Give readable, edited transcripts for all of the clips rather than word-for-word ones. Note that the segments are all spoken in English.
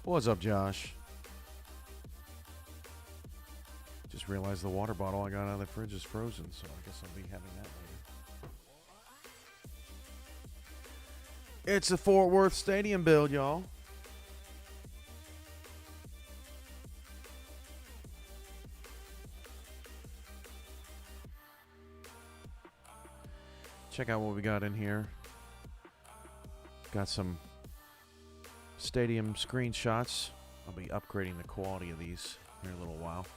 What's up, Josh? Just realized the water bottle I got out of the fridge is frozen, so I guess I'll be having that later. It's a Fort Worth Stadium build, y'all. Check out what we got in here. Got some stadium screenshots. I'll be upgrading the quality of these here in a little while.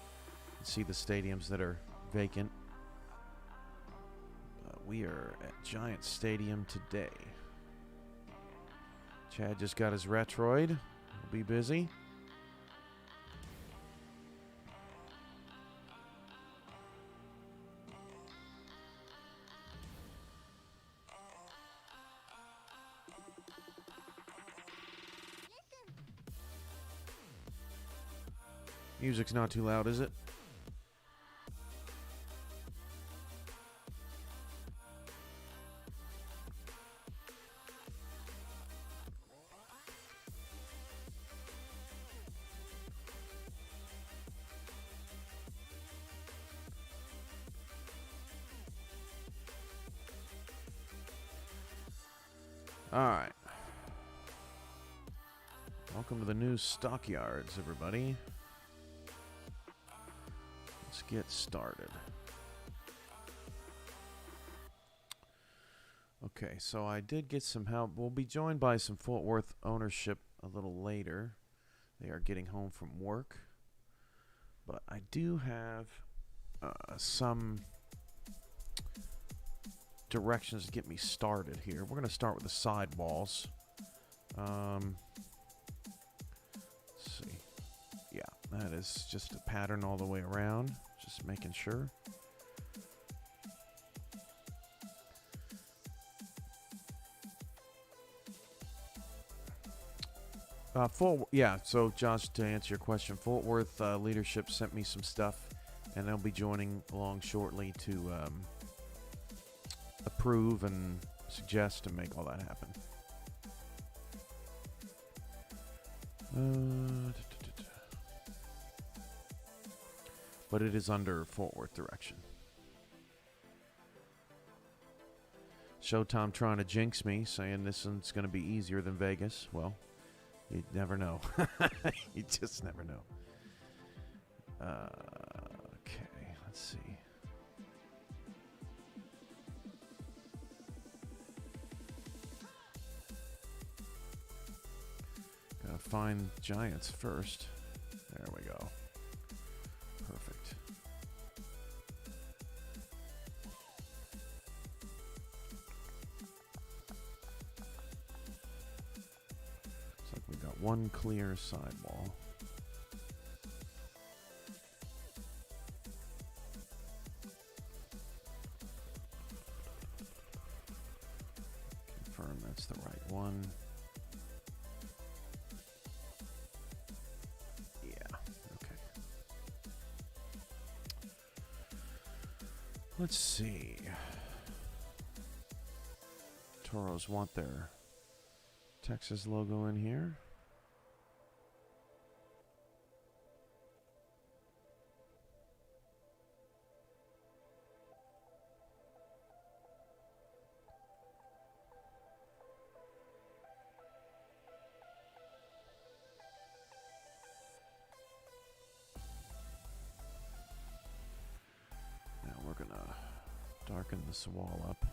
You can see the stadiums that are vacant. We are at Giant Stadium today. Chad just got his Retroid. He'll be busy. Music's not too loud, is it? All right. Welcome to the new stockyards, everybody. Let's get started. Okay, so I did get some help. We'll be joined by some Fort Worth ownership a little later. They are getting home from work. But I do have some directions to get me started here. We're going to start with the sidewalls. Let's see. Yeah, that is just a pattern all the way around. Just making sure. So Josh, to answer your question, Fort Worth leadership sent me some stuff, and they'll be joining along shortly to approve and suggest and make all that happen. But it is under Fort Worth direction. Showtime trying to jinx me, saying this one's going to be easier than Vegas. Well, you never know. You just never know. Okay, let's see. Gotta find Giants first. There we go. Perfect. Looks like we got one clear sidewall. Confirm that's the right one. Let's see. Toros want their Texas logo in here. Now we're gonna darken this wall up.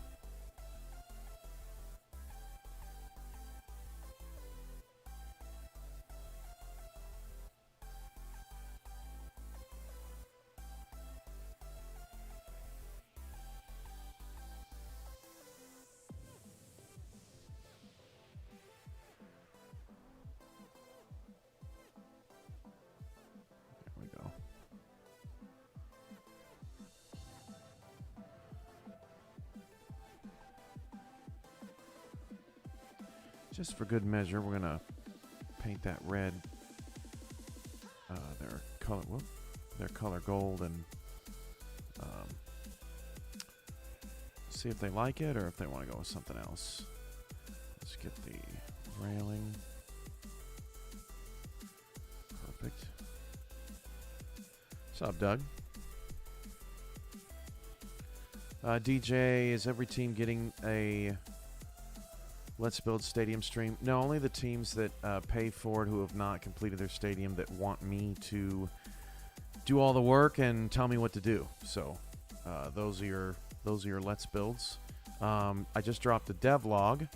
There we go. Just for good measure, we're gonna paint that red color. Whoop, their color gold and see if they like it or if they want to go with something else. Let's get the railing. Perfect. What's up, Doug? DJ, is every team getting a Let's Build Stadium stream? No, only the teams that pay for it who have not completed their stadium that want me to do all the work and tell me what to do. So those are your Let's Builds. I just dropped a devlog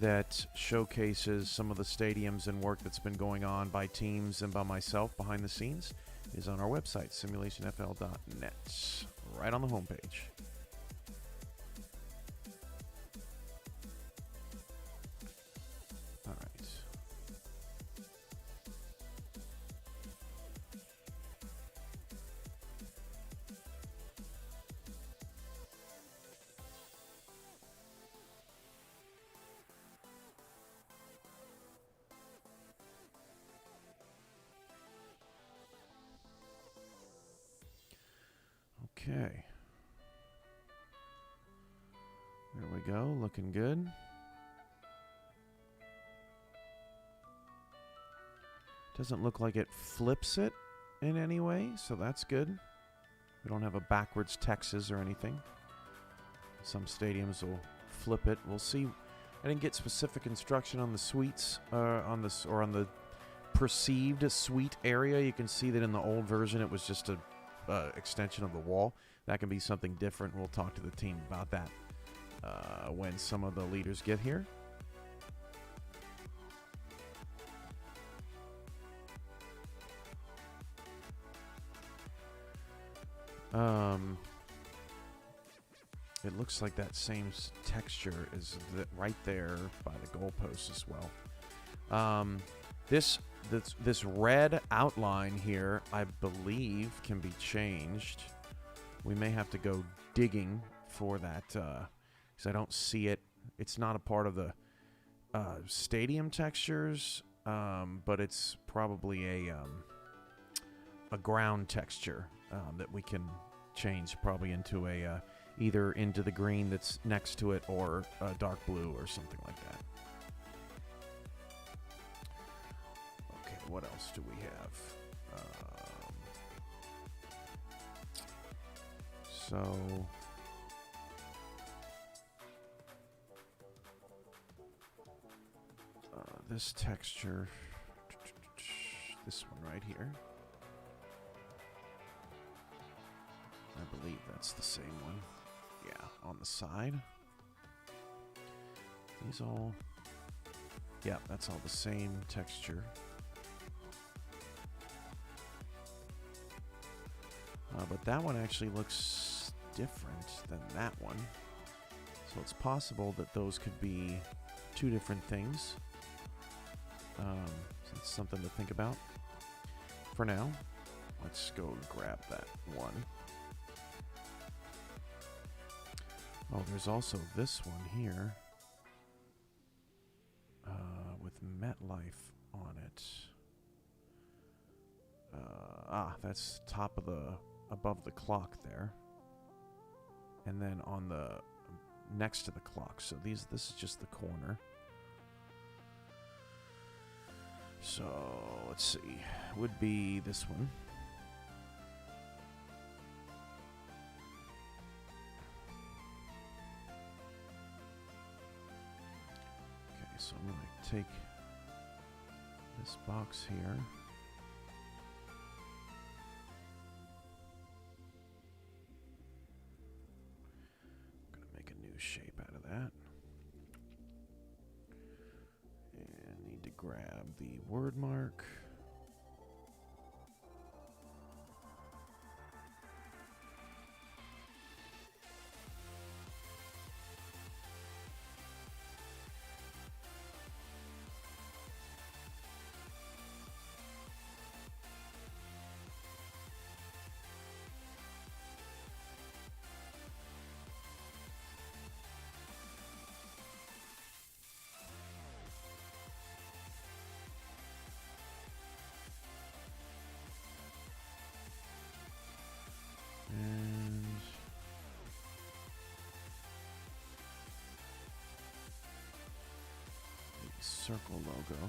that showcases some of the stadiums and work that's been going on by teams and by myself behind the scenes. It is on our website, simulationfl.net, right on the homepage. All right. Okay. There we go, looking good. Doesn't look like it flips it in any way, so that's good. We don't have a backwards Texas or anything. Some stadiums will flip it. We'll see. I didn't get specific instruction on the suites, on the perceived suite area. You can see that in the old version it was just a extension of the wall. That can be something different. We'll talk to the team about that when some of the leaders get here. It looks like that same texture is right there by the goalpost as well. This red outline here, I believe, can be changed. We may have to go digging for that because I don't see it. It's not a part of the stadium textures, but it's probably a ground texture that we can change probably into a either into the green that's next to it or dark blue or something like that. Okay, what else do we have? So this texture, this one right here, I believe that's the same one. Yeah, on the side. These all, yeah, that's all the same texture. But that one actually looks different than that one. So it's possible that those could be two different things. So it's something to think about. For now, let's go grab that one. Oh, there's also this one here with MetLife on it. That's top of above the clock there, and then on the next to the clock. So this is just the corner. So let's see, would be this one. So I'm going to take this box here. I'm going to make a new shape out of that. And need to grab the word mark. circle logo.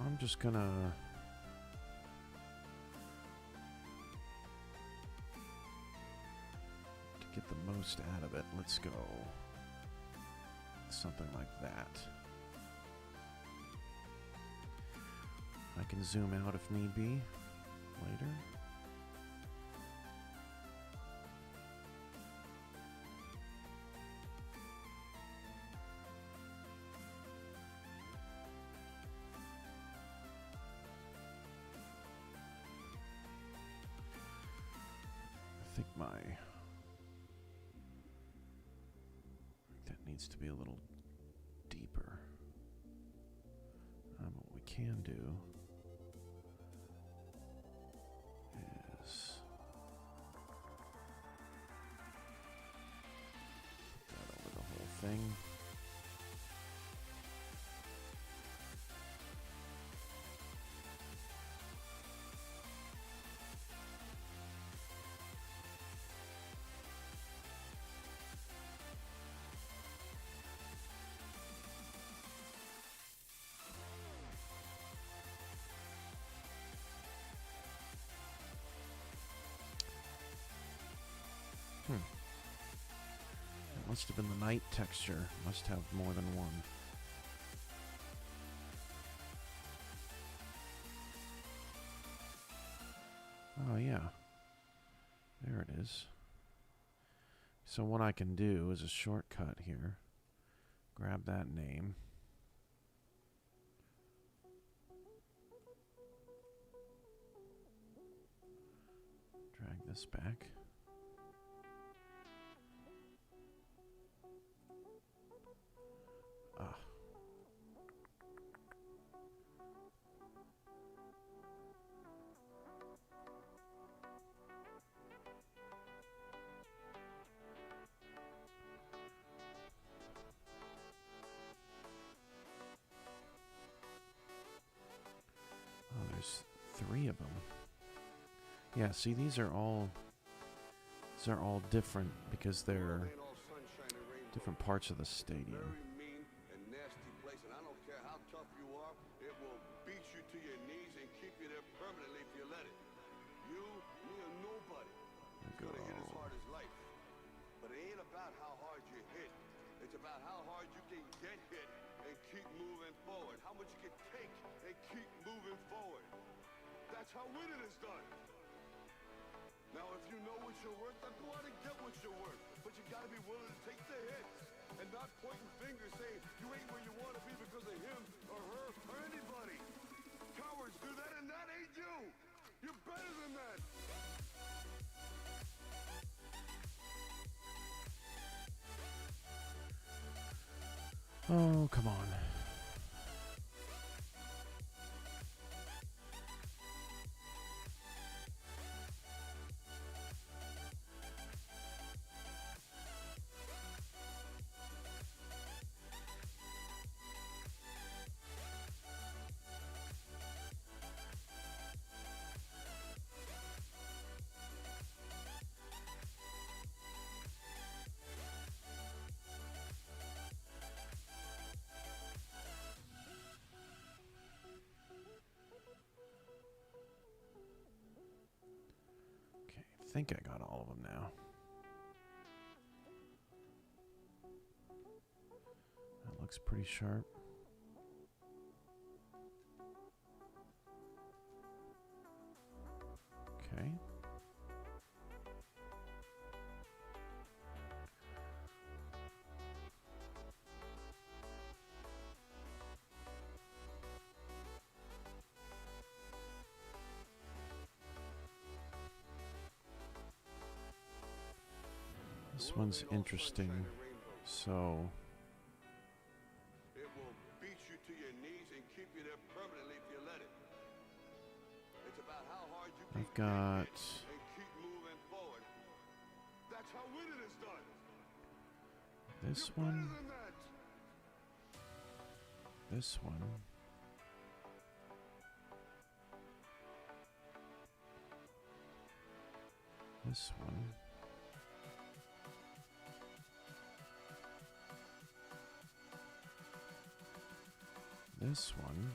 I'm just gonna to get the most out of it. Let's go something like that. I can zoom out if need be later. I think that needs to be a little deeper. What we can do is put that over the whole thing. It must have been the night texture. Must have more than one. Oh yeah. There it is. So what I can do is a shortcut here. Grab that name. Drag this back. Ah. Oh, there's 3 of them. Yeah, see, these are all different because they're different parts of the stadium. Very mean and nasty place, and I don't care how tough you are, it will beat you to your knees and keep you there permanently if you let it. You, me, or nobody is gonna hit as hard as life. But it ain't about how hard you hit. It's about how hard you can get hit and keep moving forward. How much you can take and keep moving forward. That's how winning is done. Now, if you know what you're worth, then go out and get what you're worth. But you gotta be willing to take the hits and not pointing fingers saying you ain't where you want to be because of him or her or anybody. Cowards do that, and that ain't you. You're better than that. Oh, come on. I think I got all of them now. That looks pretty sharp. Okay. This one's interesting. So it will beat you to your knees and keep you there permanently if you let it. got and keep moving forward. That's how winning is done. this You're one, better than that. this one, this one, this one,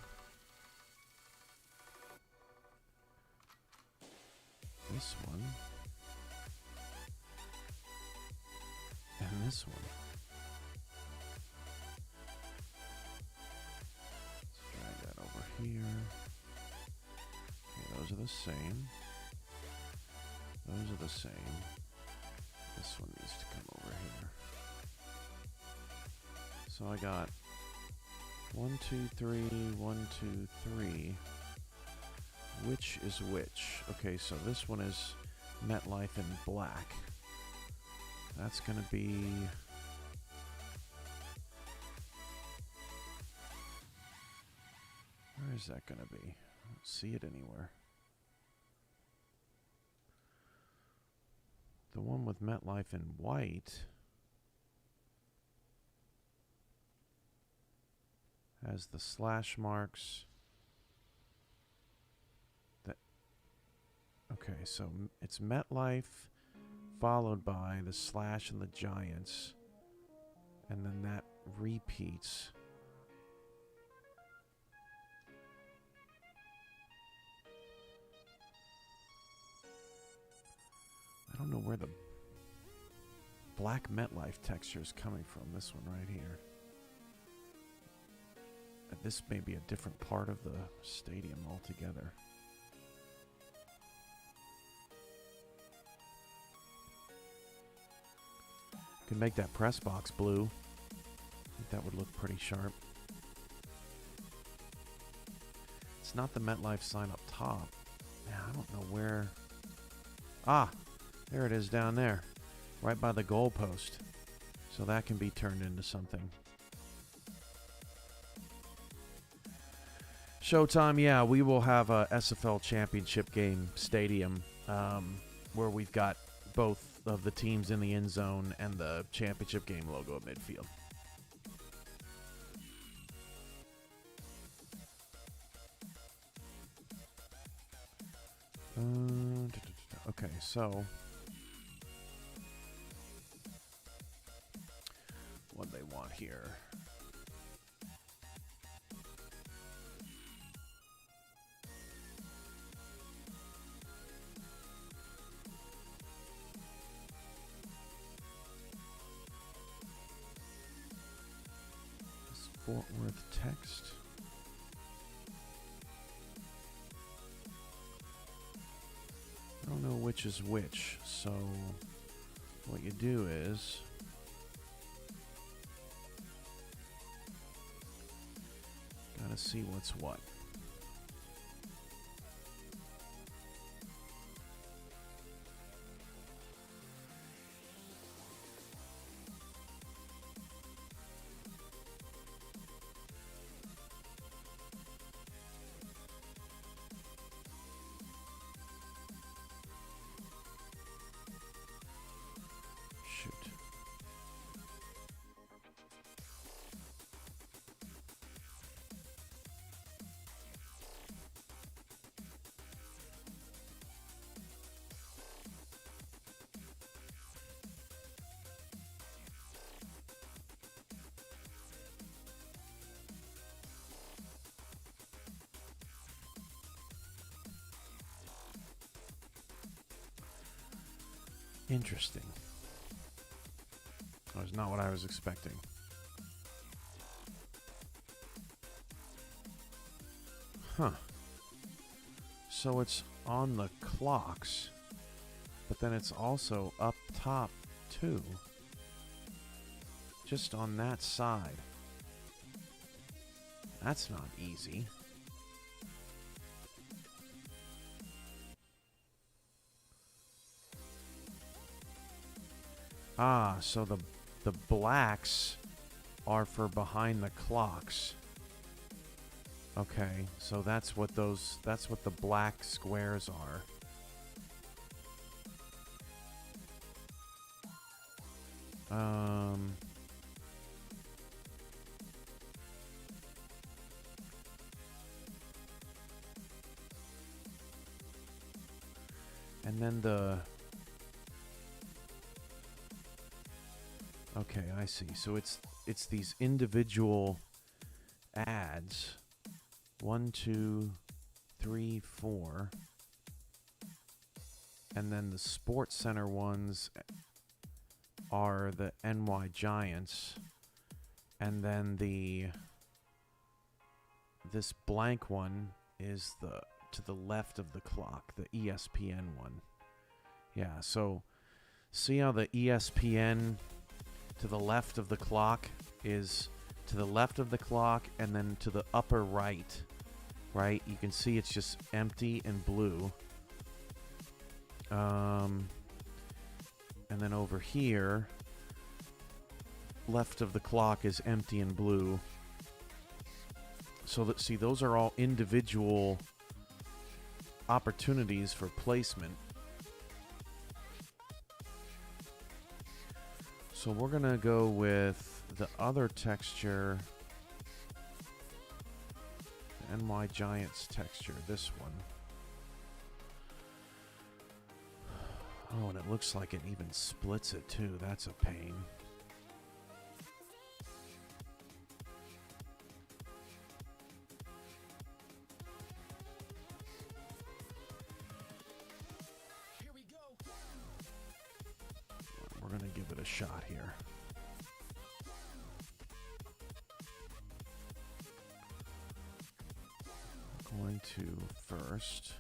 this one, and this one. Let's drag that over here. Okay, those are the same. Those are the same. This one needs to come over here. So I got 1, 2, 3, 1, 2, 3. Which is which? Okay, so this one is MetLife in black. That's going to be... Where is that going to be? I don't see it anywhere. The one with MetLife in white has the slash marks. Okay, so it's MetLife followed by the slash and the Giants, and then that repeats. I don't know where the black MetLife texture is coming from. This one right here. This may be a different part of the stadium altogether. Could make that press box blue. I think that would look pretty sharp. It's not the MetLife sign up top. Yeah, I don't know where. Ah, there it is down there, right by the goal post. So that can be turned into something. Showtime, yeah, we will have a SFL championship game stadium where we've got both of the teams in the end zone and the championship game logo at midfield. Okay, so what they want here. Fort Worth text. I don't know which is which, so what you do is gotta see what's what. Interesting. That was not what I was expecting. Huh. So it's on the clocks, but then it's also up top too. Just on that side. That's not easy. Ah, so the blacks are for behind the clocks. Okay, so that's what the black squares are. And then the... Okay, I see. So it's these individual ads. 1, 2, 3, 4. And then the Sports Center ones are the NY Giants. And then this blank one is to the left of the clock, the ESPN one. Yeah, so see how the ESPN to the left of the clock is to the left of the clock, and then to the upper right, you can see it's just empty and blue. And then over here, left of the clock is empty and blue. So see, those are all individual opportunities for placement. So we're going to go with the other texture, the NY Giants texture, this one. Oh, and it looks like it even splits it too. That's a pain. We're going to give it a shot here. I'm going to first...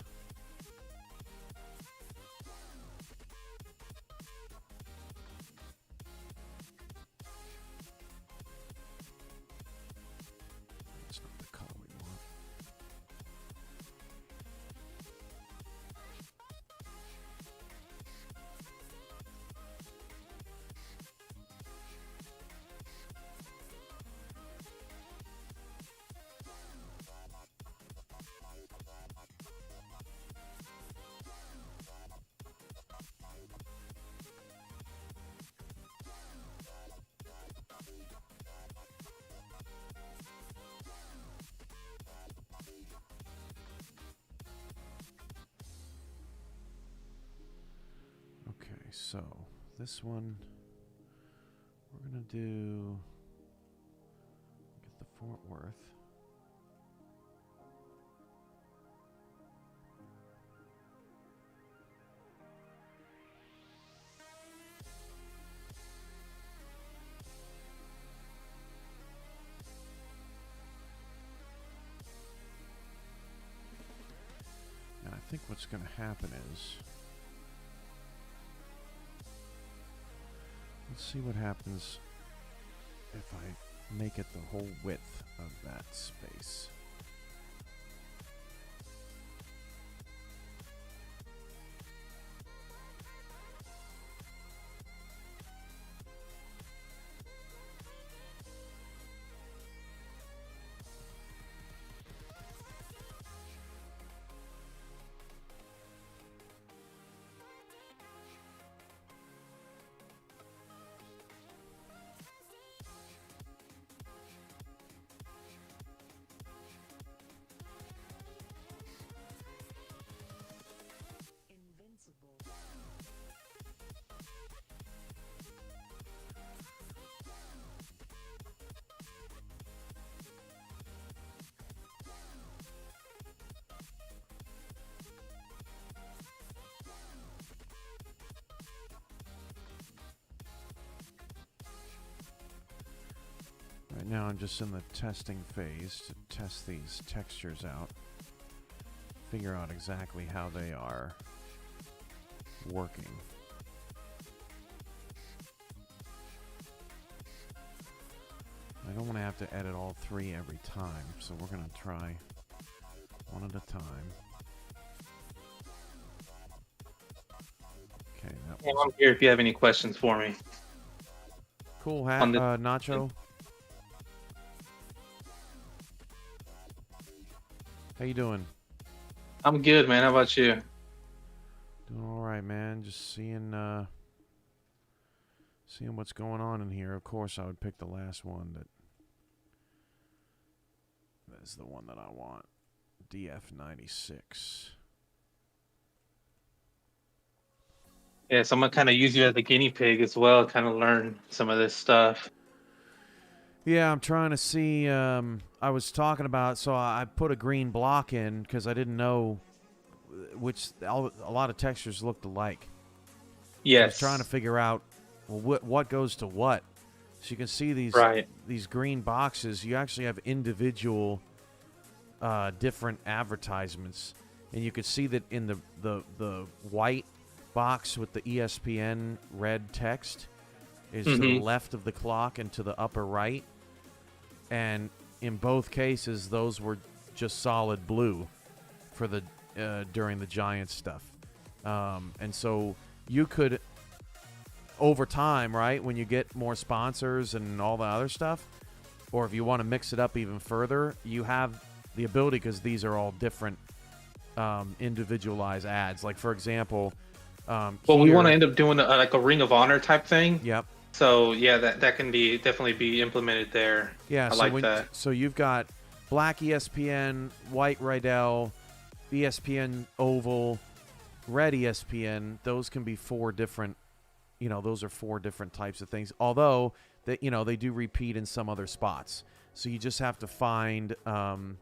That's not the color we want. Okay, so this one we're gonna do, get the Fort Worth. And I think what's gonna happen is, let's see what happens if I make it the whole width of that space. Right now I'm just in the testing phase to test these textures out, figure out exactly how they are working. I don't want to have to edit all three every time, so we're going to try one at a time. Okay, that was I'm here if you have any questions for me. cool. Hat, Nacho. How you doing? I'm good, man. How about you? Doing all right, man. Just seeing Seeing what's going on in here. Of course, I would pick the last one. That is the one that I want. DF96. Yeah, so I'm gonna kind of use you as a guinea pig as well, kind of learn some of this stuff. Yeah, I'm trying to see. I was talking about, so I put a green block in because I didn't know which. A lot of textures looked alike. Yes. I was trying to figure out, well, what goes to what. So you can see these green boxes. You actually have individual different advertisements, and you could see that in the white box with the ESPN red text is to the left of the clock and to the upper right. And in both cases, those were just solid blue for the during the Giants stuff. And so you could, over time, right, when you get more sponsors and all the other stuff, or if you want to mix it up even further, you have the ability, because these are all different individualized ads. Like, for example, well, we want to end up doing like a Ring of Honor type thing. Yep. So yeah, that can be definitely be implemented there. Yeah, I like that. So you've got black ESPN, white Rydell, ESPN Oval, red ESPN. Those can be four different. Those are four different types of things. Although they do repeat in some other spots. So you just have to find that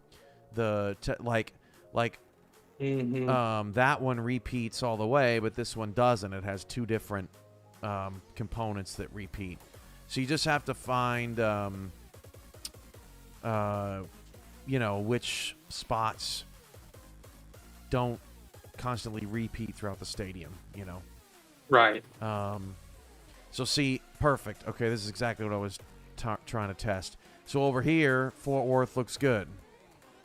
one repeats all the way, but this one doesn't. It has two different components that repeat. So you just have to find which spots don't constantly repeat throughout the stadium. Right. So see, perfect. Okay, this is exactly what I was trying to test. So over here, Fort Worth looks good,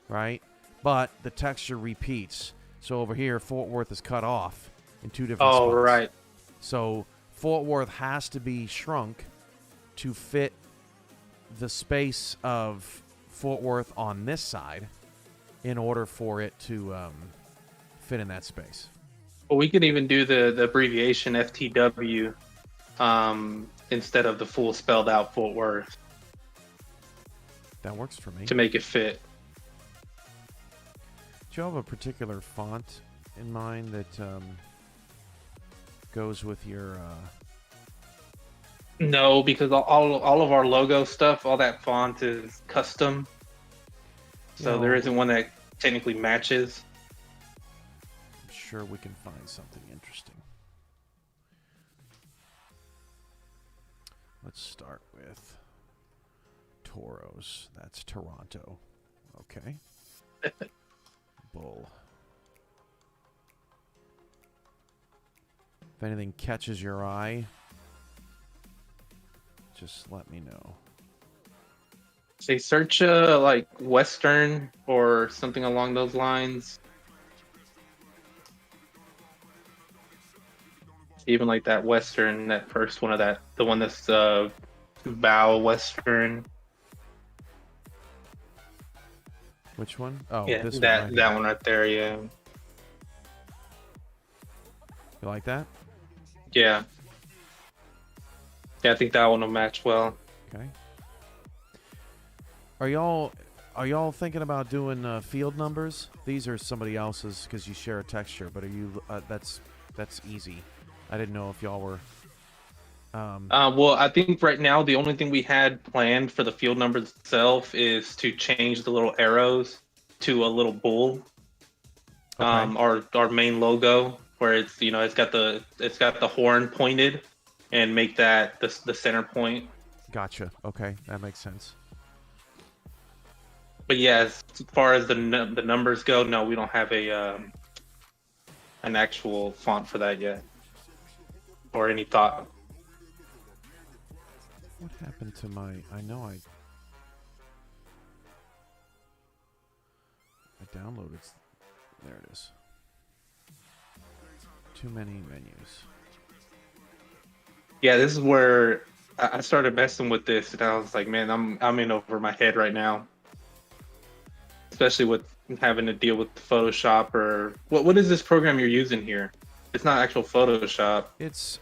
right? But the texture repeats. So over here, Fort Worth is cut off in two different spots. Oh, right. So Fort Worth has to be shrunk to fit the space of Fort Worth on this side in order for it to fit in that space. Well, we could even do the abbreviation FTW instead of the full spelled out Fort Worth. That works for me. To make it fit. Do you have a particular font in mind that goes with your... No, because all of our logo stuff, all that font is custom. So there isn't one that technically matches. I'm sure we can find something interesting. Let's start with Toros. That's Toronto. Okay. Bull. If anything catches your eye, just let me know. Say search like Western or something along those lines. Even like that Western, that first one of that, the one that's Bow Western. Which one? Oh, yeah, this that one. Right that one right there. Yeah. You like that? Yeah. Yeah, I think that one will match well. Okay. Are y'all thinking about doing field numbers? These are somebody else's because you share a texture, but are you? That's easy. I didn't know if y'all were. Well, I think right now the only thing we had planned for the field numbers itself is to change the little arrows to a little bull. Okay. Our main logo, where it's it's got the horn pointed, and make that the center point. Gotcha. Okay, that makes sense. But yeah, as far as the numbers go, no, we don't have an actual font for that yet, or any thought. What happened to my? I downloaded. There it is. Too many menus. Yeah, this is where I started messing with this, and I was like, man, I'm in over my head right now. Especially with having to deal with Photoshop or what is this program you're using here? It's not actual Photoshop. It's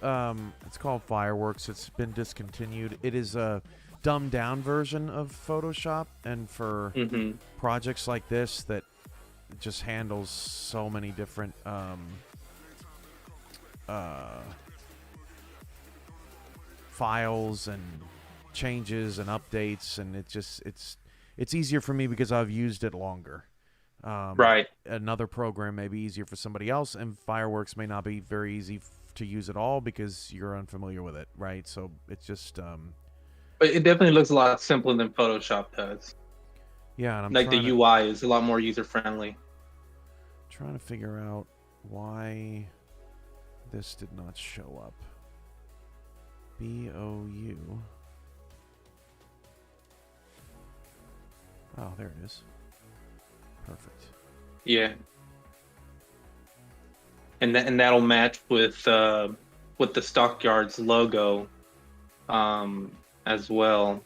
called Fireworks. It's been discontinued. It is a dumbed down version of Photoshop, and for projects like this that just handles so many different files and changes and updates, and it's easier for me because I've used it longer. Right. Another program may be easier for somebody else, and Fireworks may not be very easy to use at all because you're unfamiliar with it, right? So it's just But it definitely looks a lot simpler than Photoshop does. yeah, and I'm Like the UI is a lot more user friendly. Trying to figure out why this did not show up. BOU. Oh, there it is. Perfect. Yeah. And that'll match with the Stockyards logo as well.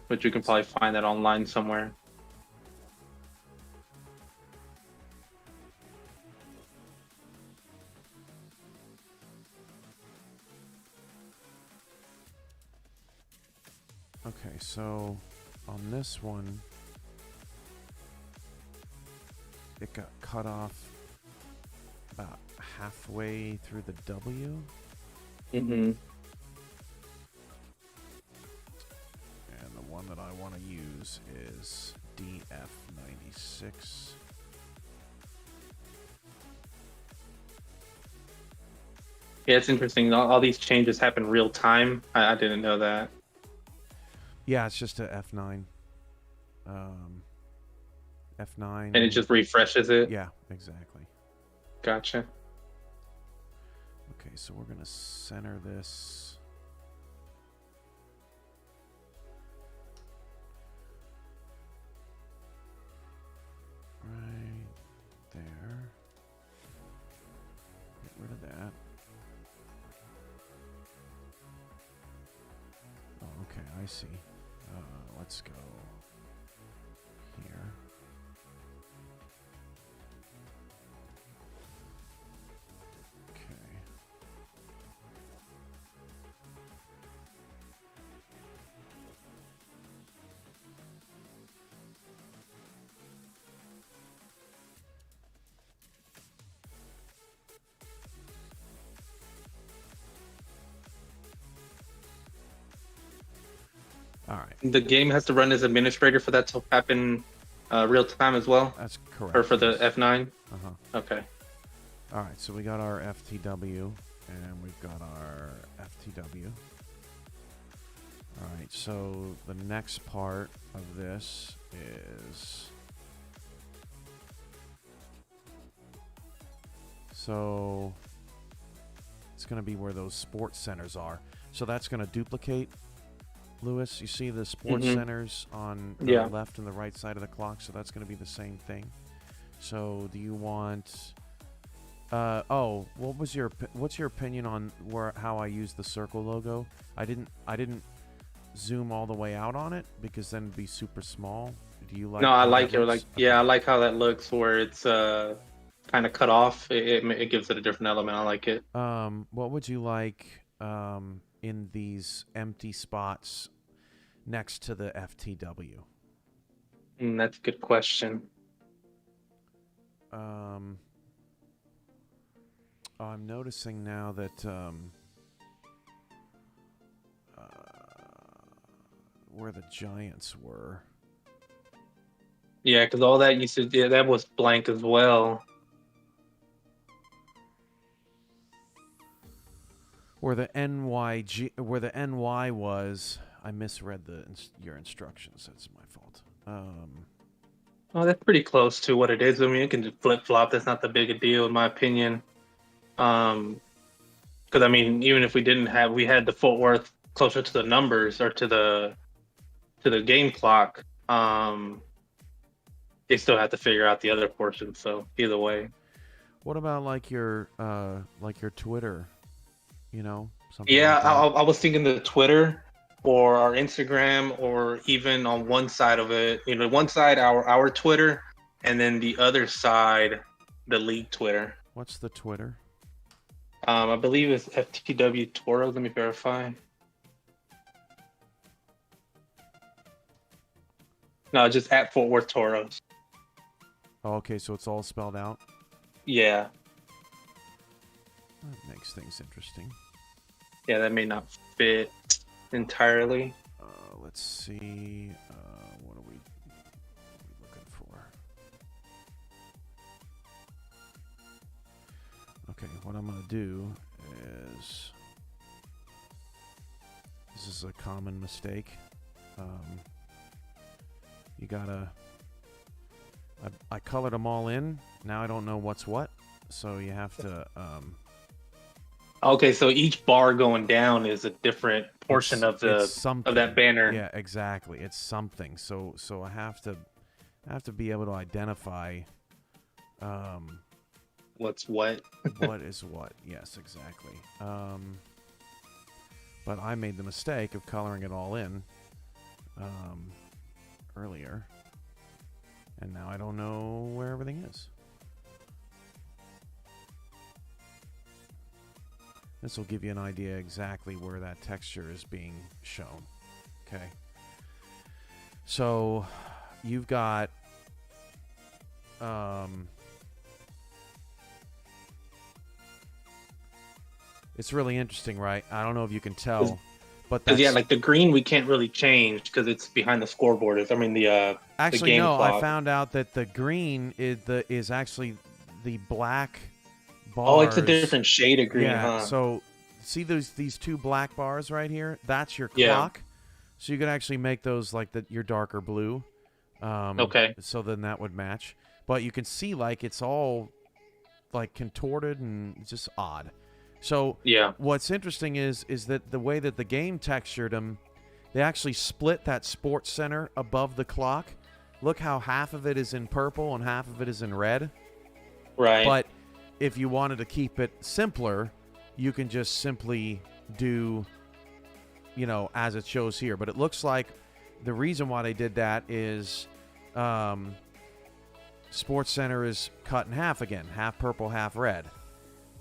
Which you can probably find that online somewhere. Okay, so on this one, it got cut off about halfway through the W. Mm-hmm. And the one that I want to use is DF96. Yeah, it's interesting. All these changes happen real time. I didn't know that. Yeah, it's just a F9. F9. And it just refreshes it? Yeah, exactly. Gotcha. Okay, so we're going to center this. Right there. Get rid of that. Oh, okay, I see. Let's go here. Okay. All right. The game has to run as administrator for that to happen real time as well? That's correct. Or for the F9? Uh-huh. Okay. All right, so we got our FTW, and we've got our FTW. All right, so the next part of this is... So it's going to be where those sports centers are. So that's going to duplicate, Lewis. You see the sports centers on the left and the right side of the clock, so that's going to be the same thing. So do you want... what's your opinion on how I use the circle logo? I didn't zoom all the way out on it because then it'd be super small. Do you like? No, I like it. Yeah, I like how that looks where it's kind of cut off. It gives it a different element. I like it. What would you like in these empty spots next to the FTW? That's a good question. I'm noticing now that where the Giants were. Yeah, because all that used to that was blank as well. Where the NY was, I misread your instructions. That's my fault. Well, that's pretty close to what it is. I mean, it can just flip flop. That's not the big a deal, in my opinion. Because I mean, even if we had the Fort Worth closer to the numbers or to the game clock, they still have to figure out the other portion. So either way. What about like your Twitter? You know, something. Yeah, like that? I was thinking the Twitter or our Instagram, or even on one side of it. You know, one side our Twitter, and then the other side the league Twitter. What's the Twitter? I believe it's FTW Toros. Let me verify. No, just at Fort Worth Toros. Oh, okay, so it's all spelled out. Yeah. That makes things interesting. Yeah, that may not fit entirely. Let's see. What are we looking for? Okay, what I'm going to do is... This is a common mistake. You gotta... I colored them all in. Now I don't know what's what. So you have to... Okay, so each bar going down is a different portion of that banner. Yeah, exactly. It's something. So I have to be able to identify What's what? what is what. Yes, exactly. But I made the mistake of coloring it all in earlier, and now I don't know where everything is. This will give you an idea exactly where that texture is being shown. Okay. So you've got it's really interesting, right? I don't know if you can tell, but that's, yeah, like the green we can't really change because it's behind the scoreboard. I mean the actually the game no. clock. I found out that the green is actually the black bars. Oh, it's a different shade of green, yeah, huh? So see these two black bars right here? That's your Yeah. clock. So you could actually make those like your darker blue. Okay. So then that would match. But you can see like it's all like contorted and it's just odd. So Yeah. what's interesting is that the way that the game textured them, they actually split that sports center above the clock. Look how half of it is in purple and half of it is in red. Right. But if you wanted to keep it simpler, you can just simply do, as it shows here. But it looks like the reason why they did that is Sports Center is cut in half again, half purple, half red.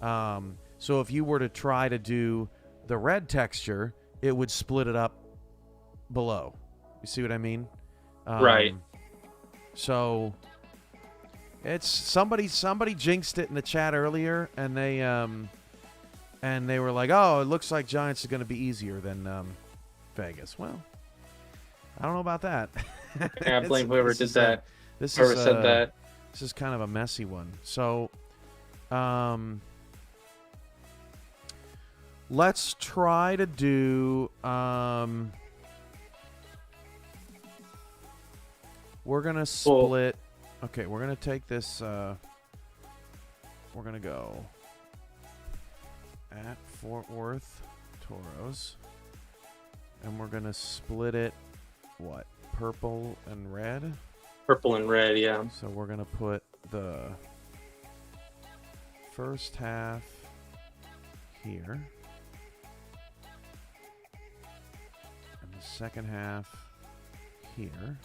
So if you were to try to do the red texture, it would split it up below. You see what I mean? Right. So it's somebody jinxed it in the chat earlier, and they were like, "Oh, it looks like Giants is going to be easier than Vegas." Well, I don't know about that. Yeah, I blame whoever did that. Whoever said that. This is kind of a messy one. So, let's try to do. We're gonna split. Okay, we're gonna take this. We're gonna go at Fort Worth Toros, and we're gonna split it. What? Purple and red. Purple and red, yeah. So we're gonna put the first half here, and the second half here.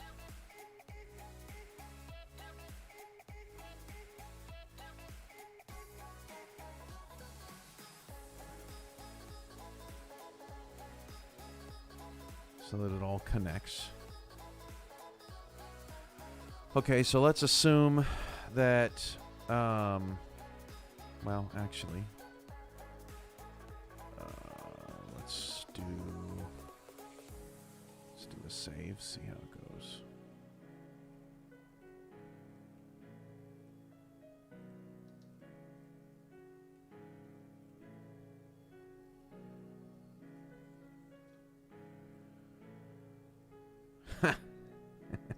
So that it all connects. Okay, so let's assume that, well, actually, let's do a save, see how it goes.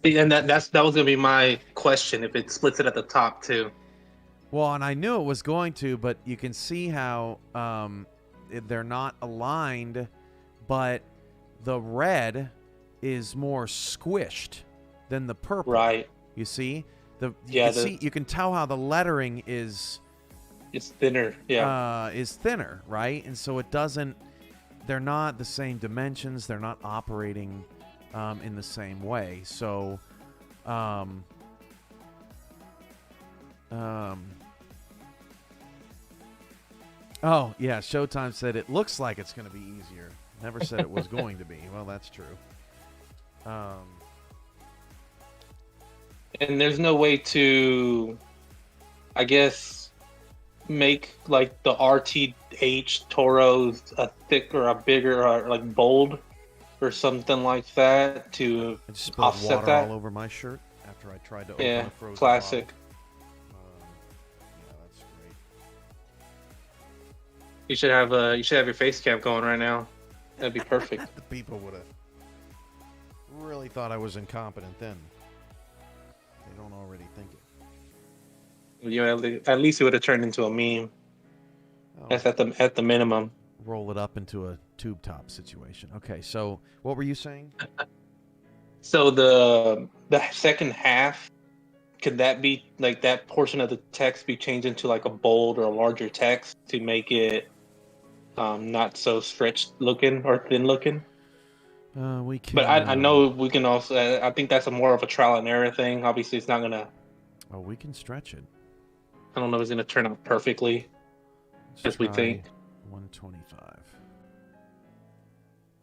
And that was gonna be my question, if it splits it at the top too. Well, and I knew it was going to, but you can see how they're not aligned, but the red is more squished than the purple. Right. You see? You can tell how the lettering is... It's thinner, yeah. Is thinner, right? And so they're not the same dimensions. They're not operating in the same way. So, Oh, yeah. Showtime said it looks like it's going to be easier. Never said it was going to be. Well, that's true. And there's no way to, I guess, make like the RTH Toros a thicker, a bigger, or like bold, or something like that to I just spilled offset water that. all over my shirt after I tried to open Yeah, a frozen classic. bottle. Yeah, that's great. You should have your face cam going right now. That'd be perfect. The people would have really thought I was incompetent then. They don't already think it. You know, at least it would have turned into a meme. Oh, That's at the minimum. roll it up into a tube top situation. Okay, so what were you saying? So the second half, could that be like that portion of the text be changed into like a bold or a larger text to make it not so stretched looking or thin looking? We can. But I know we can also. I think that's a more of a trial and error thing. Obviously, it's not gonna. Oh, we can stretch it. I don't know if it's gonna turn out perfectly Let's as we try think. 125.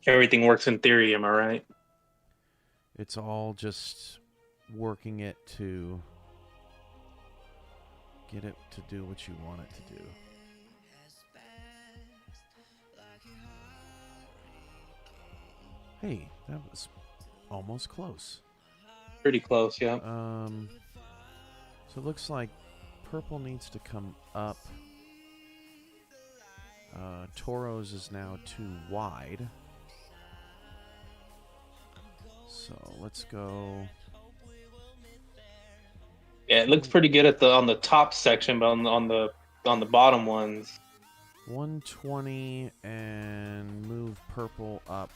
Everything works in theory. Am I right? It's all just working it to get it to do what you want it to do. Hey, that was almost close. Pretty close. Yeah. So it looks like purple needs to come up. Toros is now too wide. So let's go. Yeah, it looks pretty good on the top section, but on the bottom ones. 120 and move purple up.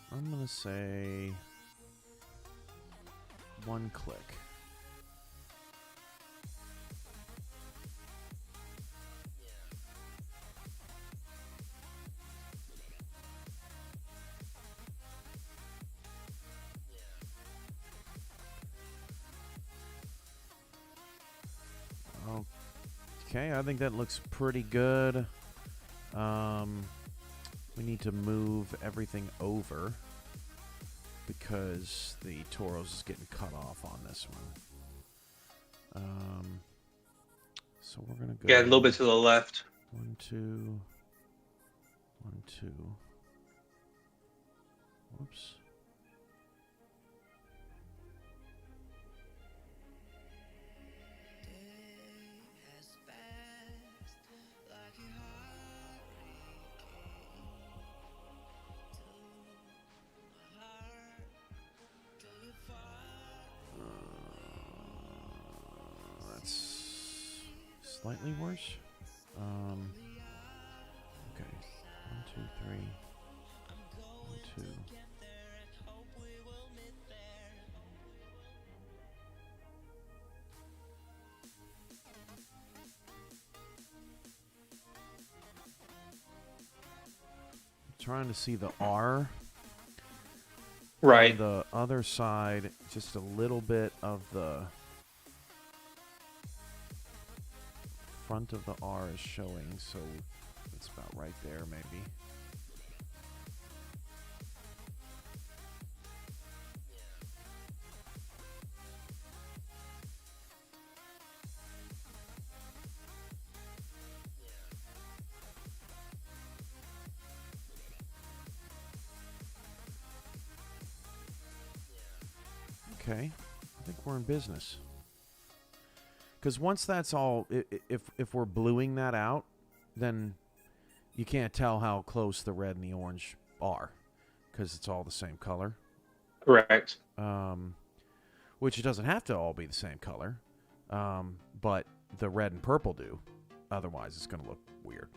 I'm going to say 1 click. Okay, I think that looks pretty good. We need to move everything over because the Toros is getting cut off on this one. So we're gonna go. Yeah, a little bit to the left. 1, 2, 1, 2. Whoops. That's slightly worse. Okay. 1, 2, 3. 1, 2. Trying to see the R. Right. On the other side, just a little bit of the front of the R is showing, so it's about right there, maybe. Okay, I think we're in business. Because once that's all, if we're bluing that out, then you can't tell how close the red and the orange are, because it's all the same color. Correct. Which it doesn't have to all be the same color, but the red and purple do. Otherwise, it's going to look weird.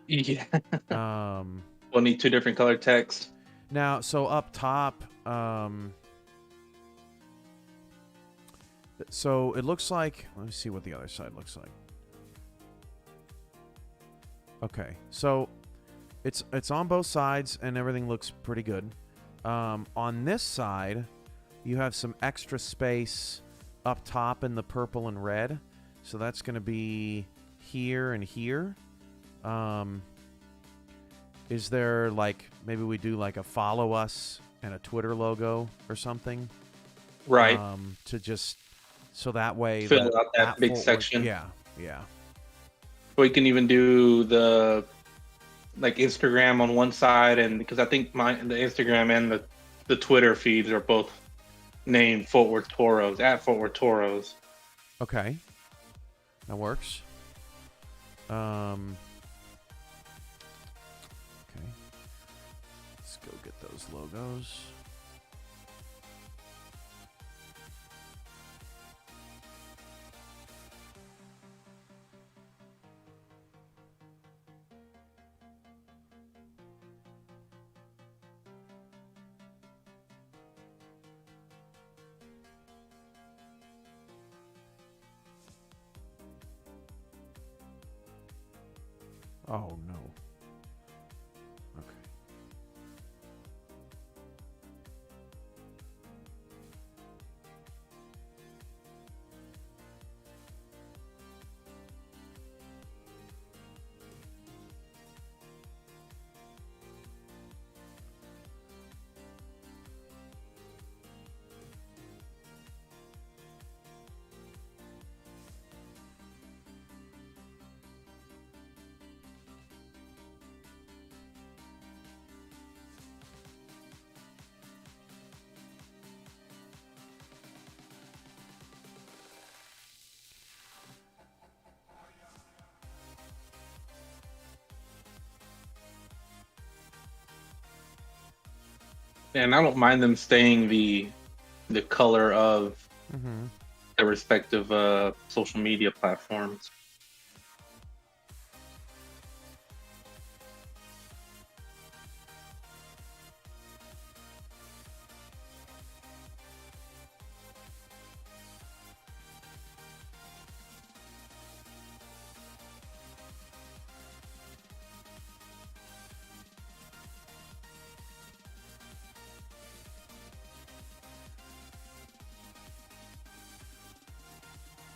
Yeah. Um, We'll need 2 different color text. now, so up top, so it looks like, let me see what the other side looks like. Okay, so it's on both sides and everything looks pretty good. On this side, you have some extra space up top in the purple and red. So that's going to be here and here. Is there like maybe we do like a follow us and a Twitter logo or something? Right. To just so that way Fill out that big Fort Worth- section. Yeah, yeah. We can even do the like Instagram on one side, and because I think the Instagram and the Twitter feeds are both named Fort Worth Toros at Fort Worth Toros. Okay, that works. Okay, let's go get those logos. Oh no. Okay. And I don't mind them staying the color of Mm-hmm. their respective social media platforms.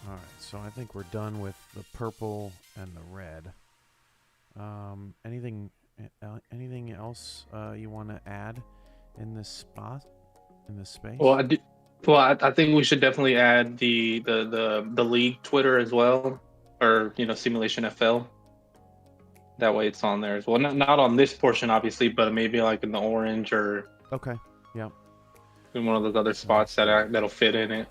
All right, so I think we're done with the purple and the red. Anything else you want to add in this spot, in this space? Well, I think we should definitely add the league Twitter as well, or Simulation FL. That way, it's on there as well. Not on this portion, obviously, but maybe like in the orange or Okay. Yep. in one of those other spots that'll fit in it.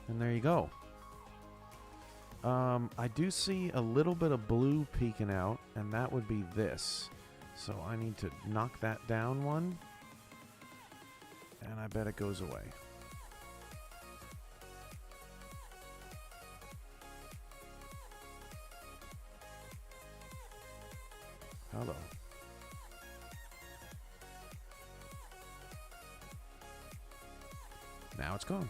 And there you go. I do see a little bit of blue peeking out, and that would be this. So I need to knock that down one. And I bet it goes away. Hello. Now it's gone.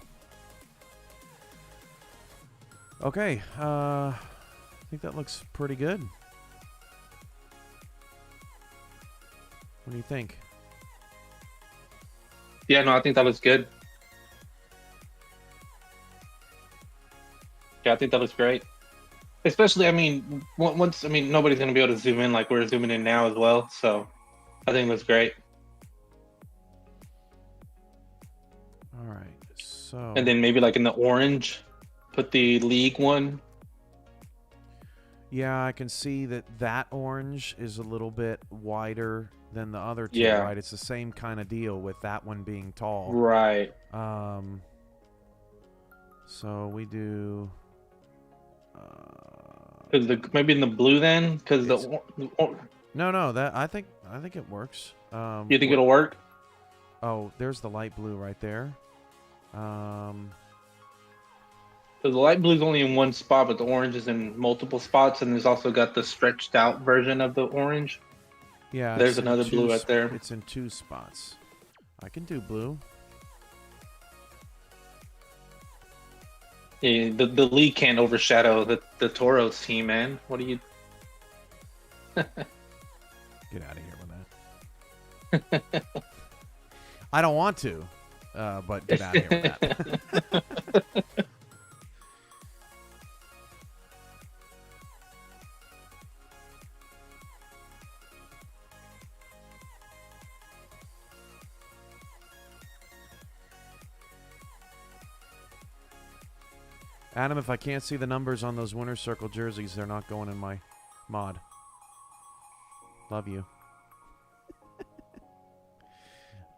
Okay, I think that looks pretty good. What do you think? Yeah, no, I think that looks good. Yeah, I think that looks great. Especially, I mean, once, I mean, nobody's going to be able to zoom in like we're zooming in now as well. So I think it looks great. All right, so... And then maybe like in the orange, put the league one. Yeah, I can see that orange is a little bit wider than the other two, Yeah. right? It's the same kind of deal with that one being tall. Right. So we do... Maybe in the blue then? Because No, that I think it works. you think it'll work? Oh, there's the light blue right there. Because the light blue is only in one spot, but the orange is in multiple spots, and there's also got the stretched out version of the orange. Yeah, There's it's in another two blue right there. It's in two spots. I can do blue. Yeah, the league can't overshadow the Toros team, man. What do you? Get out of here with that. I don't want to, but get out of here with that. Adam, if I can't see the numbers on those Winter Circle jerseys, they're not going in my mod. Love you.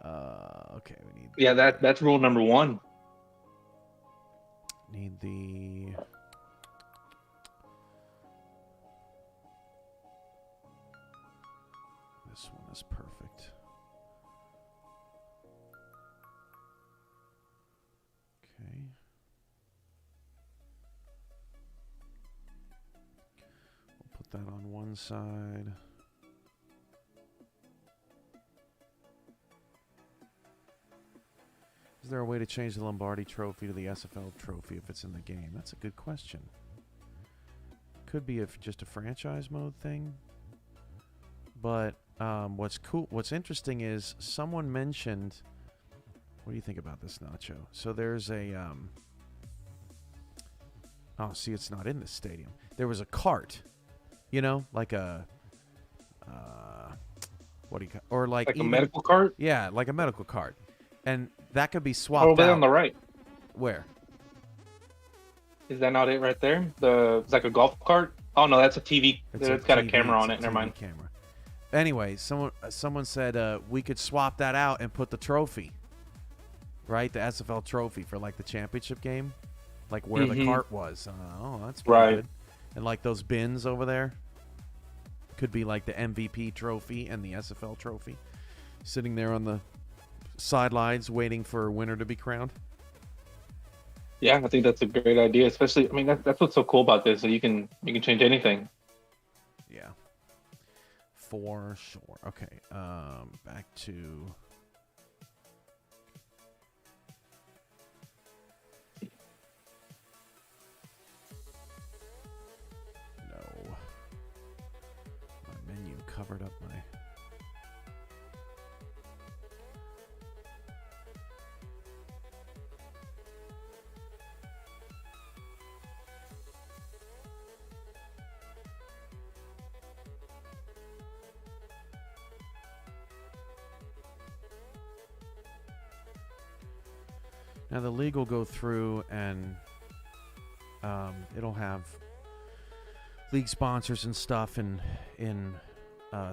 Okay, we need... Yeah, that's rule number 1. Need the... This one is perfect. Okay. We'll put that on one side. Is there a way to change the Lombardi Trophy to the SFL Trophy if it's in the game? That's a good question. Could be just a franchise mode thing. But what's interesting is someone mentioned... What do you think about this, Nacho? So there's a... Oh, see, it's not in the stadium. There was a cart, you know, like a... what do you call... Or like a medical cart? Yeah, like a medical cart. And that could be swapped over there out. on the right. Where? Is that not it right there? It's like a golf cart? Oh, no, that's a TV. It's got a camera on it. Never mind. Camera. Anyway, someone said we could swap that out and put the trophy, right? The SFL trophy for like the championship game, like where the cart was. Oh, that's pretty good. And like those bins over there could be like the MVP trophy and the SFL trophy sitting there on the sidelines waiting for a winner to be crowned. Yeah, I think that's a great idea. Especially, I mean, that's what's so cool about this. So you can change anything. Yeah, for sure. Okay, back to no. My menu covered up my. Now the league will go through and it'll have league sponsors and stuff in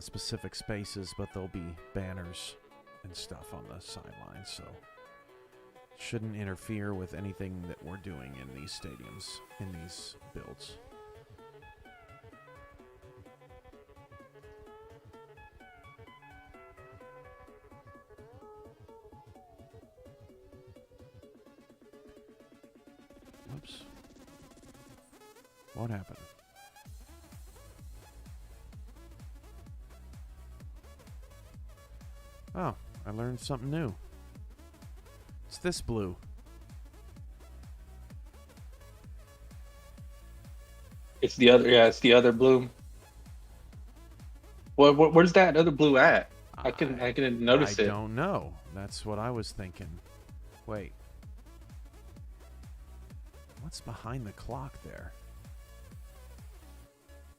specific spaces, but there'll be banners and stuff on the sidelines, so shouldn't interfere with anything that we're doing in these stadiums, in these builds. Whoops. What happened? Oh, I learned something new. It's this blue. It's the other, yeah, it's the other blue. Where's that other blue at? I couldn't notice it. I don't know. That's what I was thinking. Wait. What's behind the clock there?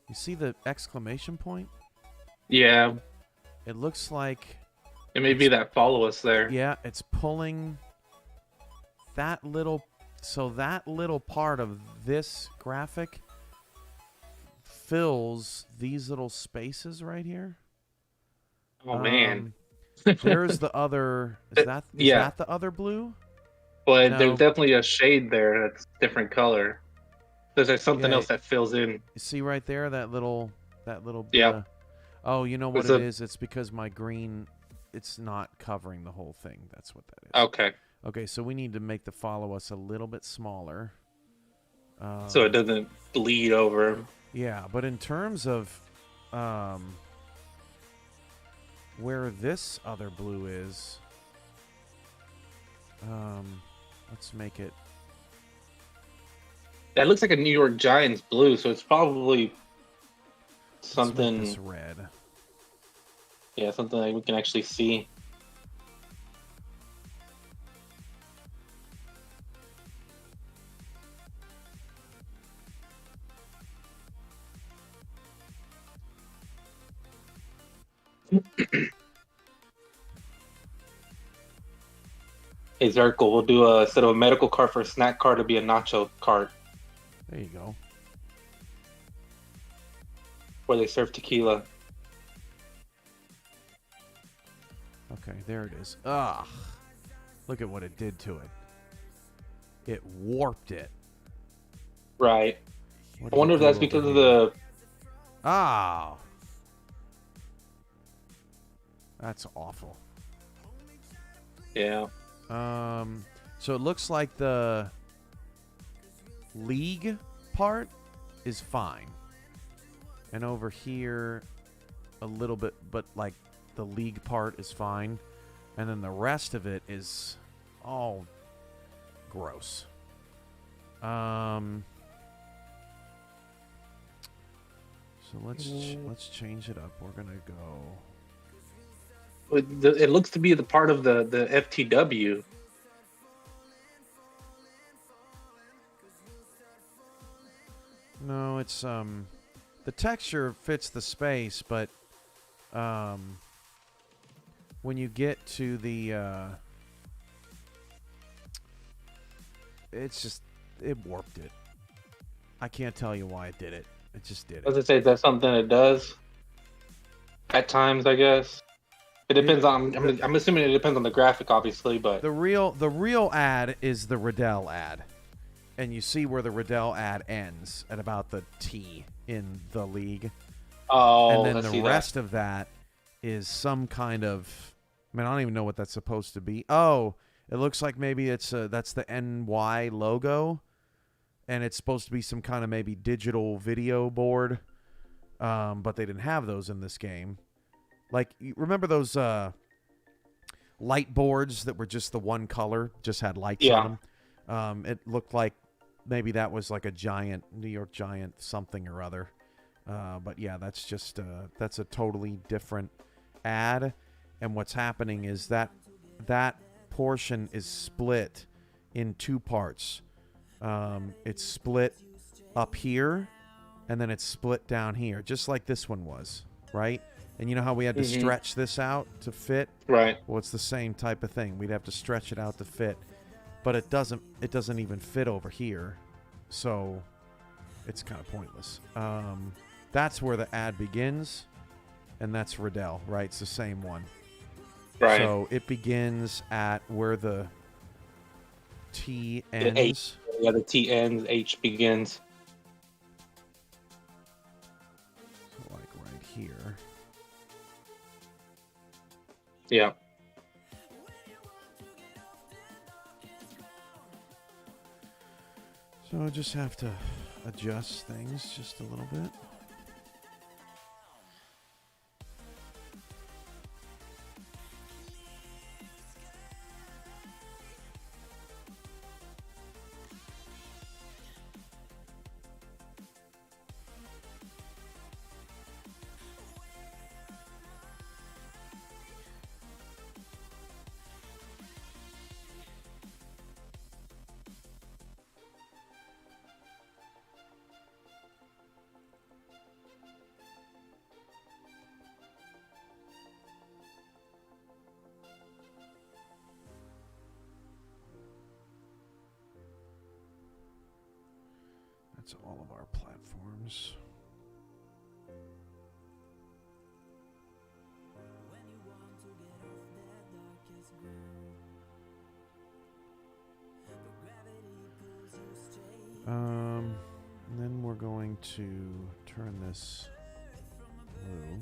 You see the exclamation point? Yeah. It looks like... It may be that follow us there. Yeah, it's pulling that little... So that little part of this graphic fills these little spaces right here. Oh, man. There's the other... Is that the other blue? But No. there's definitely a shade there that's different color. There's something else that fills in. You see right there that little Yeah. Oh, you know what it is? It's because my green, it's not covering the whole thing. That's what that is. Okay. Okay, so we need to make the follow us a little bit smaller. So it doesn't bleed over. Yeah, but in terms of where this other blue is, let's make it... That looks like a New York Giants blue, so it's probably... Let's make this something. red. Yeah, something that we can actually see. Hey, Zirkle, we'll do a instead of a medical cart for a snack cart, it'll be a nacho cart There you go. where they serve tequila. Okay, there it is. Ugh. Look at what it did to it. It warped it. Right. What I did wonder it if do that's over because of here? the. Oh. That's awful. Yeah. So it looks like the league part is fine. And over here, a little bit, but like the league part is fine. And then the rest of it is all gross. So let's change it up. We're gonna go. It looks to be the part of the FTW. No, it's the texture fits the space, but when you get to the it's just it warped it. I can't tell you why it did it. It just did Does it. it say that's something it does? At times, I guess. It depends on. I'm assuming it depends on the graphic, obviously, but The real ad is the Riddell ad. And you see where the Riddell ad ends at about the T in the league. oh, And I then see the rest of that is some kind of, I mean, I don't even know what that's supposed to be. Oh, it looks like maybe that's the NY logo, and it's supposed to be some kind of maybe digital video board, but they didn't have those in this game. Like, you remember those light boards that were just the one color, just had lights on them? It looked like maybe that was like a giant, New York Giant something or other. But yeah, that's just that's a totally different ad, and what's happening is that portion is split in two parts. It's split up here, and then it's split down here, just like this one was, right? And you know how we had to stretch this out to fit? right. Well, it's the same type of thing. We'd have to stretch it out to fit, but it doesn't even fit over here, so it's kind of pointless. That's where the ad begins, and that's Riddell, right? It's the same one. Right. So it begins at where the T The ends. H. Yeah, the T ends, H begins. So like right here. Yeah. So I just have to adjust things just a little bit. That's all of our platforms. And then we're going to turn this blue.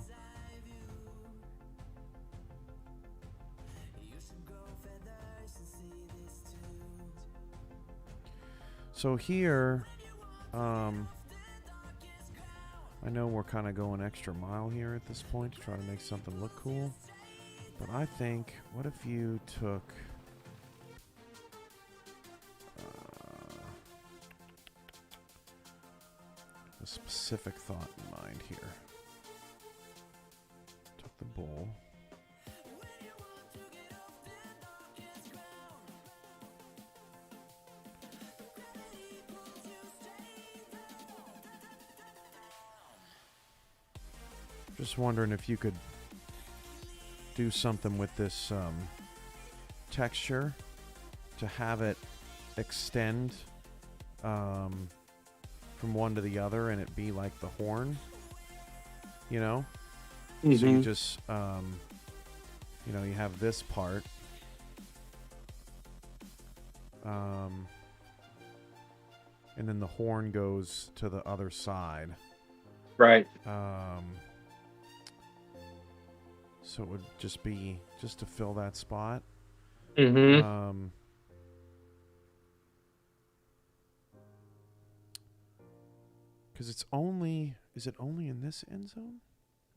So here, I know we're kind of going extra mile here at this point to try to make something look cool. But I think, what if you took a specific thought in mind here? bull. Just wondering if you could do something with this texture to have it extend from one to the other and it be like the horn, you know? So you just, you know, you have this part. And then the horn goes to the other side. Right. So it would just be just to fill that spot. Mm-hmm. Because it's only, is it only in this end zone?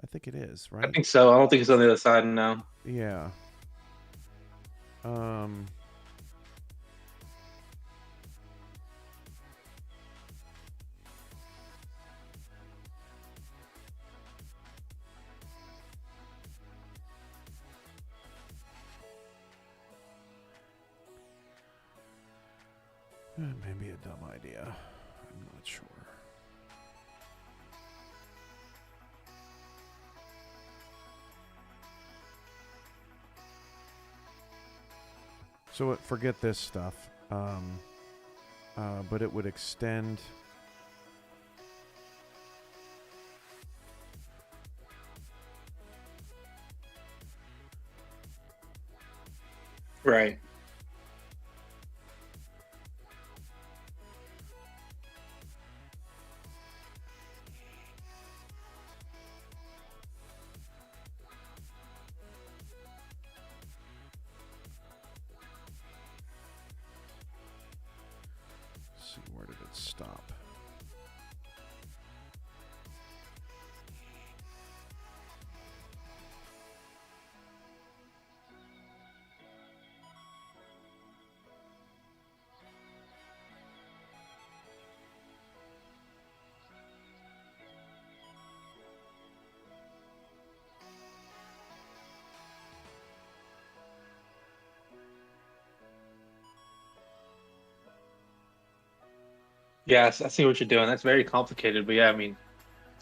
I think it is, right? I think so. I don't think it's on the other side now. Yeah. Maybe a dumb idea. I'm not sure. So forget this stuff. But it would extend. Right. Let's see, where did it stop? Yes, I see what you're doing. That's very complicated, but yeah, I mean,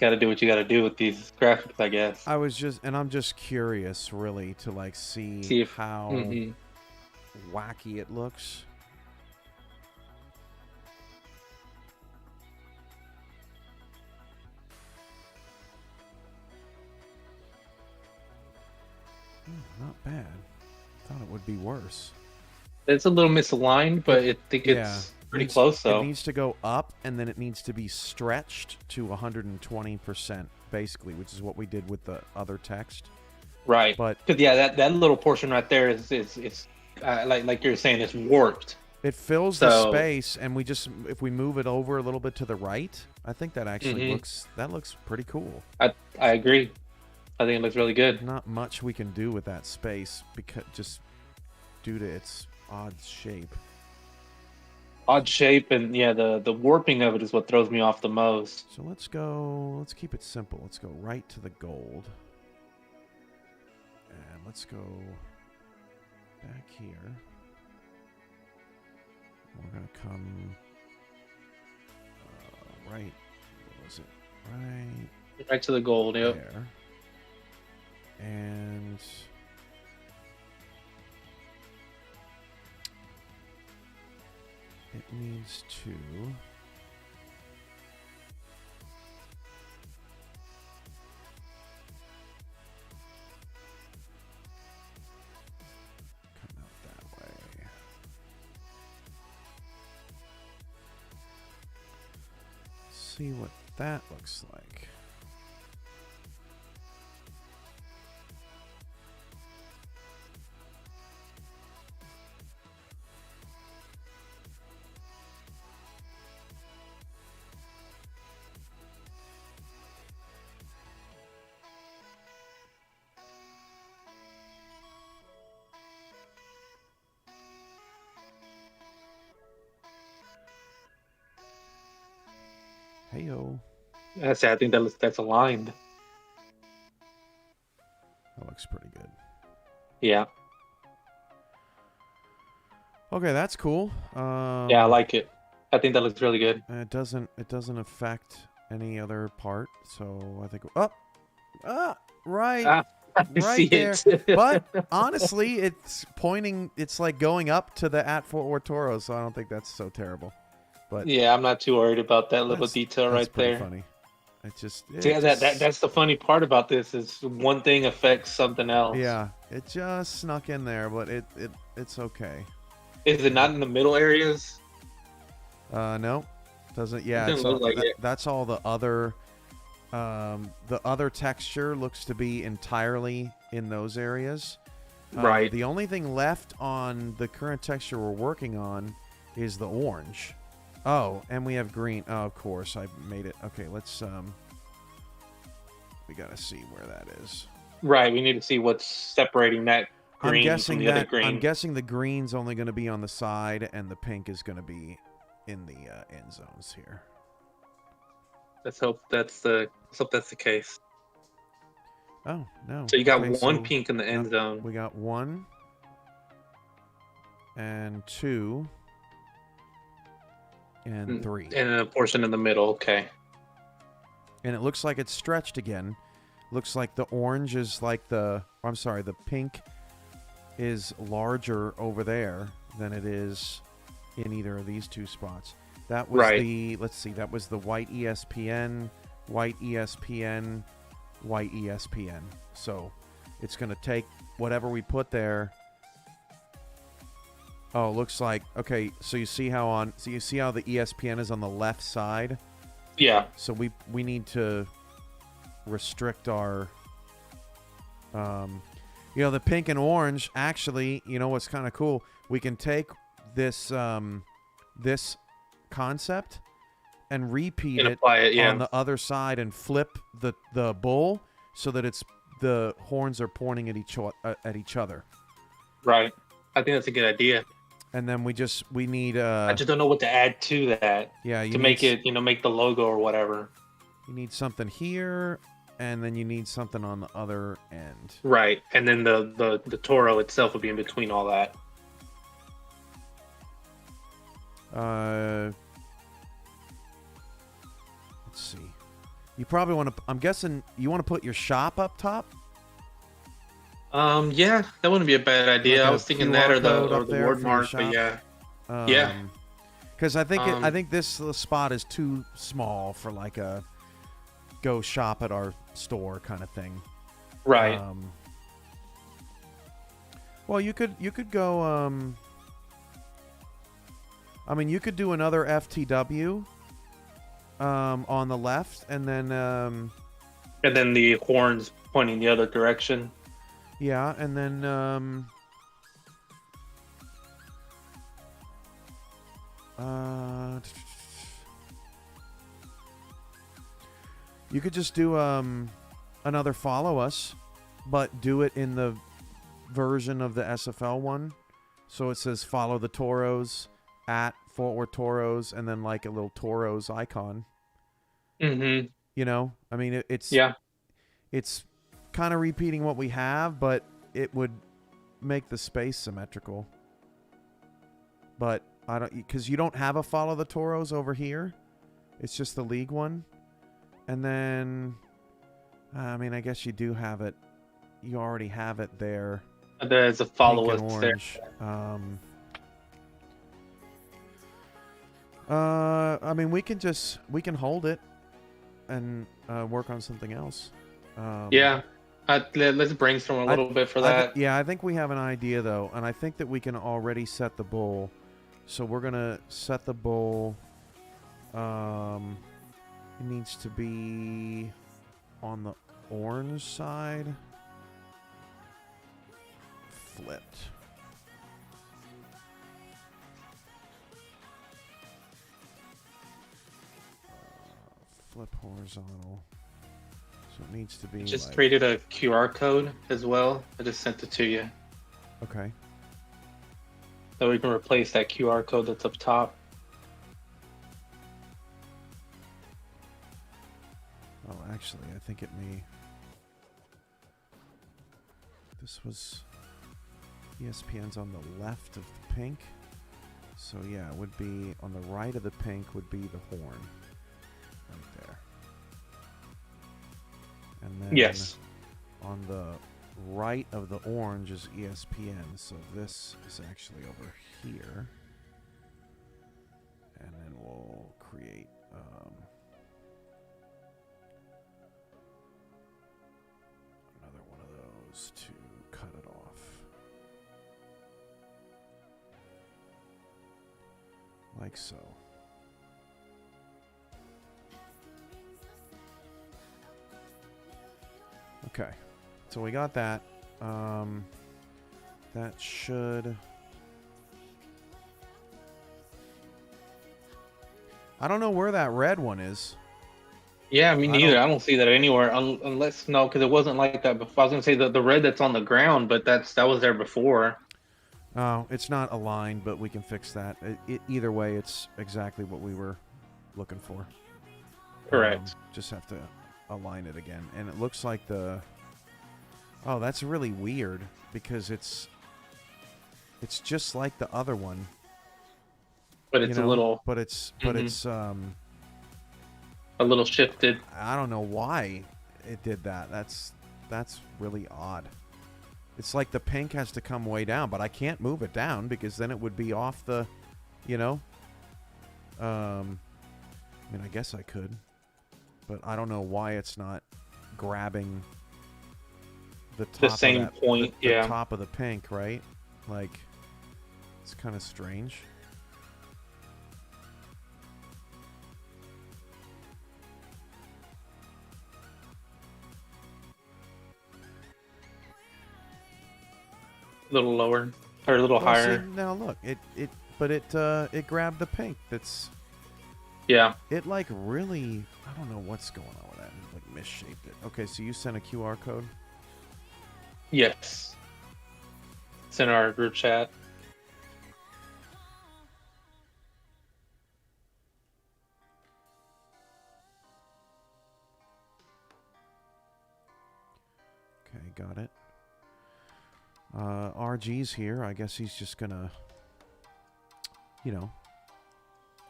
got to do what you got to do with these graphics, I guess. I'm just curious, really, to like see if how wacky it looks. Not bad. Thought it would be worse. It's a little misaligned, but I think it's pretty close. So it needs to go up, and then it needs to be stretched to 120%, basically, which is what we did with the other text. right, But because yeah, that little portion right there is like you're saying, it's warped. it fills the space, and we just, if we move it over a little bit to the right, I think that actually looks pretty cool. I agree. I think it looks really good. Not much we can do with that space because just due to its odd shape. Odd shape, and yeah, the warping of it is what throws me off the most. So let's keep it simple. Let's go right to the gold. And let's go back here. We're going to come right, what was it? Right to the gold, yep. There. And it needs to come out that way. See what that looks like. I I think that's aligned. That looks looks pretty good. Yeah. Okay, that's cool. Yeah, I like it. I think that looks really good. It doesn't affect any other part, so I think right Ah, I right see there. it. But honestly, it's pointing. It's like going up to the at Fort Worth Toros, so I don't think that's so terrible. But Yeah, I'm not too worried about that little that's detail that's right pretty there. funny. It So yeah, that's the funny part about this is one thing affects something else. yeah, it just snuck in there, but it's okay. Is it not in the middle areas? No, doesn't. It Yeah, didn't look like it. that's all the other. The other texture looks to be entirely in those areas. Right. The only thing left on the current texture we're working on is the orange. Oh, and we have green. Oh, of course, I made it. Okay, let's we gotta see where that is. Right. We need to see what's separating that green from the other green. I'm guessing the green's only going to be on the side, and the pink is going to be in the end zones here. Let's hope that's the case. Oh no! So you got one pink in the end zone. We got 1 and 2 and 3, and a portion in the middle. Okay. And it looks like it's stretched again. Looks like the orange is like the pink is larger over there than it is in either of these two spots. That was that was the white ESPN, white ESPN, white ESPN. So it's going to take whatever we put there. Oh, looks like, okay, so you see how the ESPN is on the left side? Yeah. So we need to restrict our the pink and orange. Actually, you know what's kind of cool, we can take this this concept and repeat it on the other side and flip the bull so that the horns are pointing at each other. Right. I think that's a good idea. And then we need I just don't know what to add to that. Yeah, to make it, make the logo or whatever. You need something here, and then you need something on the other end. Right. And then the Toro itself will be in between all that. Let's see. You probably want to. I'm guessing you want to put your shop up top. Yeah, that wouldn't be a bad idea. Like I was thinking that or the word mark, but yeah. Yeah. Because I think this spot is too small for like a go shop at our store kind of thing. Right. Well, you could go. I mean, you could do another FTW on the left, and then the horns pointing the other direction. Yeah, and then you could just do another follow us, but do it in the version of the SFL one. So it says follow the Toros at Fort Worth Toros, and then like a little Toros icon. Mm-hmm. You know, I mean, it's kind of repeating what we have, but it would make the space symmetrical. But I don't, because you don't have a follow the Toros over here. It's just the league one. And then, I mean, I guess you do have it. You already have it there. There's a follow us there. I mean, we can hold it and work on something else. Yeah. Let's brainstorm a little bit for that. I think we have an idea, though, and I think that we can already set the bull. So we're going to set the bull. It needs to be on the orange side. Flipped. Flip horizontal. So it needs to be. I just created a QR code as well. I just sent it to you. Okay. So we can replace that QR code that's up top. Oh, actually, I think it may. This was ESPN's on the left of the pink. So yeah, it would be on the right of the pink would be the horn. Right there. And then Yes. on the right of the orange is ESPN. So this is actually over here. And then we'll create another one of those to cut it off. Like so. Okay, so we got that. That should... I don't know where that red one is. Yeah, me neither. I don't see that anywhere unless no, because it wasn't like that before. I was gonna say the red that's on the ground, but that was there before. Oh, it's not aligned, but we can fix that. Either way, it's exactly what we were looking for. Correct. Just have to align it again. And it looks like the... Oh, that's really weird because it's just like the other one. But it's a little... But it's a little shifted. I don't know why it did that. That's really odd. It's like the pink has to come way down, but I can't move it down because then it would be off the, I mean, I guess I could, but I don't know why it's not grabbing the top The same of that, point, the yeah. top of the pink, right? Like, it's kind of strange. A little lower or a little higher. See, now look, it grabbed the pink. That's Yeah. it. Like really, I don't know what's going on with that. It, like misshaped it. Okay, so you sent a QR code. Yes. It's in our group chat. Okay, got it. RG's here. I guess he's just gonna,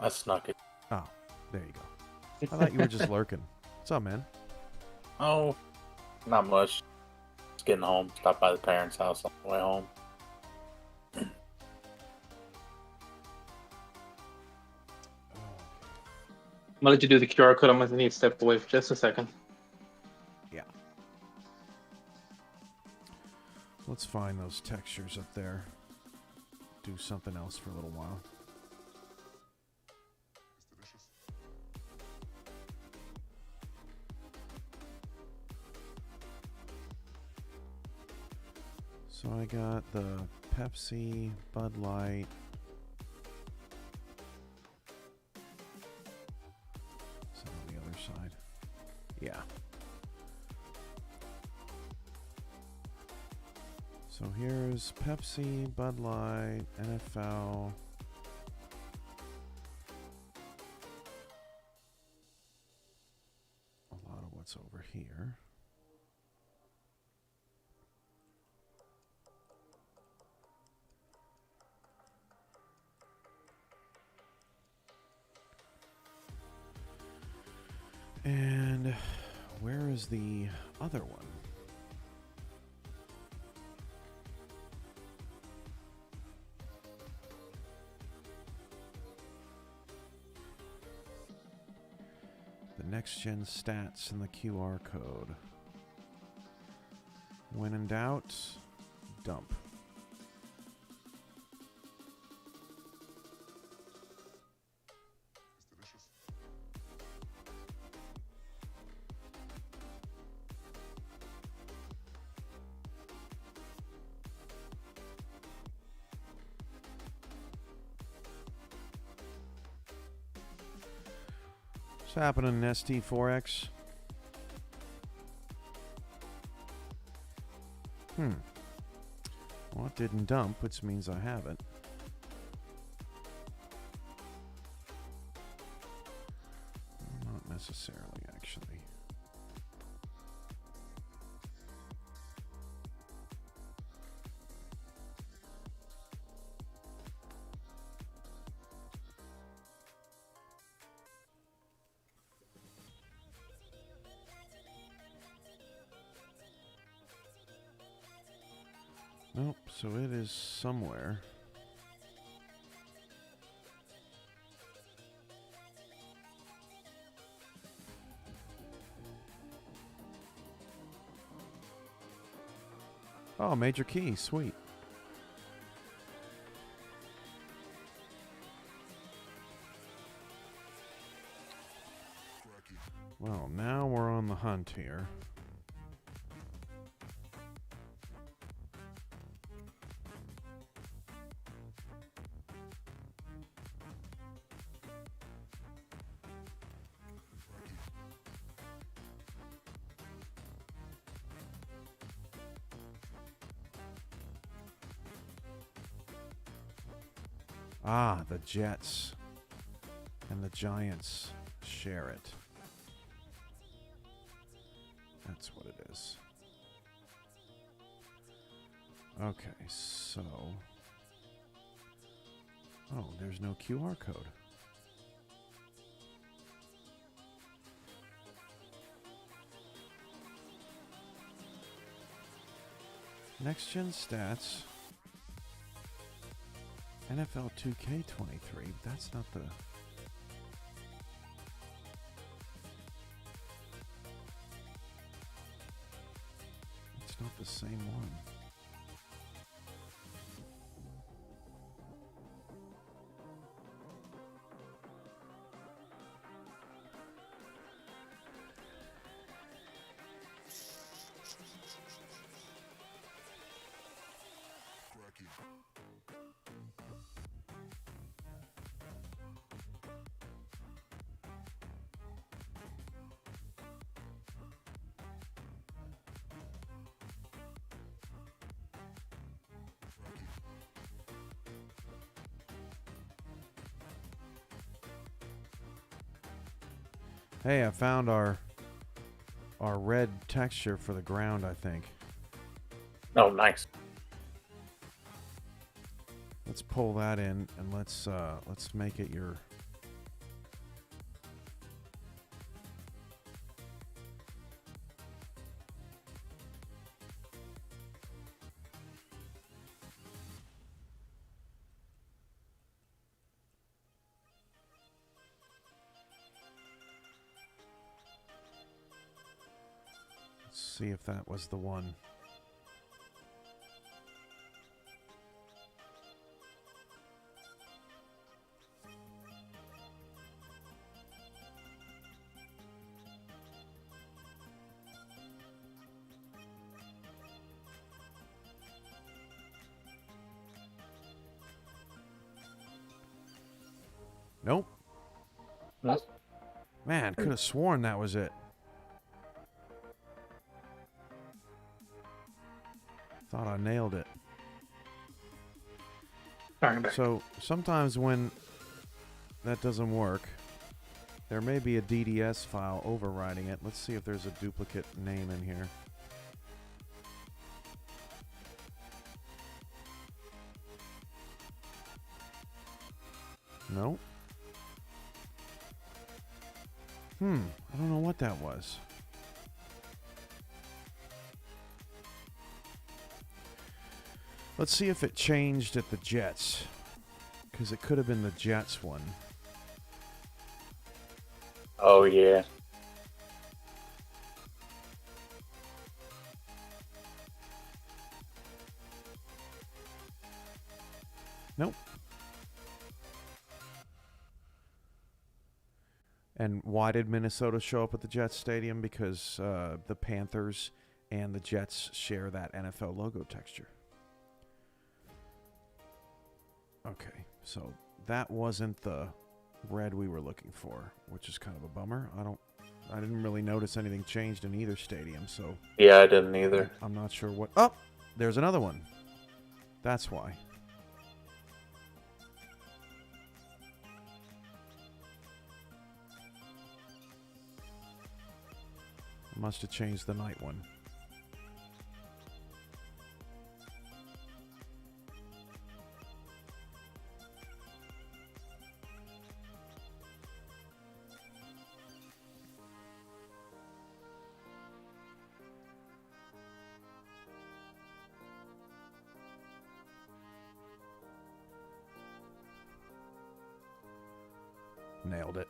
I snuck it. Oh, there you go. I thought you were just lurking. What's up, man? Oh, not much. Just getting home. Stopped by the parents' house on the way home. I'm gonna let you do the QR code. I'm gonna need to step away for just a second. Yeah. Let's find those textures up there. Do something else for a little while. So I got the Pepsi, Bud Light. Is that on the other side? Yeah. So here's Pepsi, Bud Light, NFL. A lot of what's over here. And where is the other one? The next gen stats and the QR code. When in doubt, dump. What's happening in ST4X? Well, it didn't dump, which means I have it. Not necessarily, actually. Nope, so it is somewhere. Oh, major key, sweet. Well, now we're on the hunt here. Ah, the Jets and the Giants share it. That's what it is. Okay, so... Oh, there's no QR code. Next Gen Stats. NFL 2K23. That's not the... It's not the same one. Hey, I found our red texture for the ground, I think. Oh, nice. Let's pull that in and let's make it your... See if that was the one. Nope. Nice. Man, could have sworn that was it. Thought I nailed it. Sorry, back. So sometimes when that doesn't work, there may be a DDS file overriding it. Let's see if there's a duplicate name in here. Nope. I don't know what that was. Let's see if it changed at the Jets, because it could have been the Jets one. Oh, yeah. Nope. And why did Minnesota show up at the Jets Stadium? Because the Panthers and the Jets share that NFL logo texture. Okay, so that wasn't the red we were looking for, which is kind of a bummer. I didn't really notice anything changed in either stadium, so Yeah, I didn't either. I'm not sure what... Oh, there's another one. That's why. Must have changed the night one. Nailed it.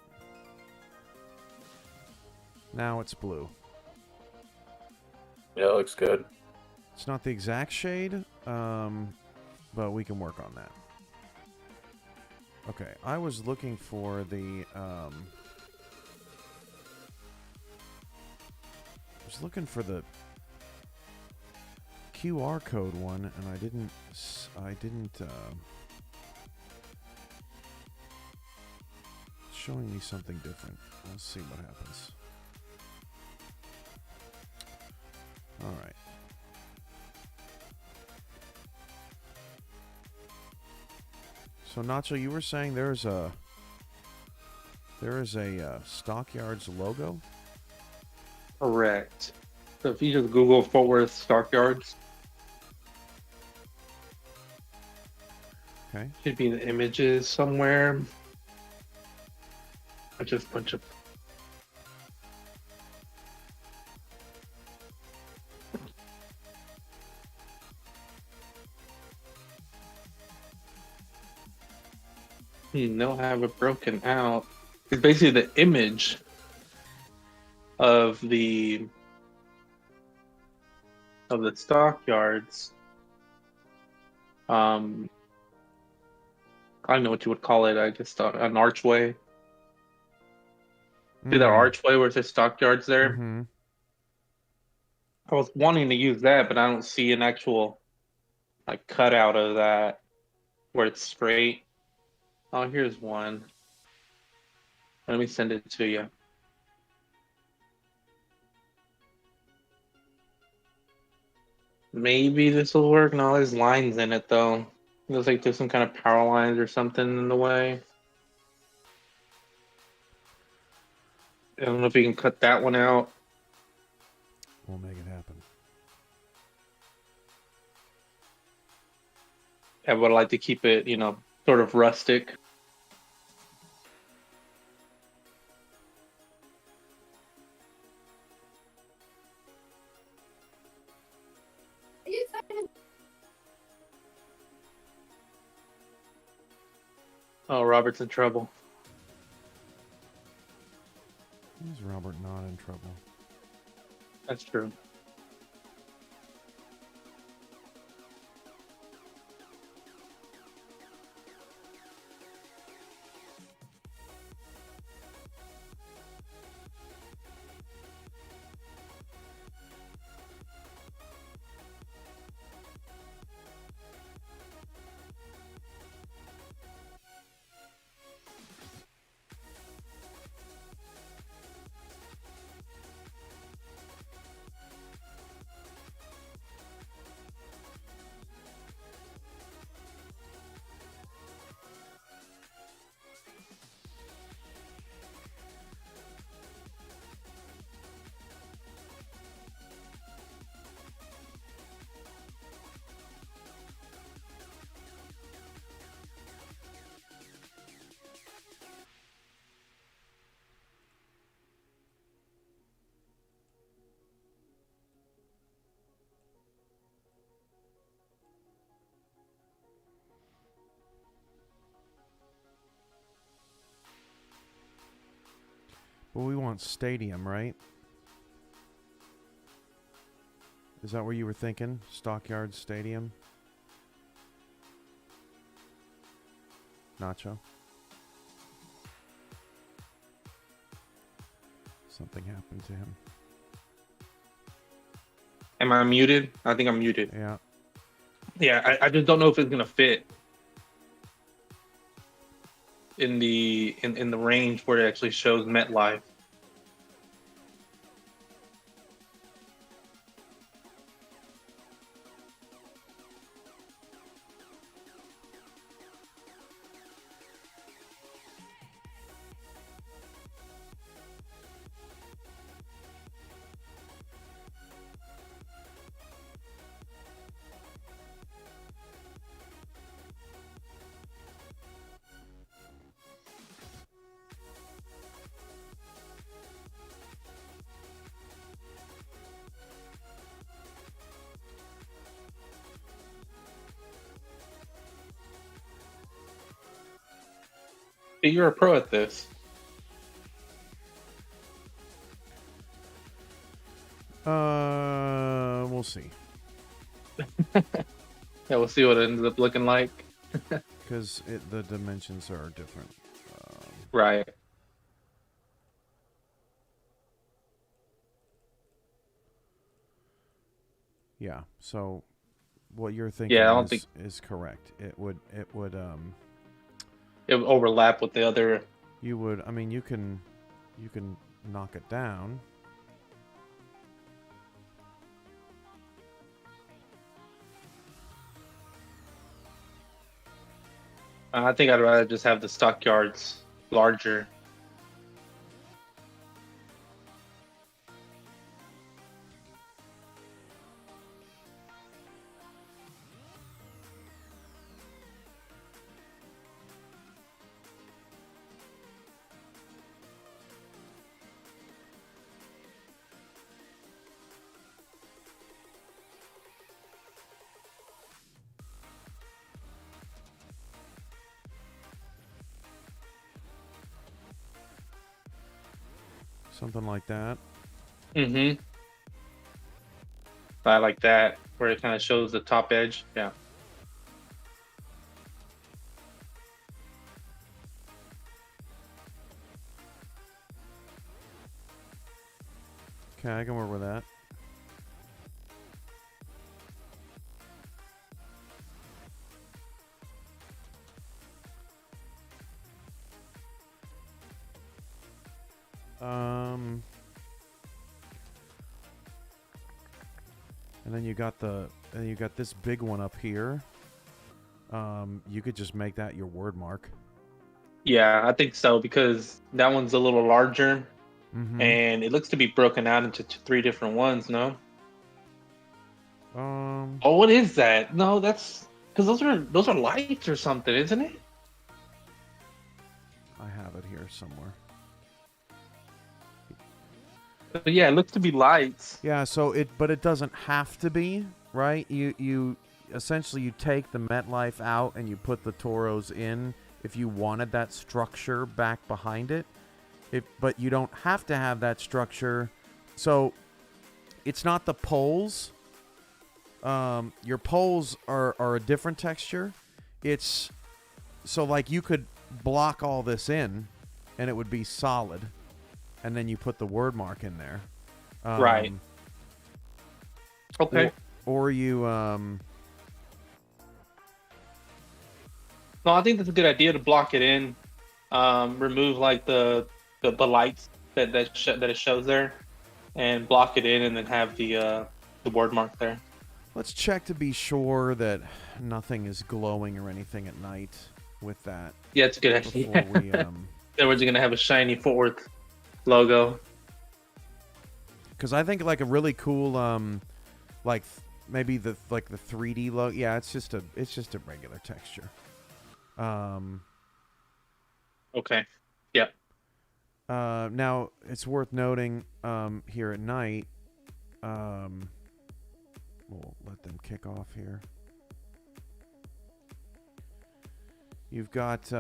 Now it's blue. Yeah, it looks good. It's not the exact shade, but we can work on that. Okay, I was looking for the... I was looking for the QR code one, and I didn't. It's showing me something different. Let's see what happens. All right. So Nacho, you were saying there is a Stockyards logo? Correct. So if you just Google Fort Worth Stockyards, Okay. should be in the images somewhere. Just a bunch of. They'll have it broken out. It's basically the image of the stockyards. I don't know what you would call it. I just thought an archway. See that archway where it says stockyards there? Mm-hmm. I was wanting to use that, but I don't see an actual like cutout of that where it's straight. Oh, here's one. Let me send it to you. Maybe this will work. No, there's lines in it though. It looks like there's some kind of power lines or something in the way. I don't know if you can cut that one out. We'll make it happen. I would like to keep it, sort of rustic. Oh, Robert's in trouble. Is Robert not in trouble? That's true. But we want stadium, right? Is that what you were thinking? Stockyards Stadium? Nacho? Something happened to him. Am I muted? I think I'm muted. Yeah. Yeah, I just don't know if it's gonna fit in the range where it actually shows MetLife. Hey, you're a pro at this. We'll see. Yeah, we'll see what it ends up looking like. Because the dimensions are different. Right. Yeah. So what you're thinking Yeah, I don't think is correct. It would it would overlap with the other. you would, I mean, you can knock it down. I think I'd rather just have the stockyards larger. Something like that. Mm-hmm. I like that, where it kind of shows the top edge. Yeah. Okay, I can work with that. And then you got this big one up here. You could just make that your word mark. Yeah, I think so, because that one's a little larger, Mm-hmm. and it looks to be broken out into three different ones. No. Oh, what is that? No, that's because those are lights or something, isn't it? I have it here somewhere. But yeah, it looks to be lights. Yeah, but it doesn't have to be, right? You essentially you take the MetLife out and you put the Toros in if you wanted that structure back behind it. But you don't have to have that structure. So it's not the poles. Your poles are a different texture. It's so like you could block all this in and it would be solid. And then you put the word mark in there. Right. Okay. Or you No, I think that's a good idea to block it in. Remove like the lights that it shows there, and block it in, and then have the word mark there. let's check to be sure that nothing is glowing or anything at night with that. Yeah, it's a good idea. Before we Otherwise, you're gonna have a shiny Fort Worth logo. because I think like a really cool like maybe the 3D logo. Yeah, it's just a regular texture. Okay. Yeah. Now it's worth noting here at night. We'll let them kick off here. You've got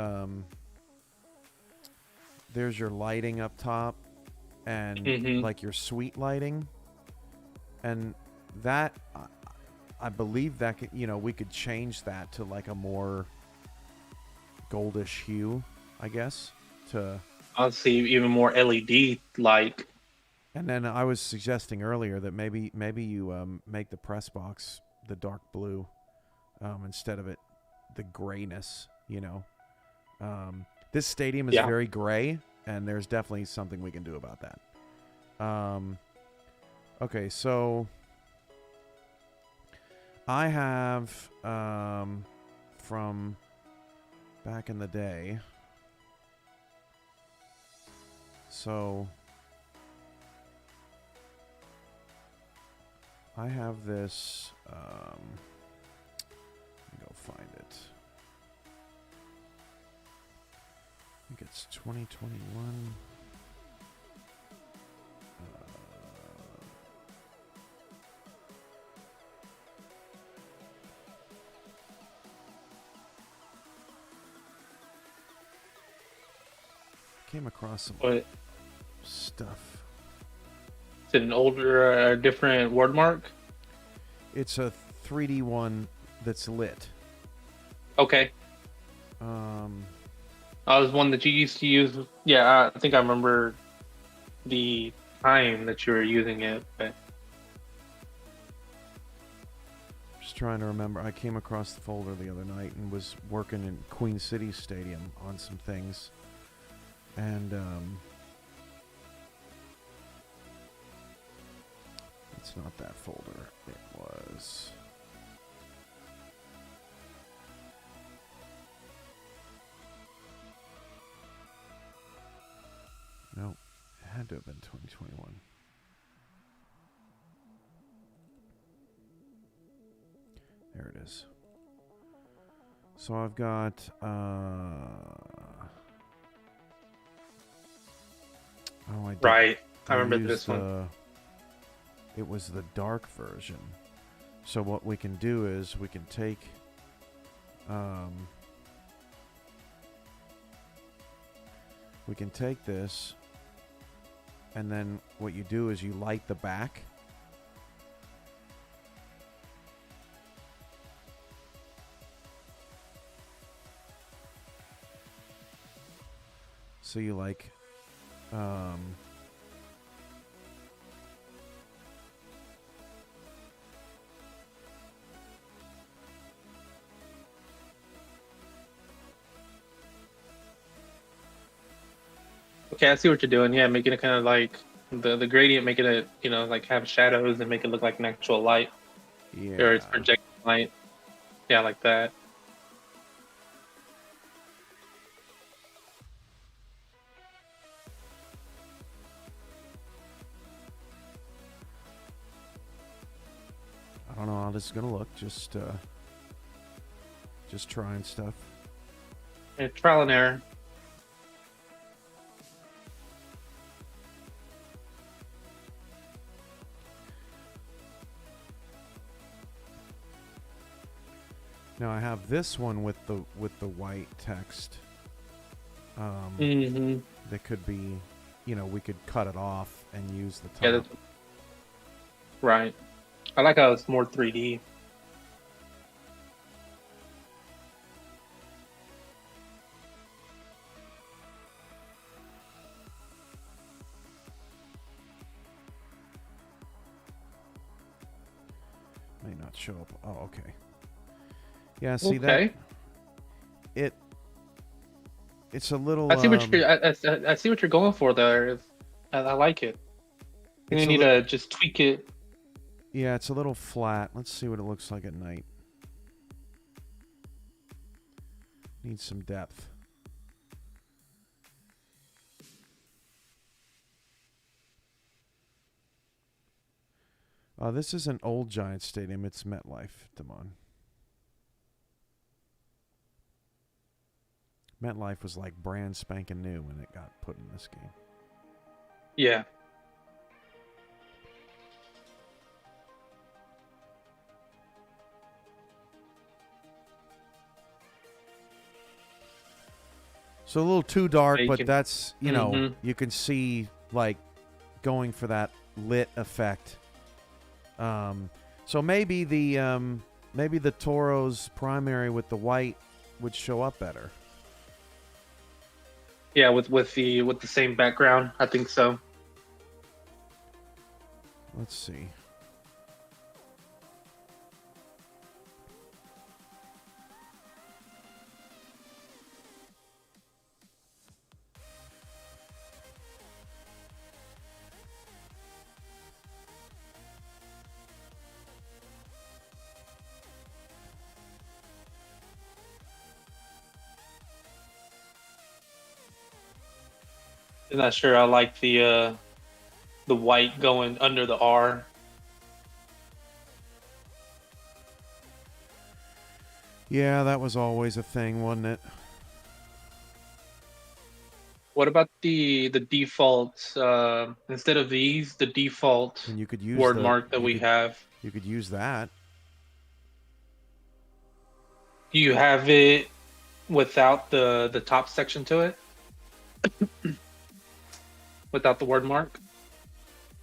there's your lighting up top, and like your suite lighting, and that I believe that we could change that to like a more goldish hue, I guess. I'll see even more LED like. And then I was suggesting earlier that maybe you make the press box the dark blue instead of it the grayness. This stadium is very gray, and there's definitely something we can do about that. Okay, so I have from back in the day. So I have this. Let me go find it. I think it's 2021. Came across some stuff. Is it an older, different word mark? It's a 3D one that's lit. Okay. I was one that you used to use. Yeah, I think I remember the time that you were using it. But Just trying to remember. I came across the folder the other night and was working in Queen City Stadium on some things. And it's not that folder. It was... No, it had to have been 2021. There it is. So I've got right, I I remember used this one. It was the dark version. So what we can do is we can take this, and then what you do is you light the back. So you like Okay, I see what you're doing. Yeah, making it kind of like the gradient, making it, you know, like have shadows and make it look like an actual light, or it's projecting light. Yeah, like that. I don't know how this is gonna look. Just trying stuff. Yeah, trial and error. Now I have this one with the white text. That could be, you know, we could cut it off and use the top. Yeah, that's right. I like how it's more 3D. May not show up. Oh, okay. Yeah, see that? It's a little. I see what you're. I see what you're going for there. I like it. You need to just tweak it. Yeah, it's a little flat. Let's see what it looks like at night. Needs some depth. This is an old Giants stadium. It's MetLife, Damon. MetLife was like brand spanking new when it got put in this game. Yeah. So a little too dark, Yeah, but that's, you know, you can see like going for that lit effect. So maybe the Toros primary with the white would show up better. Yeah, with the same background, I think so. Let's see. I'm not sure. I like the white going under the R. Yeah, that was always a thing, wasn't it? What about the default instead of these, the default And you could use word mark that we have? You could use that. Do you have it without the top section to it? Without the word mark?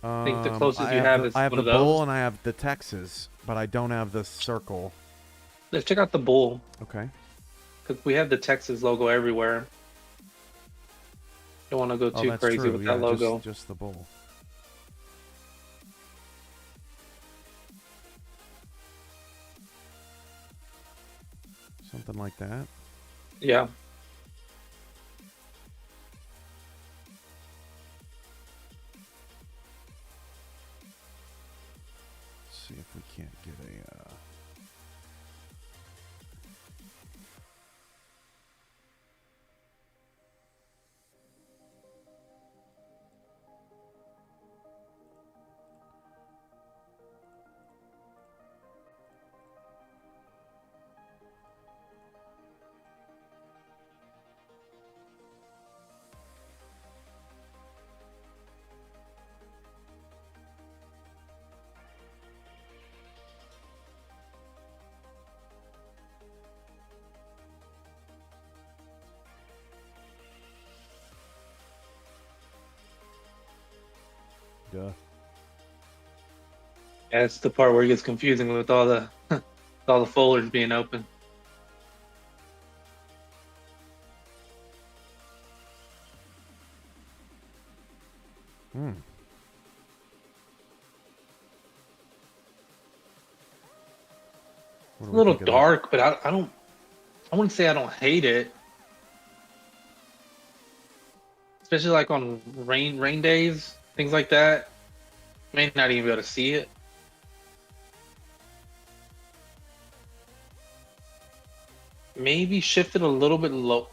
I think the closest you have is I have one the of bull those. and I have the Texas, but I don't have the circle. Let's check out the bull, Okay. because we have the Texas logo everywhere. Don't want to go Oh, too that's crazy true. with Yeah, that logo. just the bull. Something like that. Yeah. Let's see if we can't get a... Duh. Yeah, it's the part where it gets confusing with all the with all the folders being open. Hmm. What It's do a we little think of that? dark, but I don't. I wouldn't say I don't hate it. Especially like on rain days, things like that. May not even be able to see it. Maybe shift it a little bit low.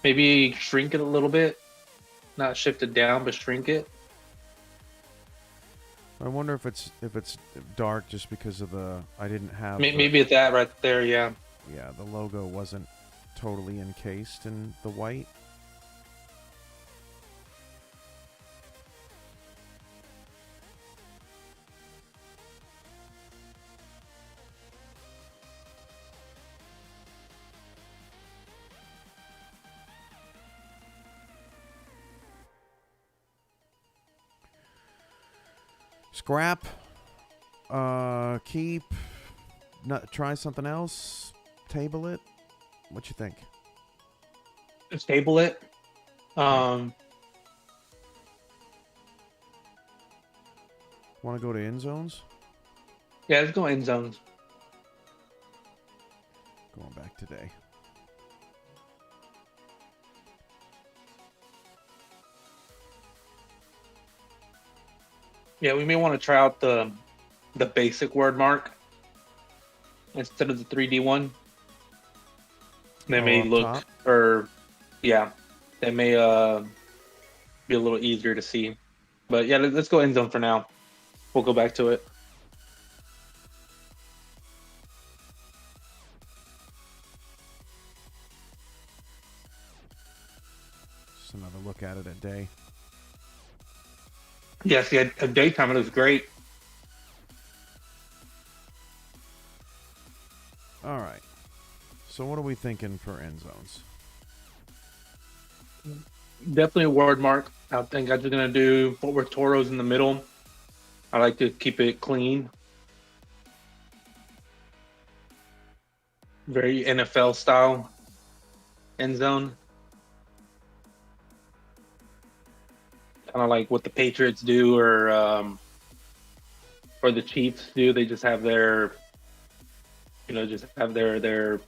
Maybe shrink it a little bit. Not shift it down, but shrink it. I wonder if it's dark just because of the... I didn't have... Maybe at that right there, yeah. Yeah, the logo wasn't totally encased in the white. Scrap. Keep. Try something else. Table it. What you think? Just table it. Want to go to end zones? Yeah, let's go end zones. Going back today. Yeah, we may want to try out the basic word mark instead of the 3D one. They may up look top? or yeah, they may be a little easier to see. But yeah, let's go end zone for now. We'll go back to it. Just another look at it at day. Yes, yeah, at daytime it was great. All right. So what are we thinking for end zones? Definitely a word mark. I think I'm just gonna do what we're Toros in the middle. I like to keep it clean. Very NFL style end zone. Kind of like what the Patriots do or the Chiefs do. They just have their just have their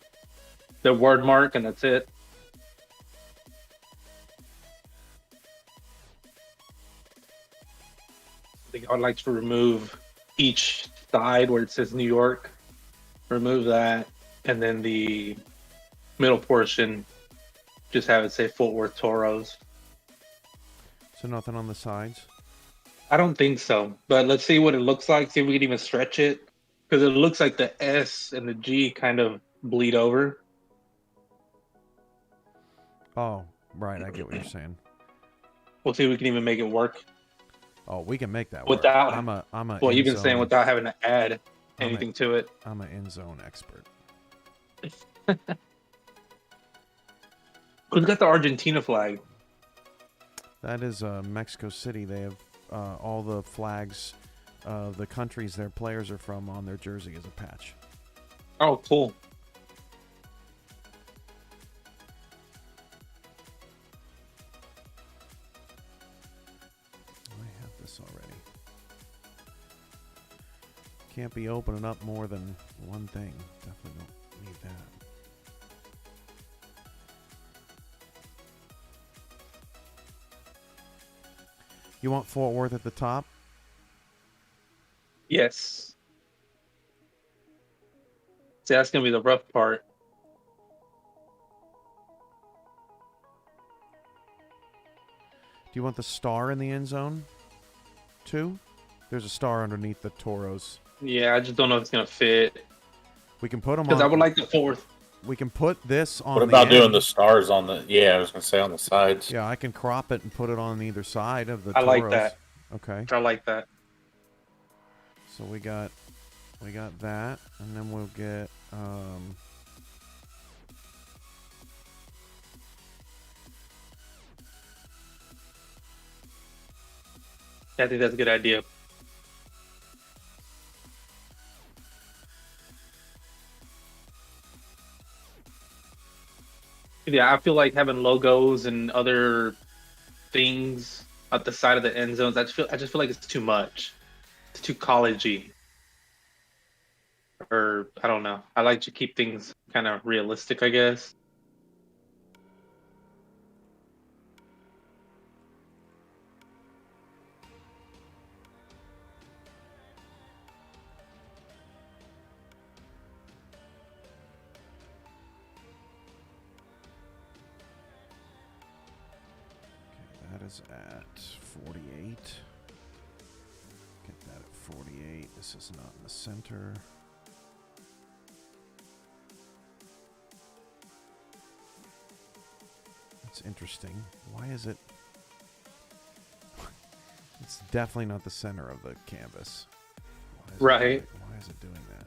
word mark and that's it. I think I'd like to remove each side where it says New York, remove that, and then the middle portion, just have it say Fort Worth Toros. So nothing on the sides? I don't think so, but let's see what it looks like. See if we can even stretch it, because it looks like the S and the G kind of bleed over. Oh, right. I get what you're saying. We'll see if we can even make it work Oh, we can make that work. without. I'm a Well, end you've been saying zone- without having to add anything to it. I'm an end zone expert. Who's got the Argentina flag? That is Mexico City. They have all the flags of the countries their players are from on their jersey as a patch. Oh, cool. I have this already. Can't be opening up more than one thing. Definitely don't need that. You want Fort Worth at the top? Yes. See, that's gonna be the rough part. Do you want the star in the end zone too? There's a star underneath the Toros. Yeah, I just don't know if it's gonna fit. We can put them Because on. I would like the fourth. We can put this on. What the about doing end. the stars on the? Yeah, I was gonna say on the sides. Yeah, I can crop it and put it on either side of the I Toros. like that. Okay. I like that. So we got that, and then we'll get I think that's a good idea. Yeah, I feel like having logos and other things at the side of the end zones. I just feel like it's too much. It's too collegey. Or I don't know. I like to keep things kind of realistic, I guess. that is at 48. Get that at 48. This is not in the center. That's interesting. Why is it? It's definitely not the center of the canvas. Right. Why is it doing that?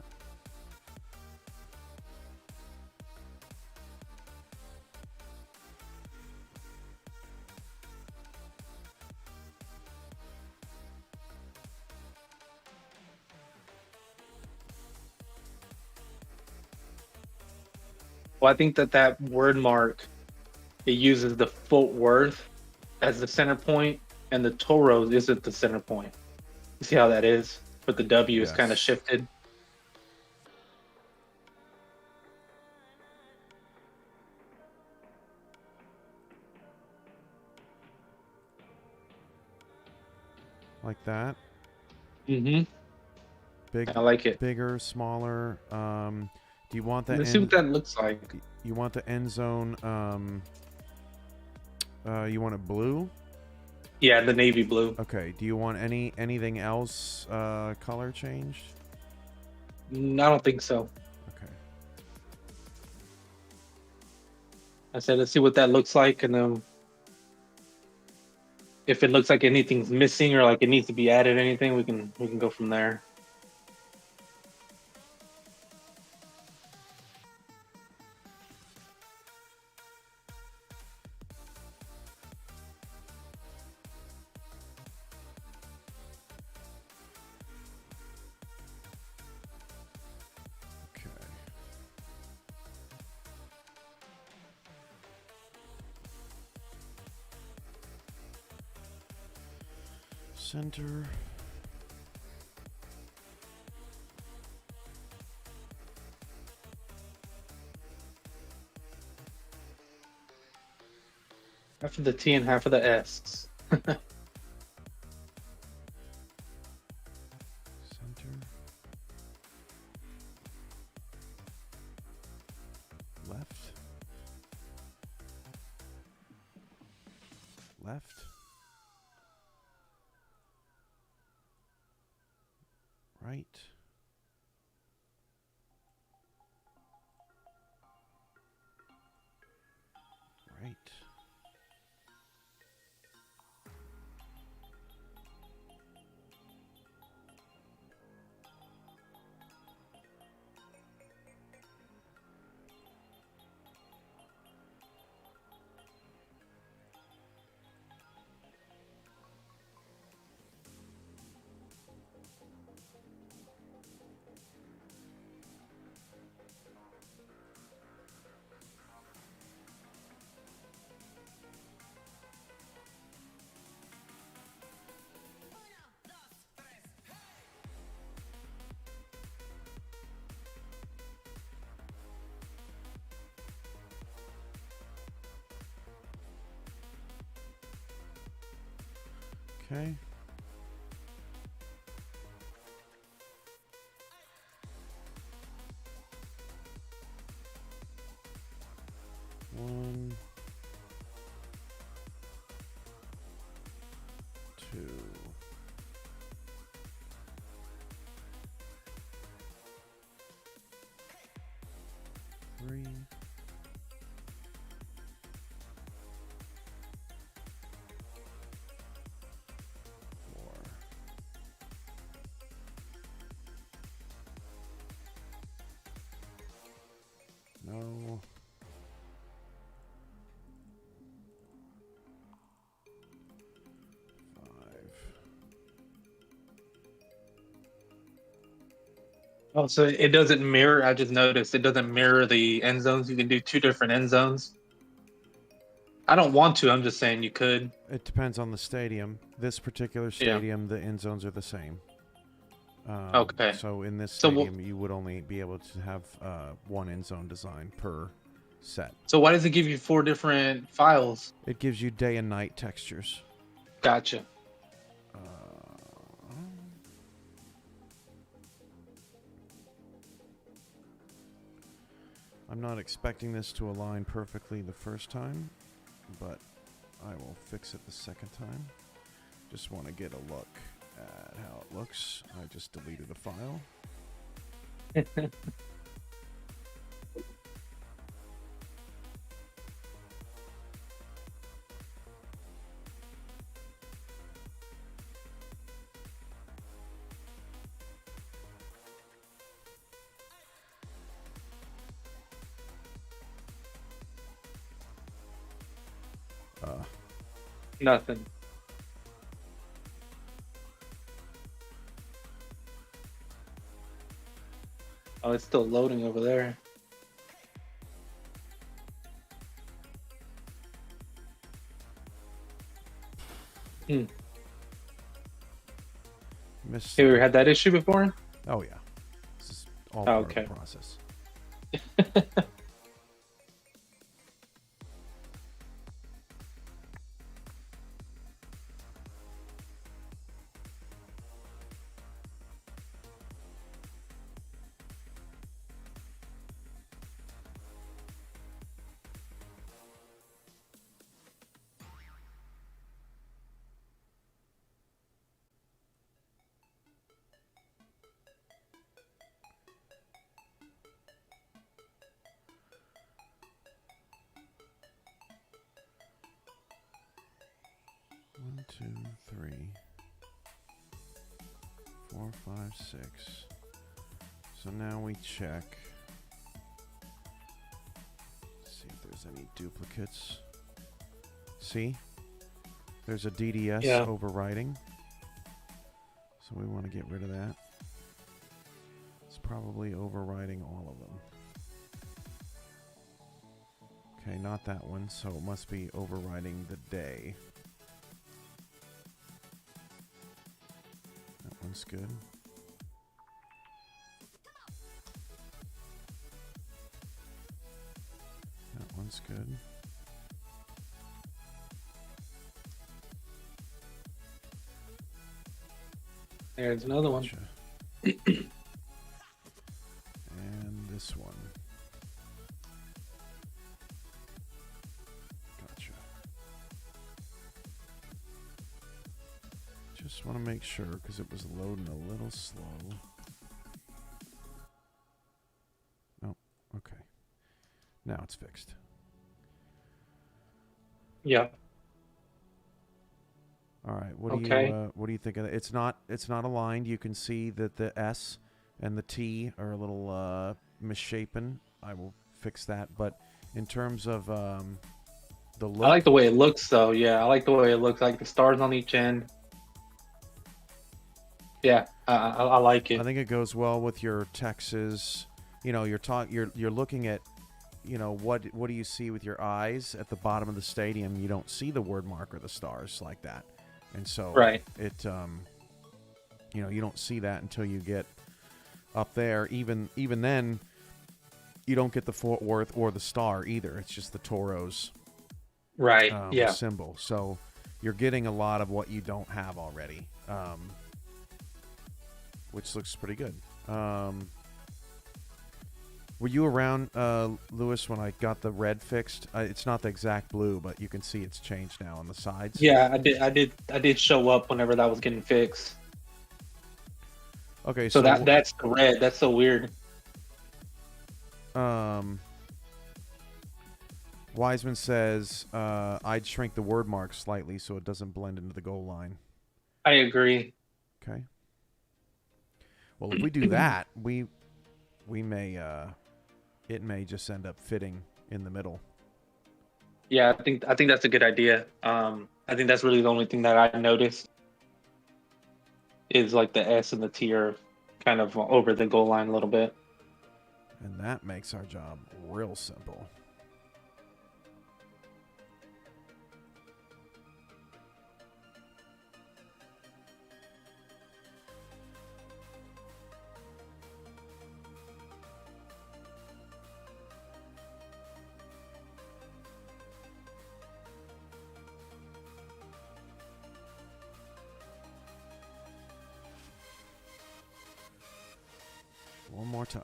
Well, I think that word mark, it uses the Fort Worth as the center point, and the Toros isn't the center point. You see how that is? But the W is kind of Yes. shifted. Like that. Mm-hmm. Big. I like it. Bigger, smaller. Do you want the Let's see what that looks like. You want the end zone? You want it blue? Yeah, the navy blue. Okay. Do you want anything else color changed? I don't think so. Okay. I said, let's see what that looks like, and then if it looks like anything's missing or like it needs to be added, anything, we can go from there. Okay. Center. Half of the T and half of the S. Center. Left. Left. Right. Right. Okay. One, two, three, four. No. Oh, so it doesn't mirror. I just noticed it doesn't mirror the end zones. You can do 2 different end zones. I don't want to. I'm just saying you could. It depends on the stadium. This particular Yeah. stadium, the end zones are the same. Okay. So in this So stadium, you would only be able to have one end zone design per set. So why does it give you 4 different files? It gives you day and night textures. Gotcha. I'm not expecting this to align perfectly the first time, but I will fix it the second time. Just want to get a look at how it looks. I just deleted a file. Nothing. Oh, it's still loading over there. Missed. Have you ever had that issue before? Oh yeah, this is all Oh, part okay. of the process. One, two, three, 4, 5, 6. So now we check. See if there's any duplicates. See? There's a DDS Yeah. overriding. So we want to get rid of that. It's probably overriding all of them. Okay, not that one, so it must be overriding the day. That one's good. That one's good. There's another one. Gotcha. And this one. Gotcha. Just want to make sure because it was loading a little slow. Oh, okay. Now it's fixed. Yeah. All right. Okay. What do you think of it? It's not aligned. You can see that the S and the T are a little misshapen. I will fix that. But in terms of the look, I like the way it looks, though. Yeah, I like the way it looks. Like the stars on each end. Yeah, I like it. I think it goes well with your Texas. You know, you're looking at, you know, what do you see with your eyes at the bottom of the stadium? You don't see the word mark or the stars like that, and so Right. it you know, you don't see that until you get up there. Even then, you don't get the Fort Worth or the star either. It's just the Toros Right. Yeah. symbol. So you're getting a lot of what you don't have already, which looks pretty good. Were you around, Lewis, when I got the red fixed? It's not the exact blue, but you can see it's changed now on the sides. Yeah, I did show up whenever that was getting fixed. Okay, So that's the red. That's so weird. Wiseman says, I'd shrink the word mark slightly so it doesn't blend into the goal line. I agree. Okay. Well, if we do that, we may it may just end up fitting in the middle. Yeah, I think that's a good idea. I think that's really the only thing that I noticed is like the S and the T are kind of over the goal line a little bit. And that makes our job real simple. One more time.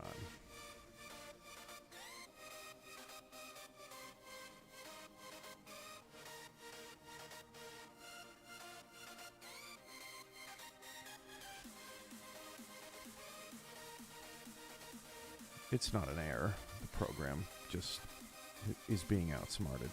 It's not an error. The program just is being outsmarted.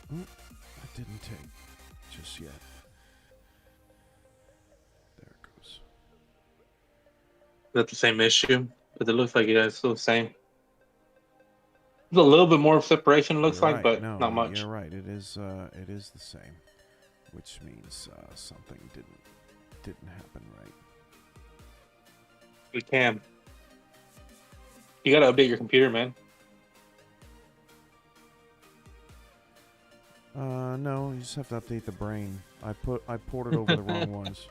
That didn't take just yet. There it goes. Is that the same issue? But it looks like it's still the same. There's a little bit more separation, looks You're like, right. but No, not much. You're right. It is the same, which means something didn't happen right. We can. You gotta update your computer, man. No, you just have to update the brain. I ported over the wrong ones.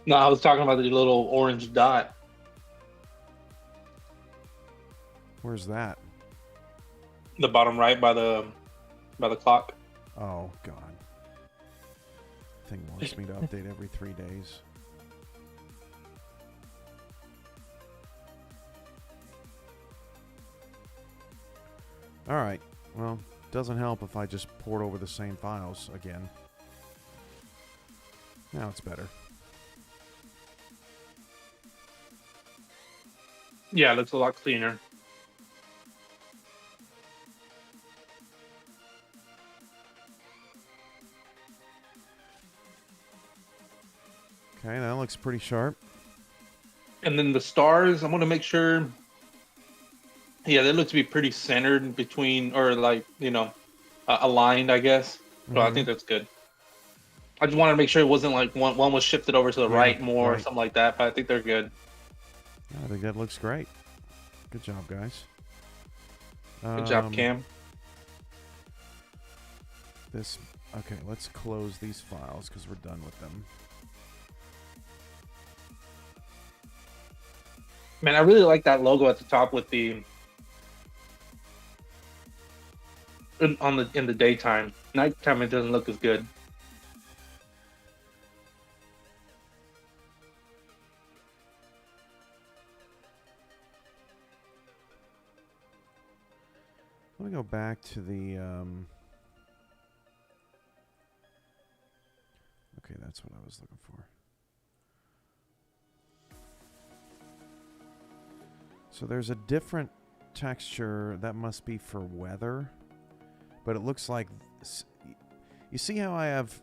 No, I was talking about the little orange dot. Where's that? The bottom right by the clock. Oh God. Thing wants me to update every 3 days. All right. Well, doesn't help if I just port over the same files again. Now it's better. Yeah, it looks a lot cleaner. Okay, that looks pretty sharp. And then the stars, I'm gonna make sure. Yeah, they look to be pretty centered between, or like, aligned, I guess. So I think that's good. I just wanted to make sure it wasn't like one was shifted over to the right more or something like that, but I think they're good. I think that looks great. Good job, guys. Good job, Cam. Okay, let's close these files because we're done with them. Man, I really like that logo at the top with the in the daytime. Nighttime it doesn't look as good. Let me go back to the okay, that's what I was looking for. So there's a different texture that must be for weather, but it looks like you see how I have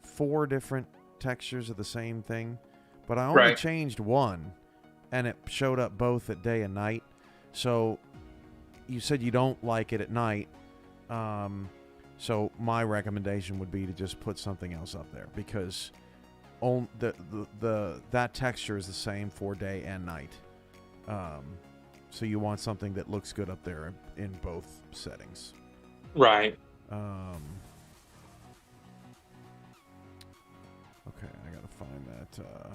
4 different textures of the same thing, but I only changed one and it showed up both at day and night. So you said you don't like it at night, So my recommendation would be to just put something else up there because that texture is the same for day and night. So you want something that looks good up there in both settings. Right. Okay, I gotta find that. Yeah.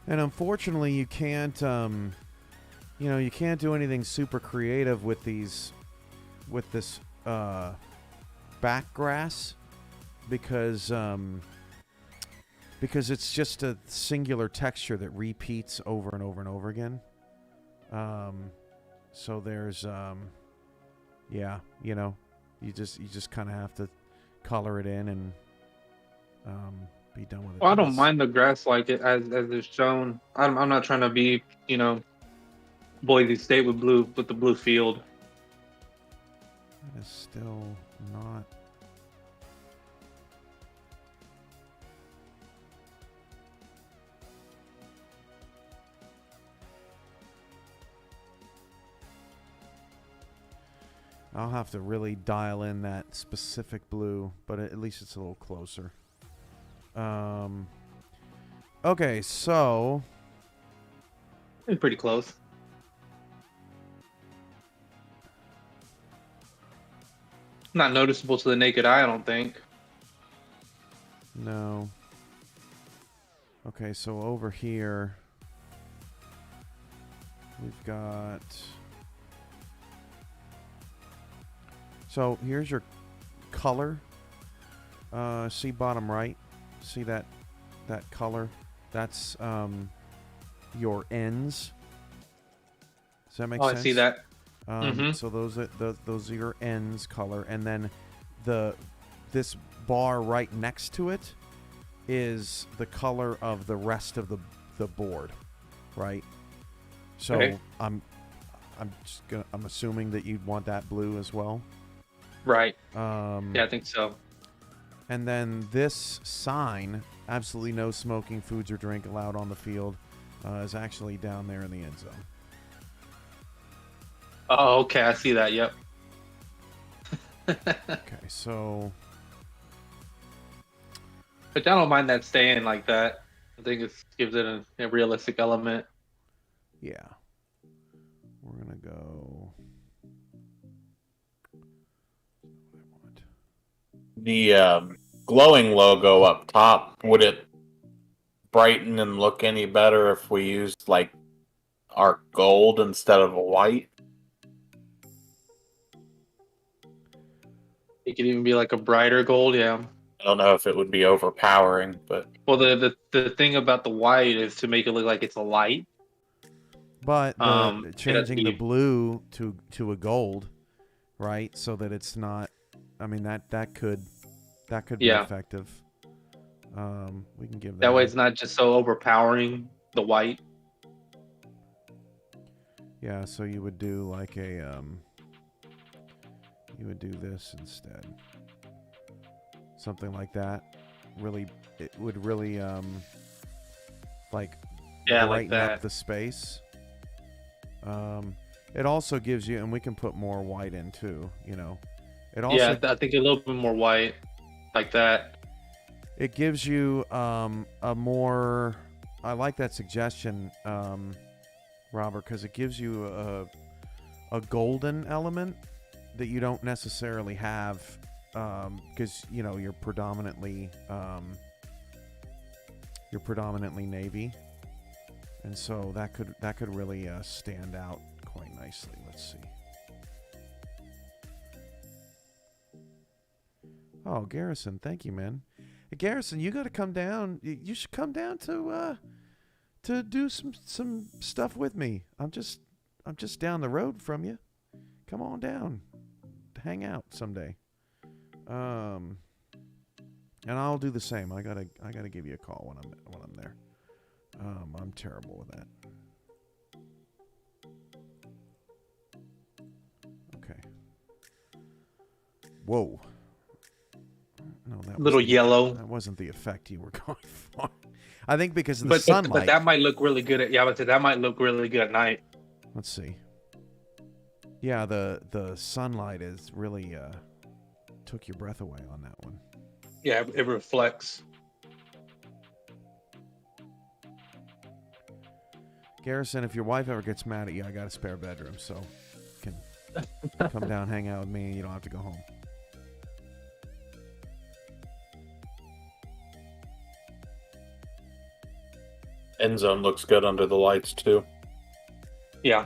And unfortunately, you can't, you can't do anything super creative with this back grass because it's just a singular texture that repeats over and over and over again. So there's, yeah, you just kind of have to color it in and be done with it. Well, I don't mind the grass like it as it's shown. I'm not trying to be, Boise State with the blue field. That is still not. I'll have to really dial in that specific blue, but at least it's a little closer. Okay, so It's pretty close. Not noticeable to the naked eye, I don't think. no. Okay, so over here we've got. So here's your color. See bottom right. See that color? That's your ends. Does that make sense? I see that. So those are your ends color, and then this bar right next to it is the color of the rest of the board, right? So Okay. I'm assuming that you'd want that blue as well. Right. Yeah, I think so. And then this sign, absolutely no smoking, foods or drink allowed on the field, is actually down there in the end zone. Oh, okay, I see that. Yep. Okay, so But I don't mind that staying like that. I think it gives it a realistic element. yeah, we're gonna go. The glowing logo up top, would it brighten and look any better if we used like our gold instead of a white? It could even be like a brighter gold, yeah. I don't know if it would be overpowering, but Well, the thing about the white is to make it look like it's a light. But changing the be- blue to a gold, right? So that it's not. I mean that could be Yeah. effective. We can give that. That way, it's not just so overpowering the white. Yeah, so you would do like a you would do this instead. Something like that. Really, it would really like Yeah, brighten like that. up the space. It also gives you, and we can put more white in too. It also Yeah, I think a little bit more white, like that. it gives you a more. I like that suggestion, Robert, because it gives you a golden element that you don't necessarily have, because you're predominantly navy, and so that could really stand out quite nicely. Let's see. Oh, Garrison, thank you, man. Garrison, you got to come down. You should come down to do some stuff with me. I'm just down the road from you. Come on down, hang out someday. And I'll do the same. I gotta give you a call when I'm there. I'm terrible with that. Okay. Whoa. No, that Little yellow. That wasn't the effect you were going for. I think because of the But sunlight. that might look really good that might look really good at night. Let's see. Yeah, the sunlight is really took your breath away on that one. Yeah, it reflects. Garrison, if your wife ever gets mad at you, I got a spare bedroom, so you can come down, hang out with me, and you don't have to go home. End zone looks good under the lights too. Yeah.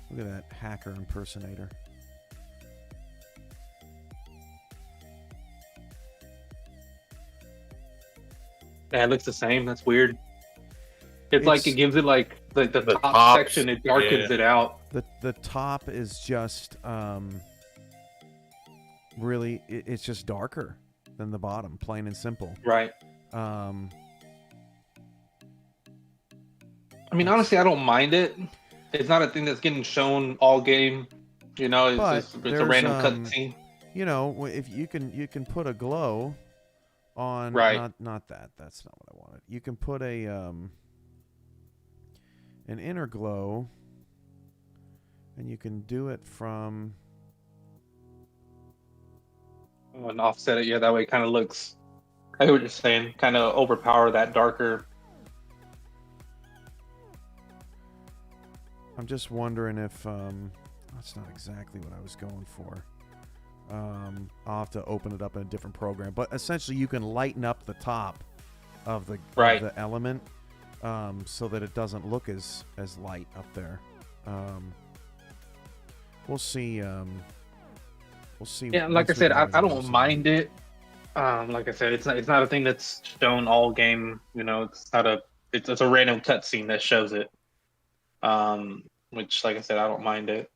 Look at that hacker impersonator. Yeah, it looks the same. That's weird. It's like it gives it like the top tops, section, it darkens it out. The top is just really it's just darker than the bottom, plain and simple. Right. I mean, honestly, I don't mind it. It's not a thing that's getting shown all game. You know, it's a random cutscene. You know, if you can put a glow on, right? Not that. That's not what I wanted. You can put a an inner glow, and you can do it from. Oh, and offset it. Yeah, that way it kind of looks. I hear what you're saying. Kind of overpower that darker. I'm just wondering if that's not exactly what I was going for. I'll have to open it up in a different program, but essentially you can lighten up the top of the element so that it doesn't look as light up there. We'll see. We'll see. Yeah, like I said, I don't mind it. Like I said, it's not a thing that's shown all game. You know, it's a random cutscene that shows it. Which, like I said, I don't mind it.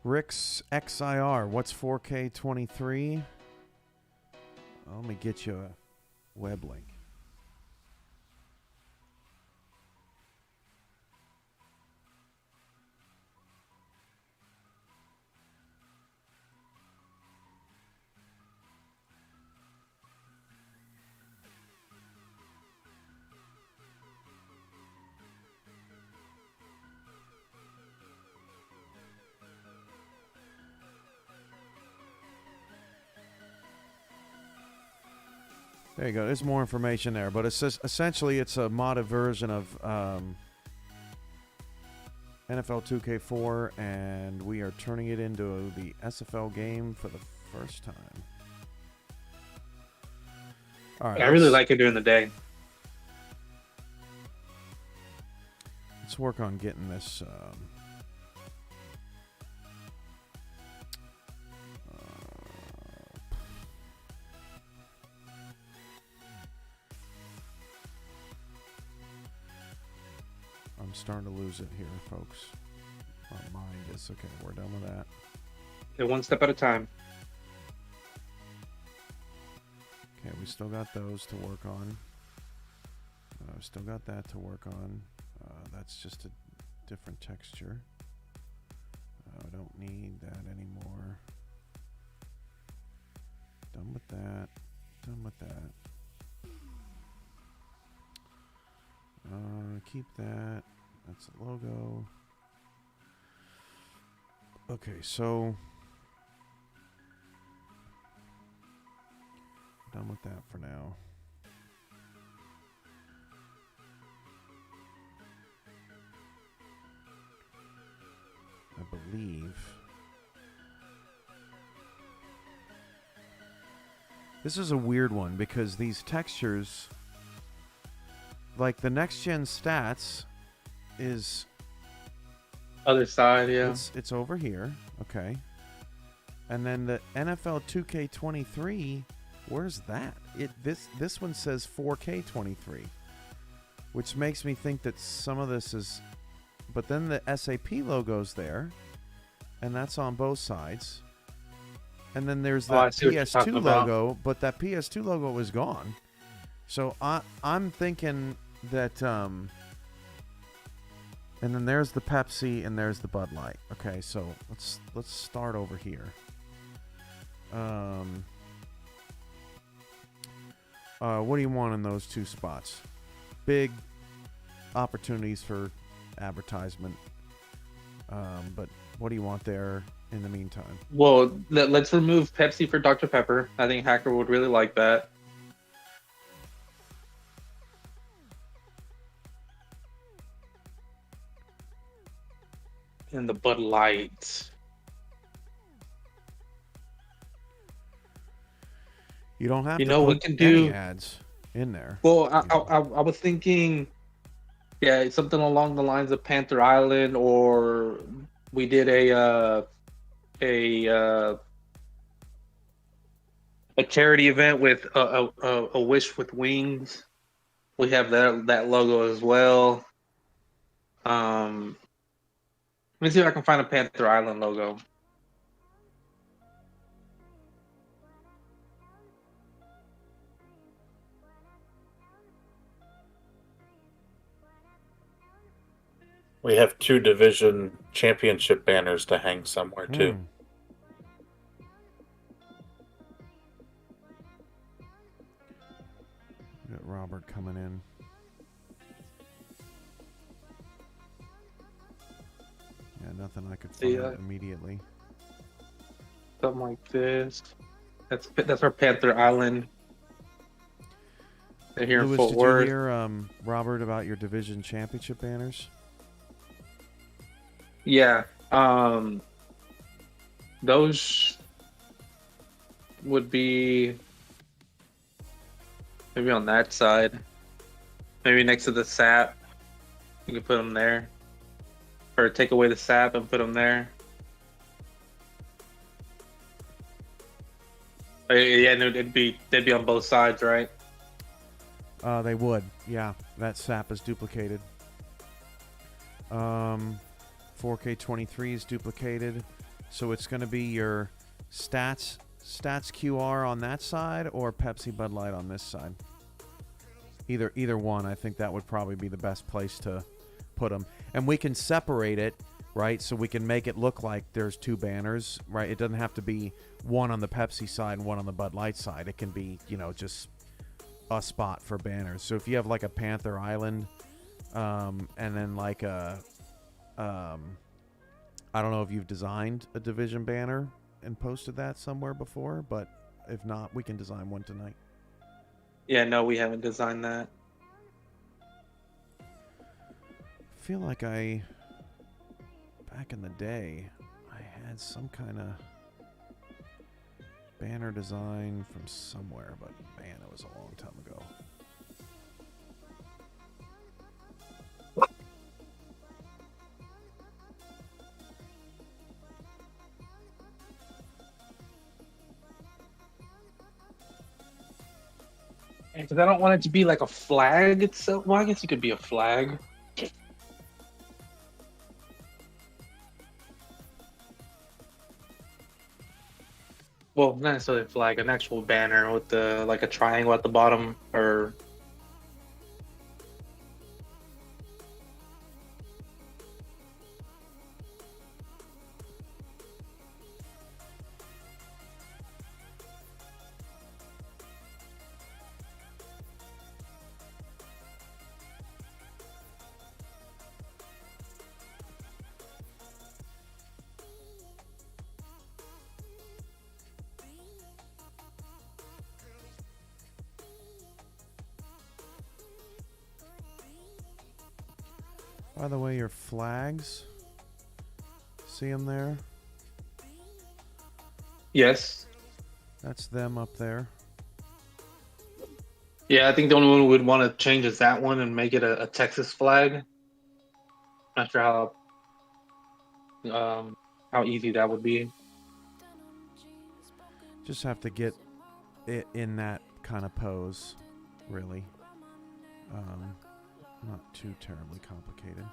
Rick's XIR, what's 4K 23? Let me get you a web link. There you go. There's more information there, but it's just, essentially it's a modded version of NFL 2K4, and we are turning it into the SFL game for the first time. All right, I really like it during the day. Let's work on getting this. I'm starting to lose it here, folks. My mind is okay. We're done with that. Yeah, one step at a time. Okay, we still got those to work on. Still got that to work on. That's just a different texture. I don't need that anymore. Done with that. Done with that. Keep that. That's the logo. Okay, so done with that for now. I believe This is a weird one because these textures, like the next gen stats, is Other side, yeah. it's over here, okay. And then the NFL 2K23, where's that? This one says 4K23, which makes me think that some of this is. But then the SAP logo's there, and that's on both sides. And then there's that PS2 logo, but that PS2 logo was gone. So I'm thinking that. And then there's the Pepsi and there's the Bud Light. Okay, so let's start over here. What do you want in those two spots? Big opportunities for advertisement. But what do you want there in the meantime? Well, let's remove Pepsi for Dr. Pepper. I think Hacker would really like that. And the Bud Light. You don't have You to know, put we can any do ads in there. Well, I was thinking, yeah, something along the lines of Panther Island, or we did a charity event with a Wish with Wings. We have that logo as well. Let me see if I can find a Panther Island logo. We have 2 division championship banners to hang somewhere too. Got Robert coming in. Yeah, nothing I could find immediately. Something like this. That's our Panther Island. They're here in Fort Worth. Did you hear Robert about your division championship banners? Yeah, those would be maybe on that side, maybe next to the sap. You can put them there, or take away the sap and put them there. Yeah, no, they'd be on both sides, right? They would. Yeah, that sap is duplicated. 4K23 is duplicated, so it's going to be your stats QR on that side or Pepsi Bud Light on this side. Either one. I think that would probably be the best place to put them, and we can separate it, right? So we can make it look like there's 2 banners, right? It doesn't have to be one on the Pepsi side and one on the Bud Light side. It can be, just a spot for banners. So if you have like a Panther Island, and then like a I don't know if you've designed a division banner and posted that somewhere before, but if not, we can design one tonight. Yeah, no, we haven't designed that. I feel like back in the day, I had some kind of banner design from somewhere, but man, it was a long time ago. Because I don't want it to be like a flag itself. Well, I guess it could be a flag. Well, not necessarily a flag, an actual banner with like a triangle at the bottom, or By the way, your flags, see them there? yes. That's them up there. Yeah, I think the only one we would want to change is that one and make it a Texas flag. Not sure how easy that would be. Just have to get it in that kind of pose, really. Not too terribly complicated.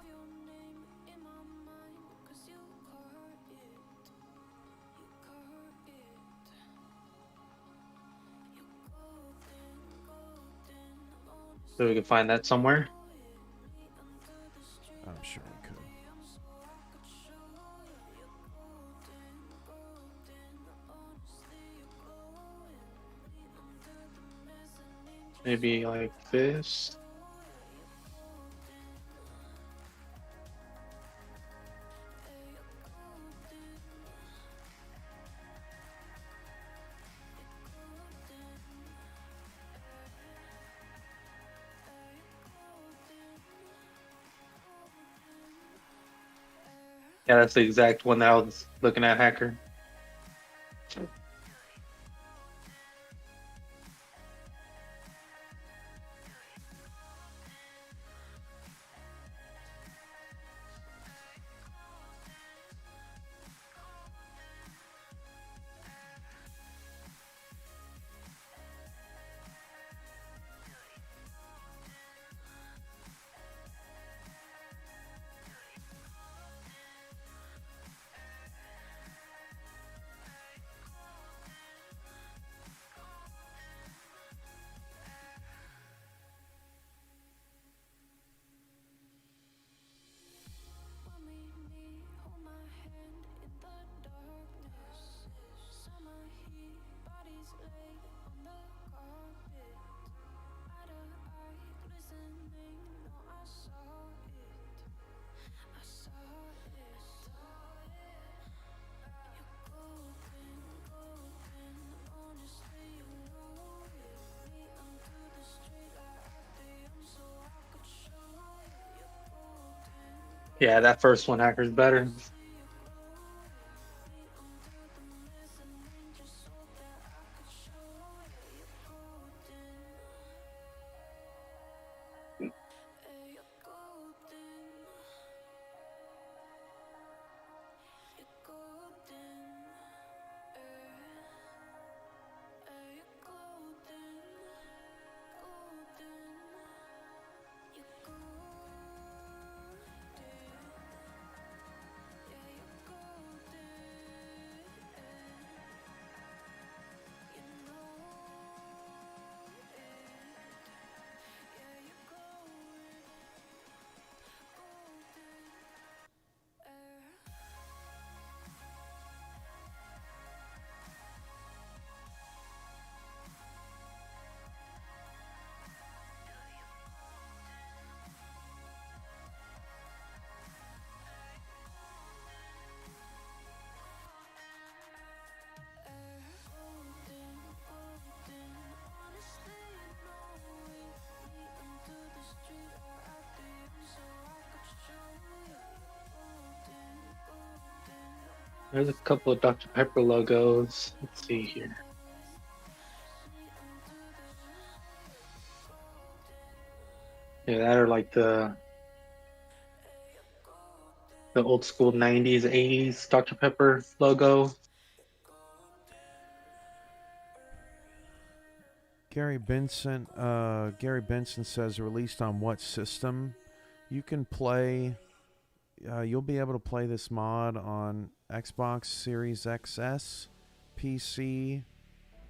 So we can find that somewhere. I'm sure we could. Maybe like this. Yeah, that's the exact one that I was looking at, Hacker. Yeah, that first one, Hacker's better. There's a couple of Dr. Pepper logos. Let's see here. Yeah, that are like the old school 90s, 80s Dr. Pepper logo. Gary Benson says released on what system? You can play. You'll be able to play this mod on Xbox Series XS, PC,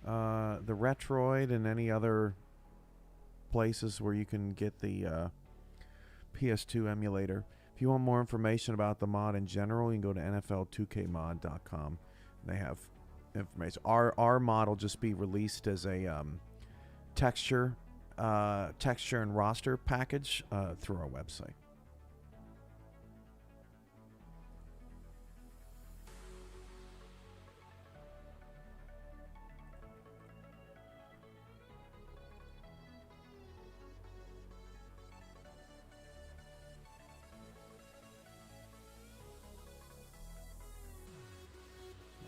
the Retroid, and any other places where you can get the PS2 emulator. If you want more information about the mod in general, you can go to NFL2kmod.com. They have information. Our mod will just be released as a texture and roster package through our website.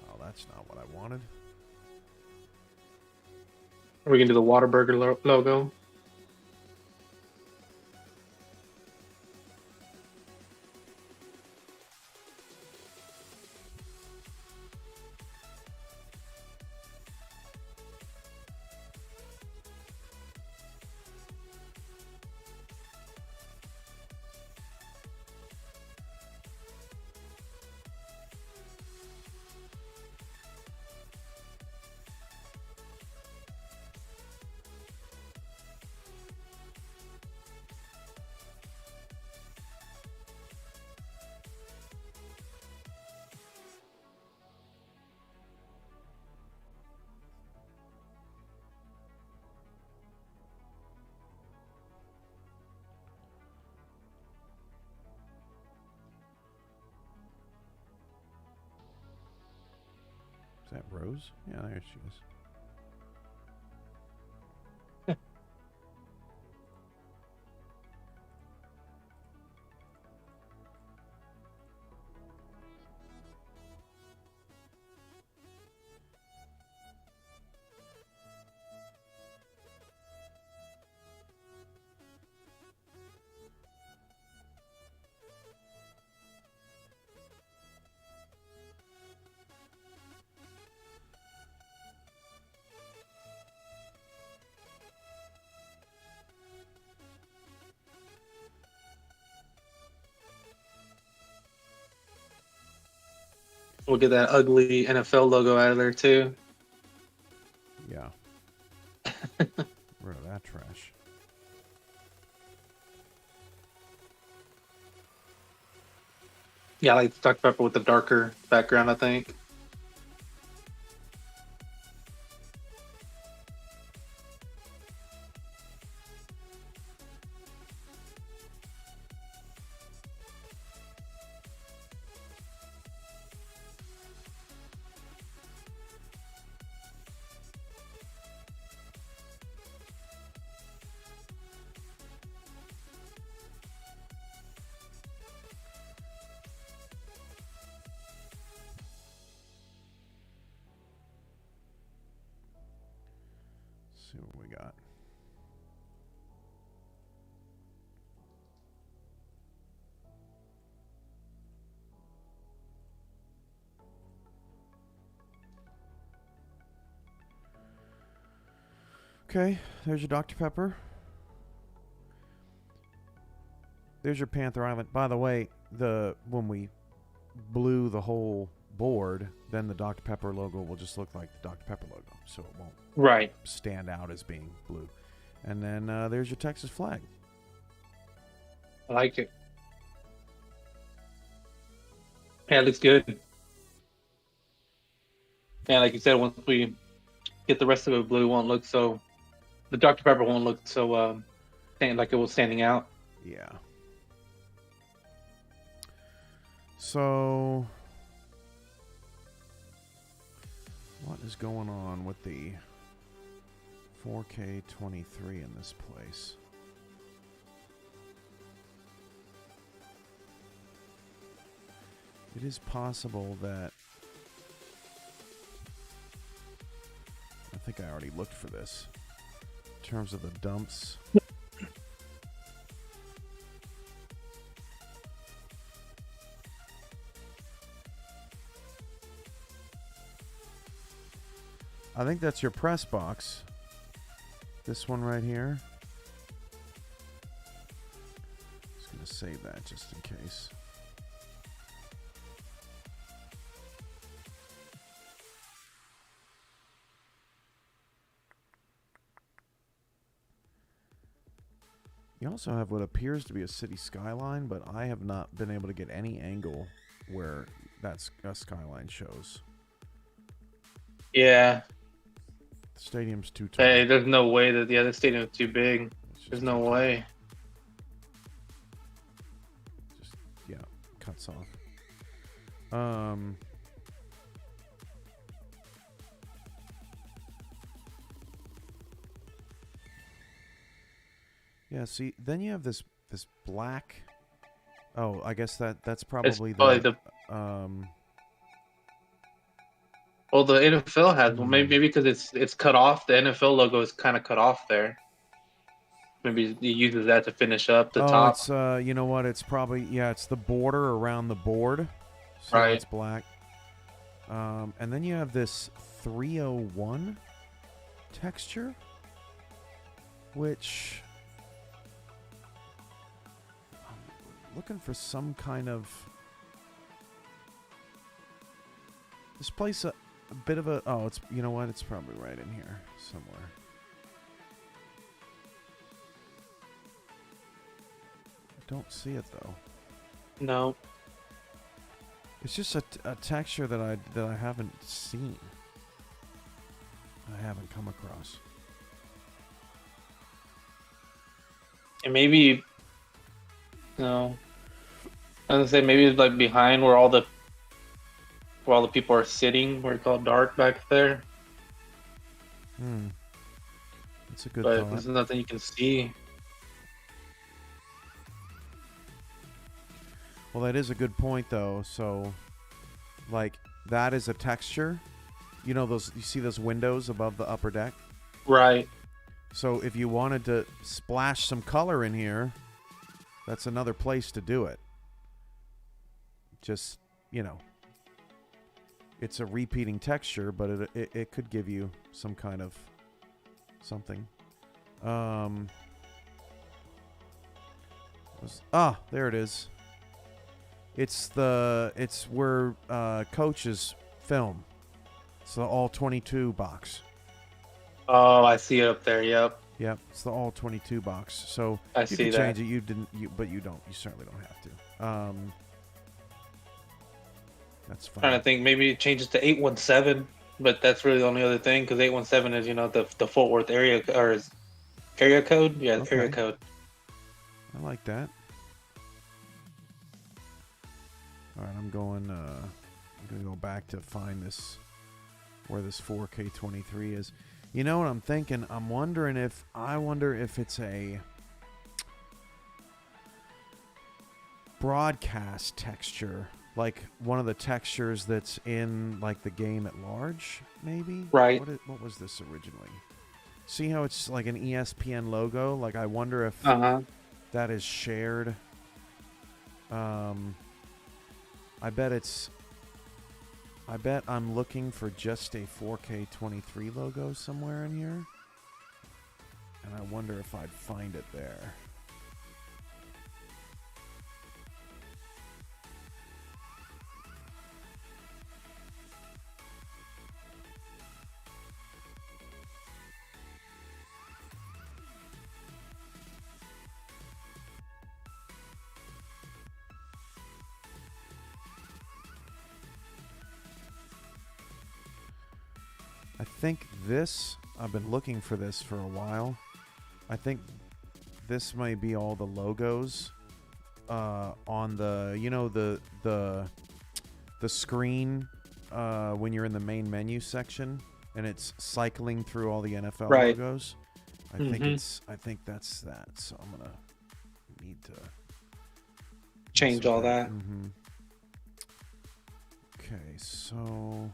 Oh, that's not what I wanted. Are we gonna do the Whataburger logo? that Rose? Yeah, there she is. We'll get that ugly NFL logo out of there too. Yeah. Rid of that trash. Yeah, I like the Dr. Pepper with the darker background, I think. Let's see what we got. Okay, there's your Dr. Pepper. There's your Panther Island. By the way, when we blew the whole board, then the Dr. Pepper logo will just look like the Dr. Pepper logo, so it won't Right. stand out as being blue. And then there's your Texas flag. I like it. Yeah, it looks good. And like you said, once we get the rest of it blue, it won't look so. The Dr. Pepper won't look so like it was standing out. Yeah. So, what is going on with the 4K 23 in this place? It is possible that... I think I already looked for this. In terms of the dumps. I think that's your press box. This one right here. Just gonna save that just in case. You also have what appears to be a city skyline, but I have not been able to get any angle where that skyline shows. Yeah. The stadium's too tall. Hey, there's no way that the other stadium is too big. There's no way. Just, yeah, cuts off. Yeah, see, then you have this black... Oh, I guess that's probably the well, the NFL has well, maybe because it's cut off. The NFL logo is kind of cut off there. Maybe he uses that to finish up the top. It's you know what? It's probably it's the border around the board, so right. It's black. And then you have this 301 texture, which I'm looking for some kind of this place a bit of a it's you know what? It's probably right in here somewhere. Don't see it though. No. It's just a texture that I haven't seen. I haven't come across. And maybe no. I was gonna say maybe it's like behind where all the where all the people are sitting, where it's all dark back there. That's a good But thought. there's nothing you can see. Well, that is a good point, though. So, like, that is a texture. You know those? You see those windows above the upper deck? Right. So, if you wanted to splash some color in here, that's another place to do it. Just, you know, it's a repeating texture, but it could give you some kind of something. There it is. It's where coaches film. It's the all 22 box. Oh, I see it up there. Yep. Yep, it's the all 22 box. So I you see can change that. it. But you don't. You certainly don't have to. That's fine. Trying to think, maybe it changes to 817, but that's really the only other thing because 817 is the Fort Worth area or area code. Yeah, Okay. area code. I like that. All right, I'm gonna go back to find this where this 4K 23 is. You know what I'm thinking? I wonder if it's a broadcast texture, like one of the textures that's in like the game at large, maybe. Right. What was this originally? See how it's like an ESPN logo? Like I wonder if that is shared. I bet I'm looking for just a 4K 23 logo somewhere in here. And I wonder if I'd find it there. I think I've been looking for this for a while. I think this might be all the logos on the screen when you're in the main menu section and it's cycling through all the NFL Right. logos. I think that's that. So I'm gonna need to Change all that. Mm-hmm. Okay, so.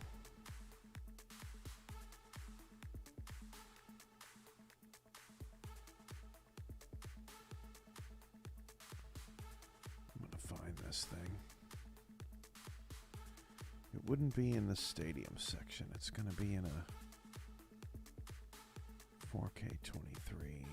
This thing. It wouldn't be in the stadium section. It's going to be in a 4K 23.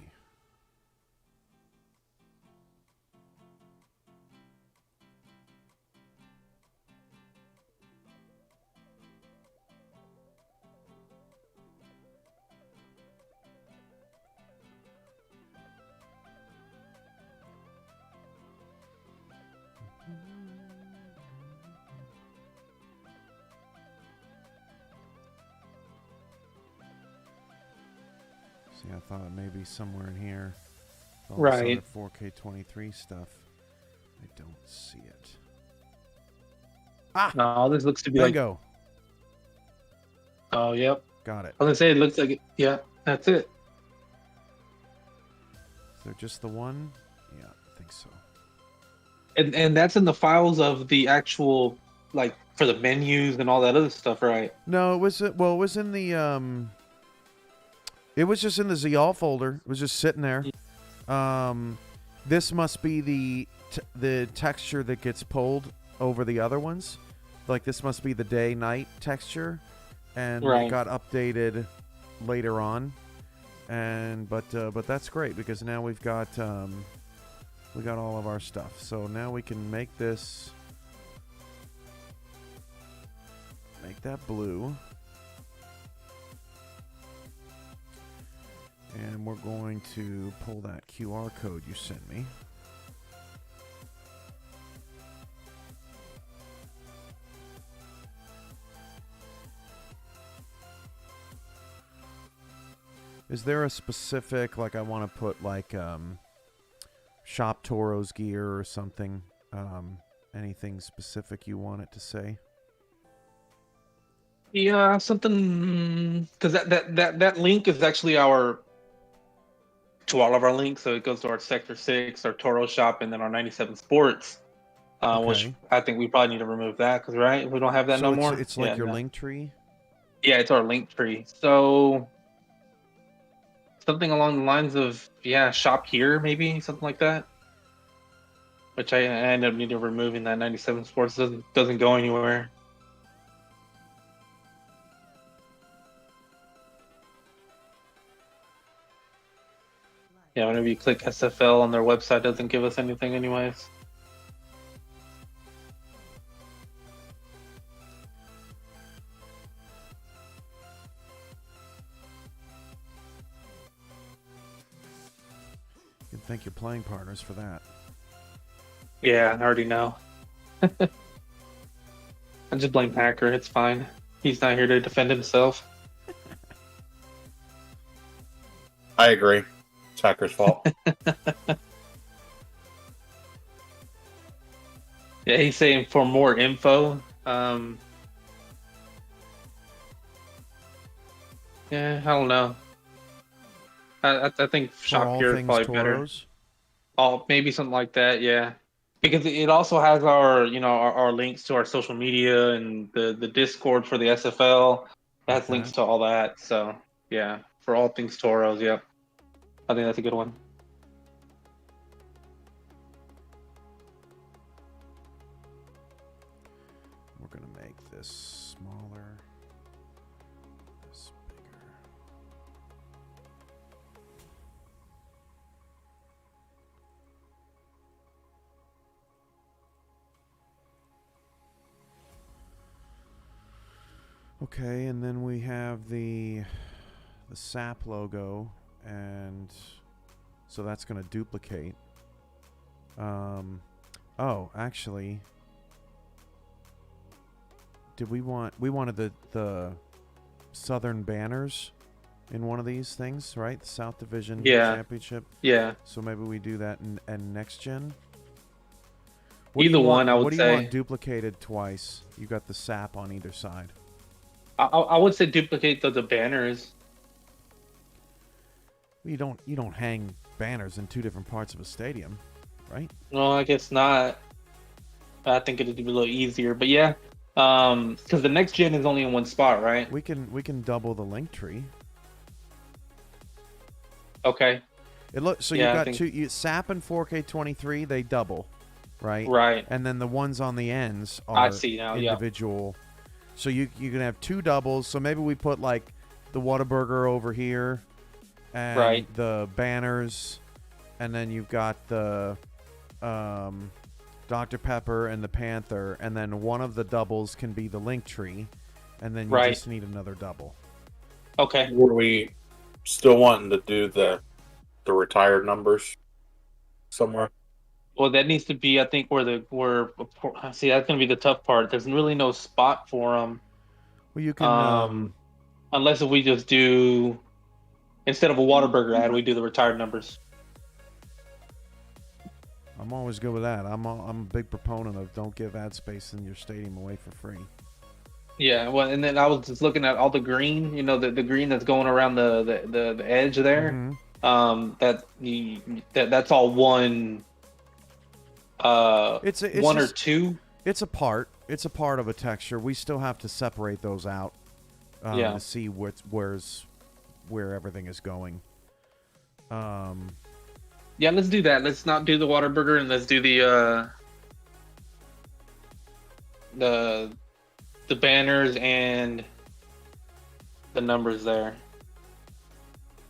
See, I thought it may be somewhere in here. All this Right. other 4K 23 stuff. I don't see it. No, this looks to be Bingo. like. Oh, yep. Got it. I was gonna say it looks like it. Yeah, that's it. Is there just the one? Yeah, I think so. And that's in the files of the actual like for the menus and all that other stuff, right? No, it was in the it was just in the ZL folder. It was just sitting there. This must be the texture that gets pulled over the other ones. Like this must be the day-night texture, and Right. it got updated later on. But that's great because now we got all of our stuff. So now we can make that blue. And we're going to pull that QR code you sent me. Is there a specific, like I want to put like shop Toros gear or something? Anything specific you want it to say? Yeah, something because that link is actually our to all of our links. So it goes to our Sector 6, our Toro shop, and then our 97 Sports. Which Okay. I think we probably need to remove that because right, we don't have that So no it's more. it's Yeah, like your no. link tree. Yeah, it's our link tree. So something along the lines of shop here, maybe something like that. Which I end up needing to removing that 97 Sports doesn't go anywhere. Yeah, whenever you click SFL on their website, it doesn't give us anything anyways. You can thank your playing partners for that. Yeah, I already know. I just blame Hacker. It's fine. He's not here to defend himself. I agree. It's Hacker's fault. Yeah, he's saying for more info. Yeah, I don't know. I think For shop all here is things probably better. Toros. Oh, maybe something like that. Yeah, because it also has our our links to our social media and the Discord for the SFL. It Like has links that. to all that. So yeah, for all things Toros. Yep, I think that's a good one. We're gonna make this smaller. This bigger. Okay, and then we have the SAP logo, and so that's going to duplicate. Oh, actually, did we wanted the Southern banners in one of these things, right? The South Division Yeah, Championship. yeah. So maybe we do that in next gen. Either one, I What would do you want say. duplicated twice? You got the SAP on either side. I would say duplicate the banners. You don't hang banners in two different parts of a stadium, right? No, I guess not. I think it'd be a little easier, but yeah. Because the next gen is only in one spot, right? We can double the link tree. Okay. It look so you Yeah, I got think SAP and 4K23 they double, right? right. And then the ones on the ends I are see now. Yeah. individual. So you can have two doubles. So maybe we put like the Whataburger over here, and Right. the banners, and then you've got the Dr. Pepper and the Panther, and then one of the doubles can be the link tree, and then you Right. just need another double. Okay. Were we still wanting to do the retired numbers somewhere? Well, that needs to be, I think, where see that's gonna be the tough part. There's really no spot for them. Well, you can. Unless if we just do instead of a Whataburger ad, we do the retired numbers. I'm always good with that. I'm a big proponent of don't give ad space in your stadium away for free. Yeah. Well, and then I was just looking at all the green. The green that's going around the edge there. Mm-hmm. That's all one. It's One or just two. it's a part. It's a part of a texture. We still have to separate those out Yeah. to see where everything is going. Yeah, let's do that. Let's not do the Whataburger and let's do the the banners and the numbers there.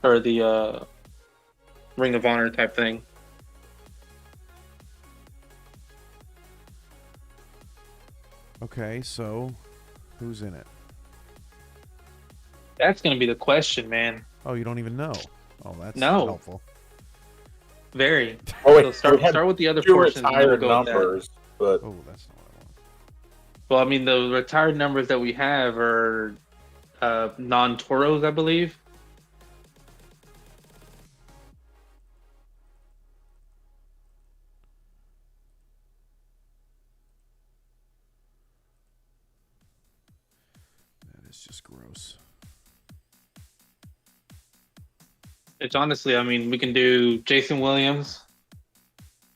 Or the Ring of Honor type thing. Okay, so who's in it? That's gonna be the question, man. Oh, you don't even know. Oh, that's No. helpful. Very. Oh wait, So we had start with the other two portions and then we'll retired go with that. numbers, but Oh, that's not what I want. Well, I mean the retired numbers that we have are non-Toros, I believe. That is It's honestly, I mean, we can do Jason Williams.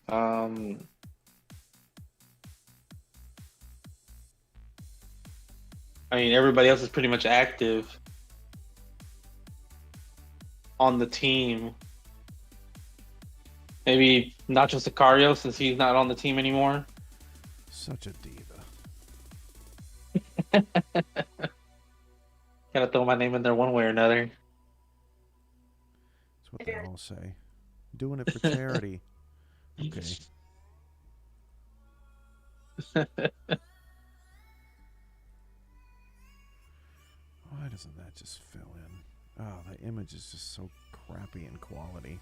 I mean, everybody else is pretty much active on the team. Maybe Nacho Sicario, since he's not on the team anymore. Such a diva. Gotta throw my name in there one way or another. That's what they all say. Doing it for charity. Okay. Why doesn't that just fill in? Oh, the image is just so crappy in quality.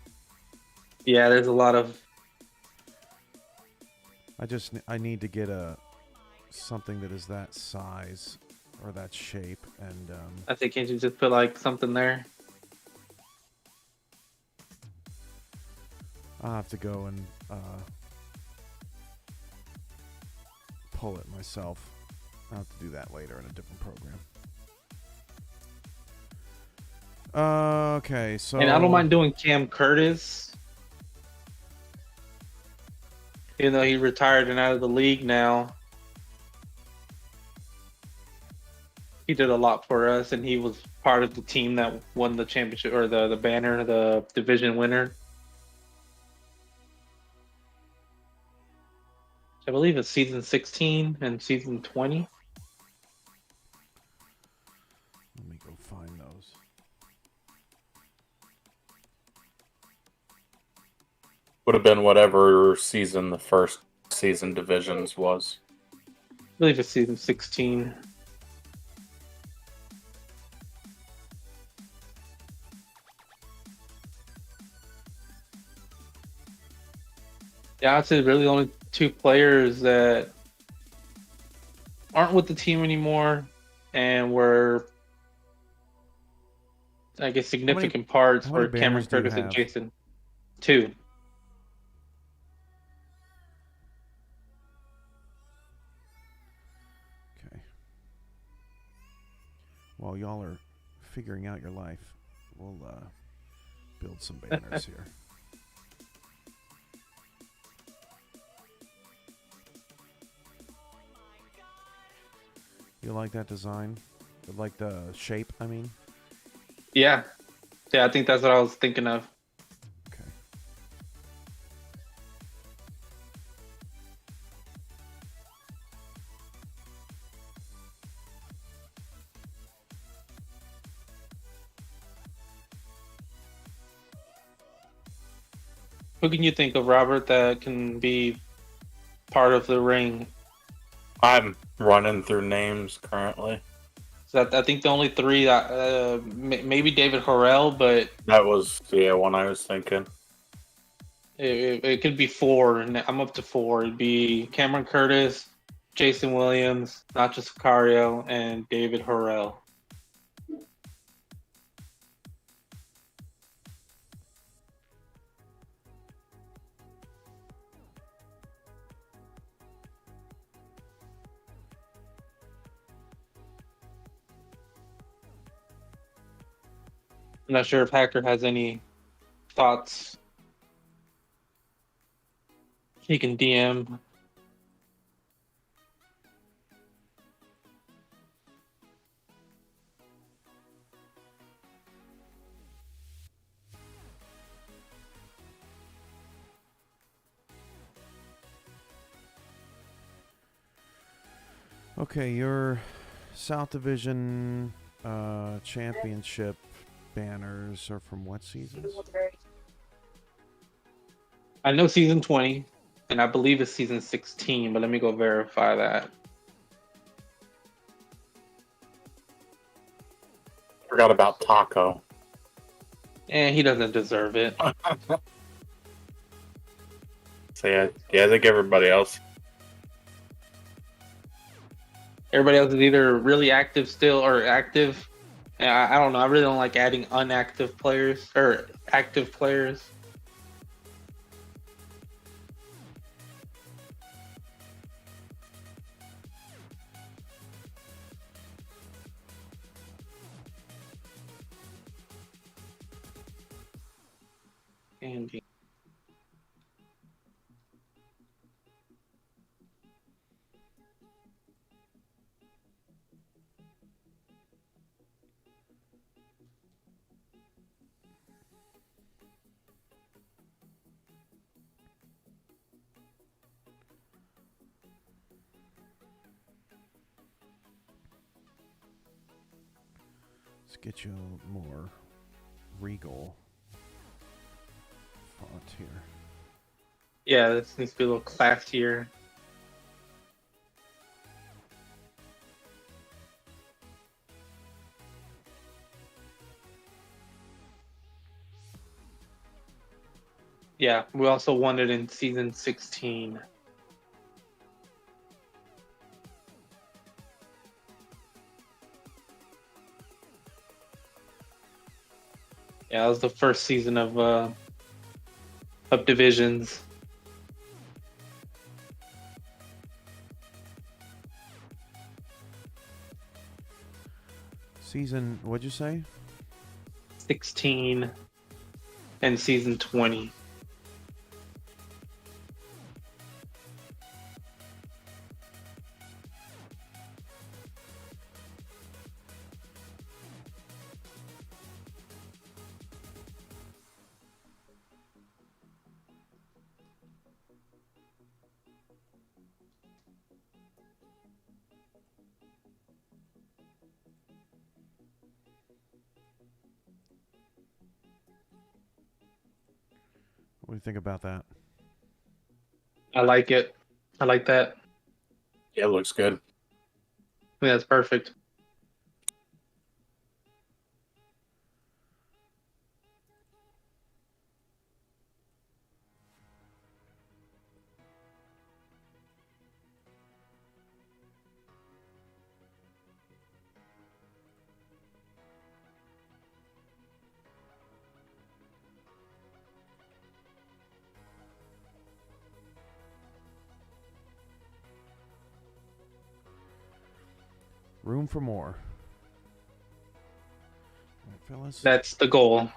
Yeah, there's a lot of. I need to get something that is that size or that shape, and I think can't you just put like something there? I'll have to go and pull it myself. I'll have to do that later in a different program. Okay, so... And I don't mind doing Cam Curtis. Even though he retired and out of the league now. He did a lot for us, and he was part of the team that won the championship, or the banner, the division winner. I believe it's season 16 and season 20. Let me go find those. Would have been whatever season the first season divisions was. I believe it's season 16. Yeah, I'd say really the only two players that aren't with the team anymore and were, I guess, significant parts how many were Cameron banners do you Curtis and have? Jason. 2. Okay. While y'all are figuring out your life, we'll build some banners here. You like that design? Like the shape, I mean? Yeah. Yeah, I think that's what I was thinking of. Okay. Who can you think of, Robert, that can be part of the ring? I'm running through names currently. So I think the only 3 that maybe David Horrell, but That was one I was thinking. it could be 4, and I'm up to 4. It'd be Cameron Curtis, Jason Williams, Nacho Sicario, and David Horrell. I'm not sure if Hacker has any thoughts. He can DM. Okay, your South Division championship banners are from what seasons? I know season 20, and I believe it's season 16, but let me go verify that. Forgot about Taco. And he doesn't deserve it. So yeah, I think everybody else. Everybody else is either really active still or active. And I don't know. I really don't like adding unactive players or active players. Andy. Let's get you more regal font here. Yeah, this needs to be a little classier. Yeah, we also won it in season 16. Yeah, that was the first season of divisions. Season, what'd you say? 16 and season 20. What do you think about that? I like it. I like that. Yeah, it looks good. Yeah, that's perfect. Room for more. All right, fellas. That's the goal.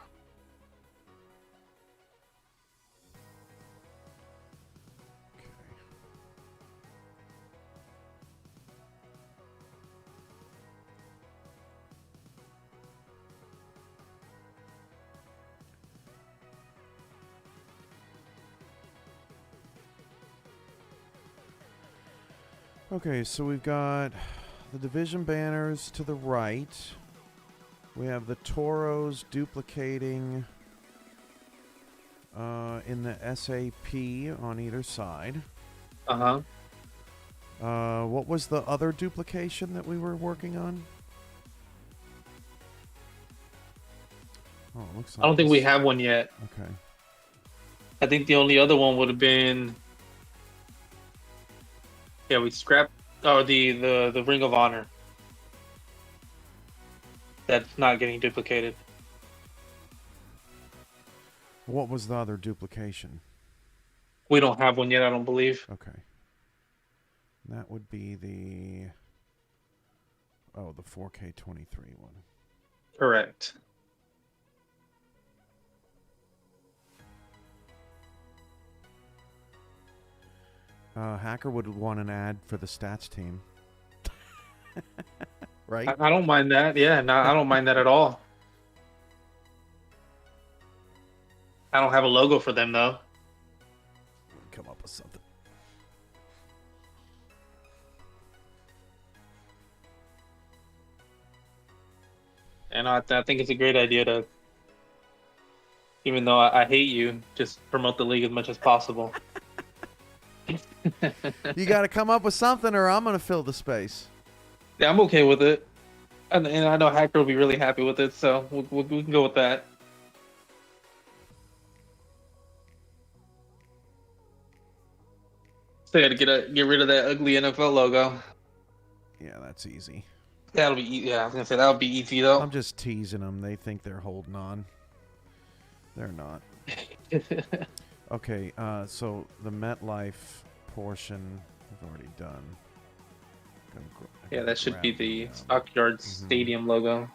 Okay, so we've got the division banners to the right. We have the Toros duplicating in the SAP on either side. What was the other duplication that we were working on? Oh, it looks like I don't think we this- have one yet. Okay. I think the only other one would have been, yeah, we scrapped the Ring of Honor. That's not getting duplicated. What was the other duplication? We don't have one yet, I don't believe. Okay. That would be the 4K23 one. Correct. Hacker would want an ad for the stats team. Right? I don't mind that. Yeah, no, I don't mind that at all. I don't have a logo for them though. Come up with something. And I think it's a great idea to, even though I hate you, just promote the league as much as possible. You got to come up with something, or I'm going to fill the space. Yeah, I'm okay with it. And I know Hacker will be really happy with it, so we can go with that. So yeah, to get rid of that ugly NFL logo. Yeah, that's easy. That'll be yeah. I was gonna say that would be easy though. I'm just teasing them. They think they're holding on. They're not. Okay, so the MetLife portion I've already done. Yeah, that should be grab the Stockyards Stadium logo.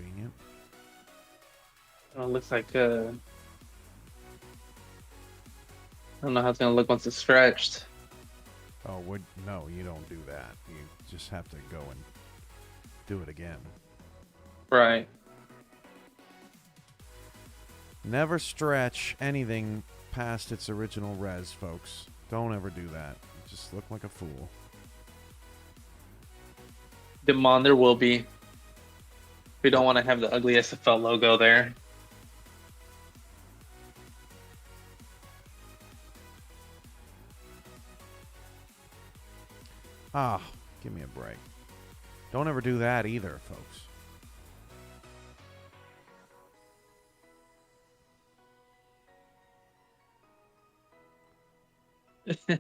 convenient. It looks like I don't know how it's gonna look once it's stretched. Oh, no, you don't do that. You just have to go and do it again. Right. Never stretch anything past its original res, folks. Don't ever do that. You just look like a fool. Demon, there will be. We don't want to have the ugly SFL logo there. Ah, give me a break. Don't ever do that either, folks. I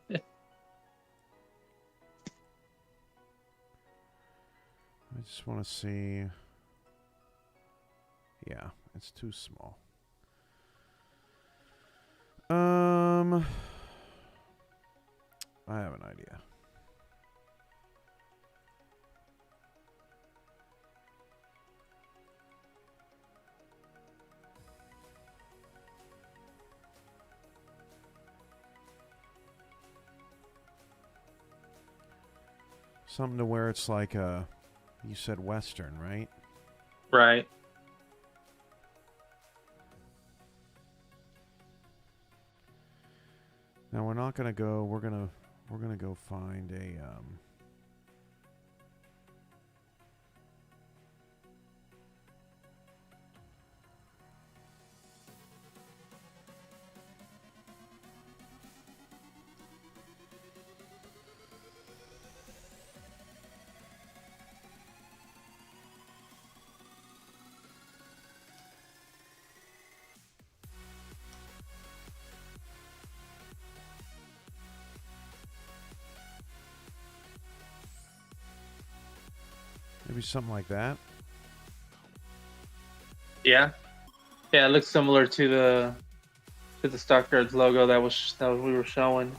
just want to see. Yeah, it's too small. I have an idea. Something to where it's like a, you said Western, right? Right. Now we're not gonna go. We're gonna go find a. Maybe something like that. Yeah. Yeah, it looks similar to the Stockyards logo that we were showing.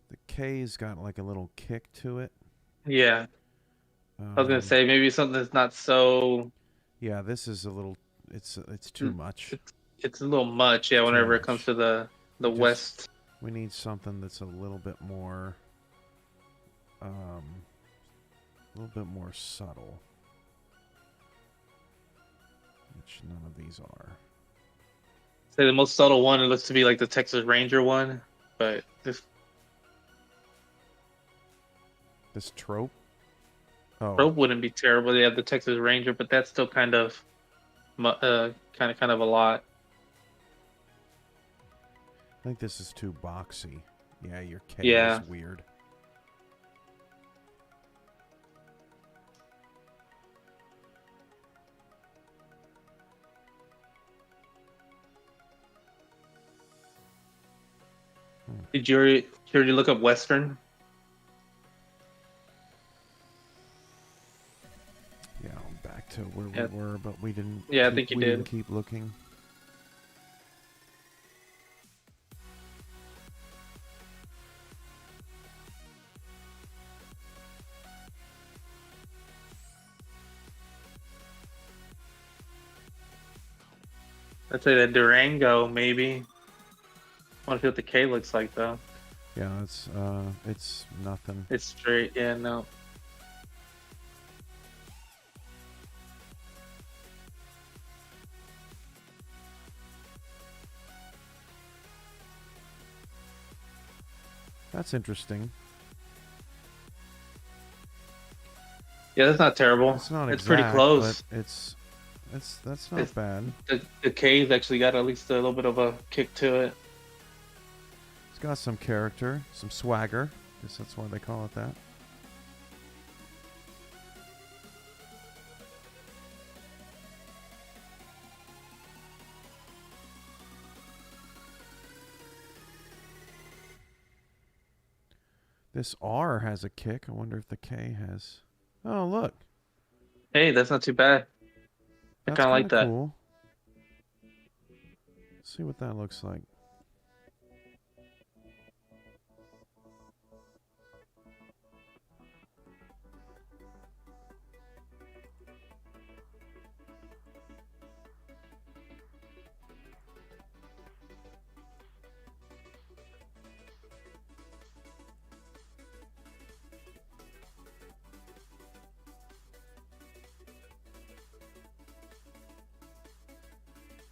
The K's got like a little kick to it. Yeah. I was gonna say maybe something that's not so. Yeah, this is a little. It's too much. It's a little much. Yeah, whenever it comes to the West. We need something that's a little bit more. A little bit more subtle. Which none of these are. Say the most subtle one, it looks to be like the Texas Ranger one, but this trope. Oh, trope wouldn't be terrible. They have the Texas Ranger, but that's still kind of a lot. I think this is too boxy. Yeah, your K Yeah. is weird. Did you already look up Western? Yeah, back to where we were, but we didn't. Yeah, I think you we did. Didn't keep looking. I'd say that Durango, maybe. I want to see what the K looks like, though. Yeah, it's nothing. It's straight. Yeah, no. That's interesting. Yeah, that's not terrible. It's not. It's exact, pretty close. But that's not bad. The K's actually got at least a little bit of a kick to it. It's got some character, some swagger. I guess that's why they call it that. This R has a kick. I wonder if the K has. Oh, look. Hey, that's not too bad. That's kind of kind like of that. cool. See what that looks like.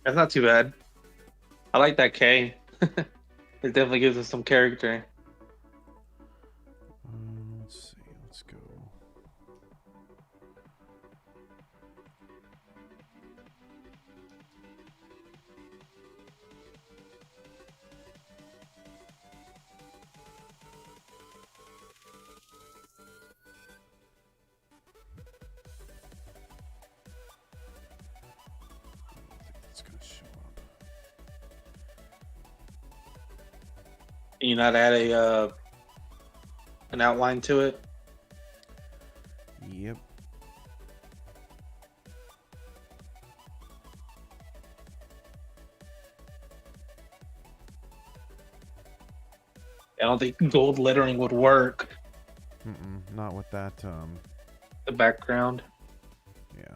That's not too bad. I like that K. It definitely gives us some character. Let's see. Let's go. It's gonna show up. Can you not add a an outline to it? Yep. I don't think gold lettering would work. Not with that. The background. Yeah.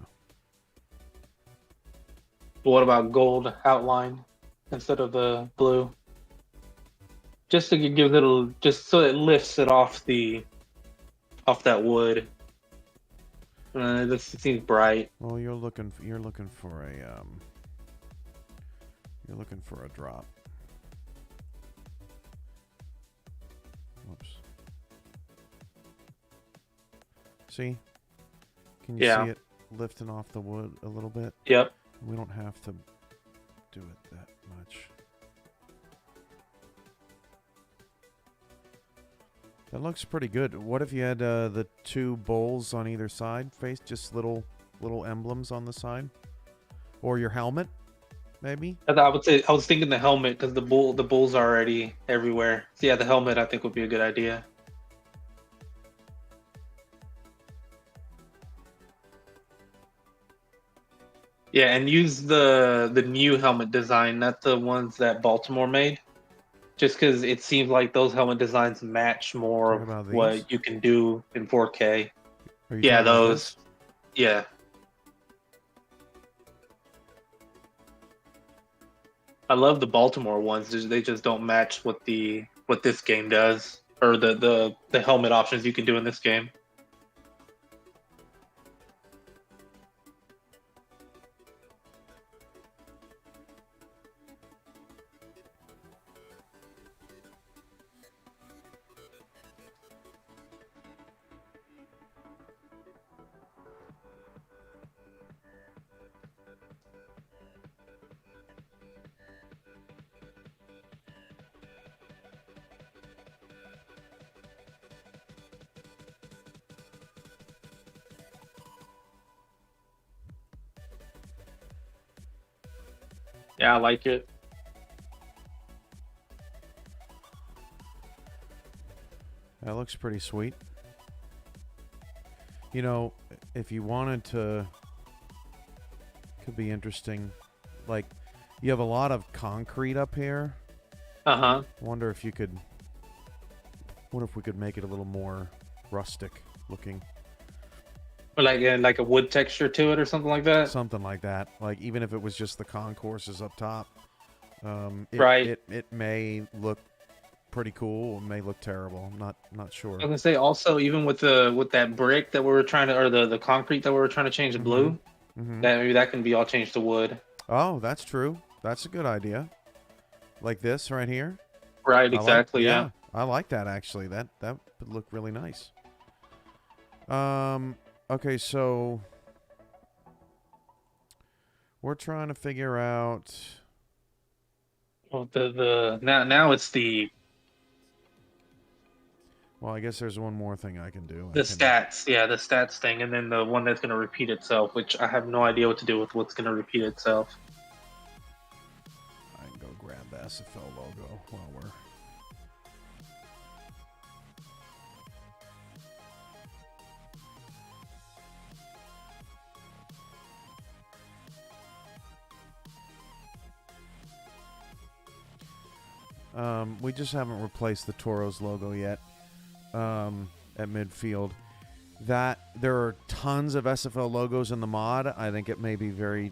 But what about gold outline instead of the blue? Just to give a little, just so it lifts it off that wood. This seems bright. Well, you're looking for a drop. Whoops. See? Can you Yeah. see it lifting off the wood a little bit? Yep. We don't have to do it that much. That looks pretty good. What if you had the two bowls on either side faced, just little emblems on the side, or your helmet, maybe? I would say I was thinking the helmet because the bulls are already everywhere. So yeah, the helmet I think would be a good idea. Yeah, and use the new helmet design, not the ones that Baltimore made. Just because it seems like those helmet designs match more Talking of about these? what you can do in 4K. Are you Yeah, talking about those. this? Yeah. I love the Baltimore ones. They just don't match what this game does, or the helmet options you can do in this game. Yeah, I like it. That looks pretty sweet. You know, if you wanted to, could be interesting. Like, you have a lot of concrete up here. Uh-huh. Wonder if we could make it a little more rustic looking. Or like a wood texture to it or something like that. Something like that. Like, even if it was just the concourses up top. Right. It may look pretty cool. It may look terrible. I'm not sure. I was gonna say also even with that brick that we were trying to, or the concrete that we were trying to change to blue, that maybe that can be all changed to wood. Oh, that's true. That's a good idea. Like this right here. Right, exactly. Yeah. I like that actually. That would look really nice. Okay, so we're trying to figure out. Well, now it's the Well, I guess there's one more thing I can do. stats. Yeah, the stats thing, and then the one that's gonna repeat itself, which I have no idea what to do with what's gonna repeat itself. I can go grab the SFL logo while we're. We just haven't replaced the Toros logo yet at midfield. That there are tons of SFL logos in the mod. I think it may be very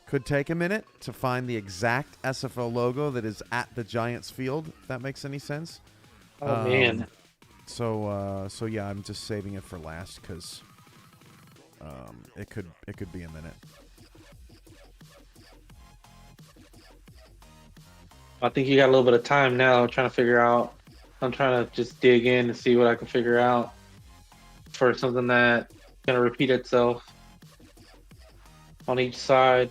could take a minute to find the exact SFL logo that is at the Giants field, if that makes any sense. Oh man. So yeah, I'm just saving it for last because it could be a minute. I think you got a little bit of time now trying to figure out. I'm trying to just dig in and see what I can figure out for something that's going to repeat itself on each side.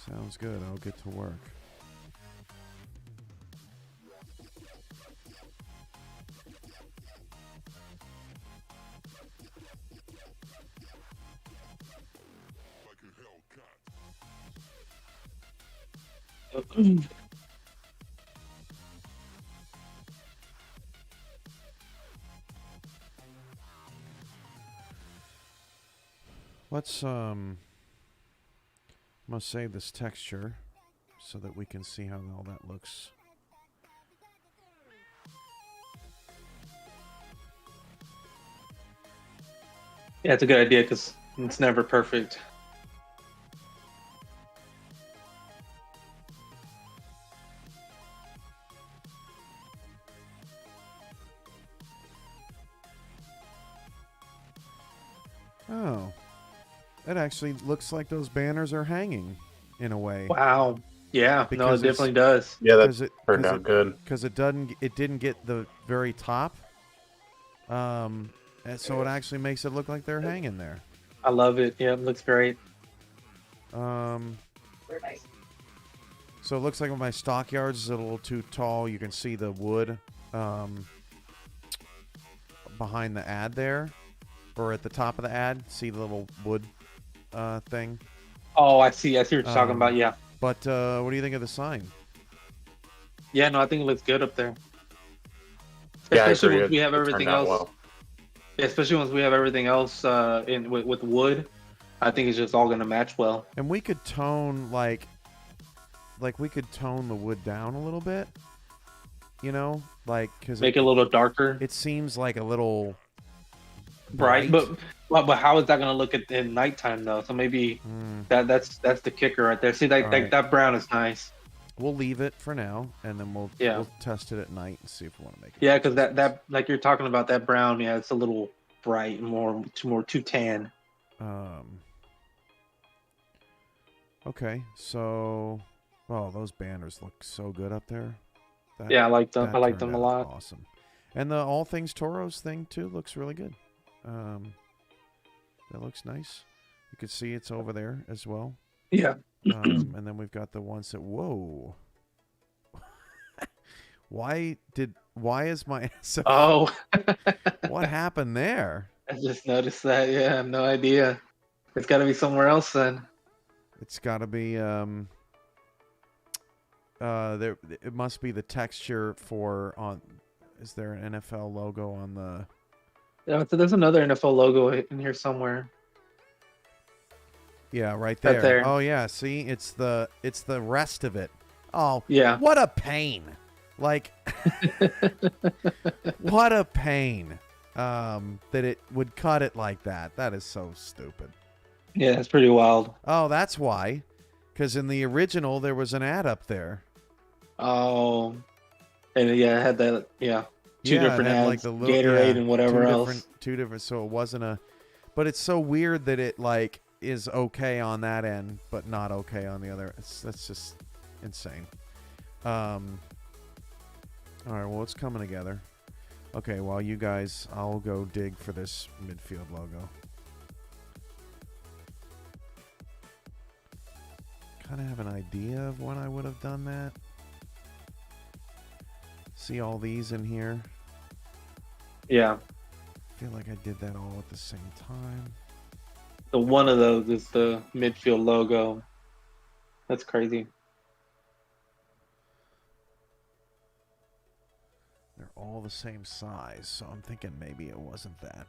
Sounds good. I'll get to work. Let's I'm gonna save this texture so that we can see how all that looks. Yeah, it's a good idea because it's never perfect. Oh, it actually looks like those banners are hanging in a way. Wow. Yeah, no, it Because it's- definitely does. Yeah, that Because it turned out good. because it didn't get the very top. And so it actually makes it look like they're hanging there. I love it. Yeah, it looks great. So it looks like my stockyards is a little too tall. You can see the wood behind the ad there, or at the top of the ad. See the little wood thing. Oh, I see. I see what you're talking about. Yeah. But what do you think of the sign? Yeah, no, I think it looks good up there. Yeah, I Especially agree. once we have It everything turned out else. well. Yeah, especially once we have everything else in with wood. I think it's just all gonna match well. And we could tone like we could tone the wood down a little bit. You know, like because Make it a little darker, it seems like a little bright. But how is that gonna look at in nighttime though? So maybe that's the kicker right there. See, that brown is nice. We'll leave it for now, and then we'll test it at night and see if we want to make it. Yeah, because that like you're talking about that brown, yeah, it's a little bright, more too tan. Okay, so those banners look so good up there. Yeah, I like them. I like turned them a out lot. Awesome, and the All Things Toros thing too looks really good. That looks nice. You can see it's over there as well. Yeah. And then we've got the ones that whoa. Why is my Oh. What happened there? I just noticed that. Yeah, I have no idea. It's got to be somewhere else then. It's got to be there. It must be the texture for on. Is there an NFL logo on the? Yeah, so there's another NFL logo in here somewhere. Yeah, right there. Right there. Oh yeah, see, it's the rest of it. Oh Yeah. What a pain! Like, what a pain! That it would cut it like that. That is so stupid. Yeah, it's pretty wild. Oh, that's why. Because in the original there was an ad up there. Oh, and yeah, it had that. Yeah, two different it had, ads, like, the little, Gatorade and whatever else. Two different. So it wasn't a. But it's so weird that it like is okay on that end, but not okay on the other. That's just insane. All right, well, it's coming together. Okay, while you guys, I'll go dig for this midfield logo. Kind of have an idea of when I would have done that. See all these in here? Yeah, I feel like I did that all at the same time. the one of those is the midfield logo. That's crazy. They're all the same size, so I'm thinking maybe it wasn't that.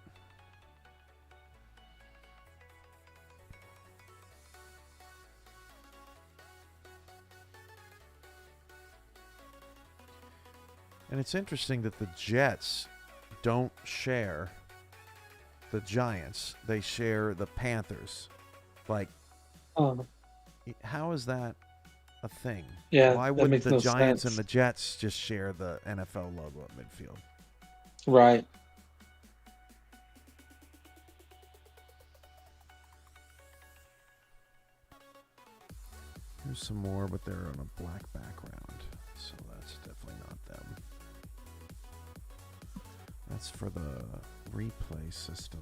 And it's interesting that the Jets don't share the Giants. They share the Panthers. Like, how is that a thing? Yeah, Why that wouldn't makes the no Giants sense. and the Jets just share the NFL logo at midfield? Right. Here's some more, but they're on a black background, so that's definitely not them. That's for the replay system.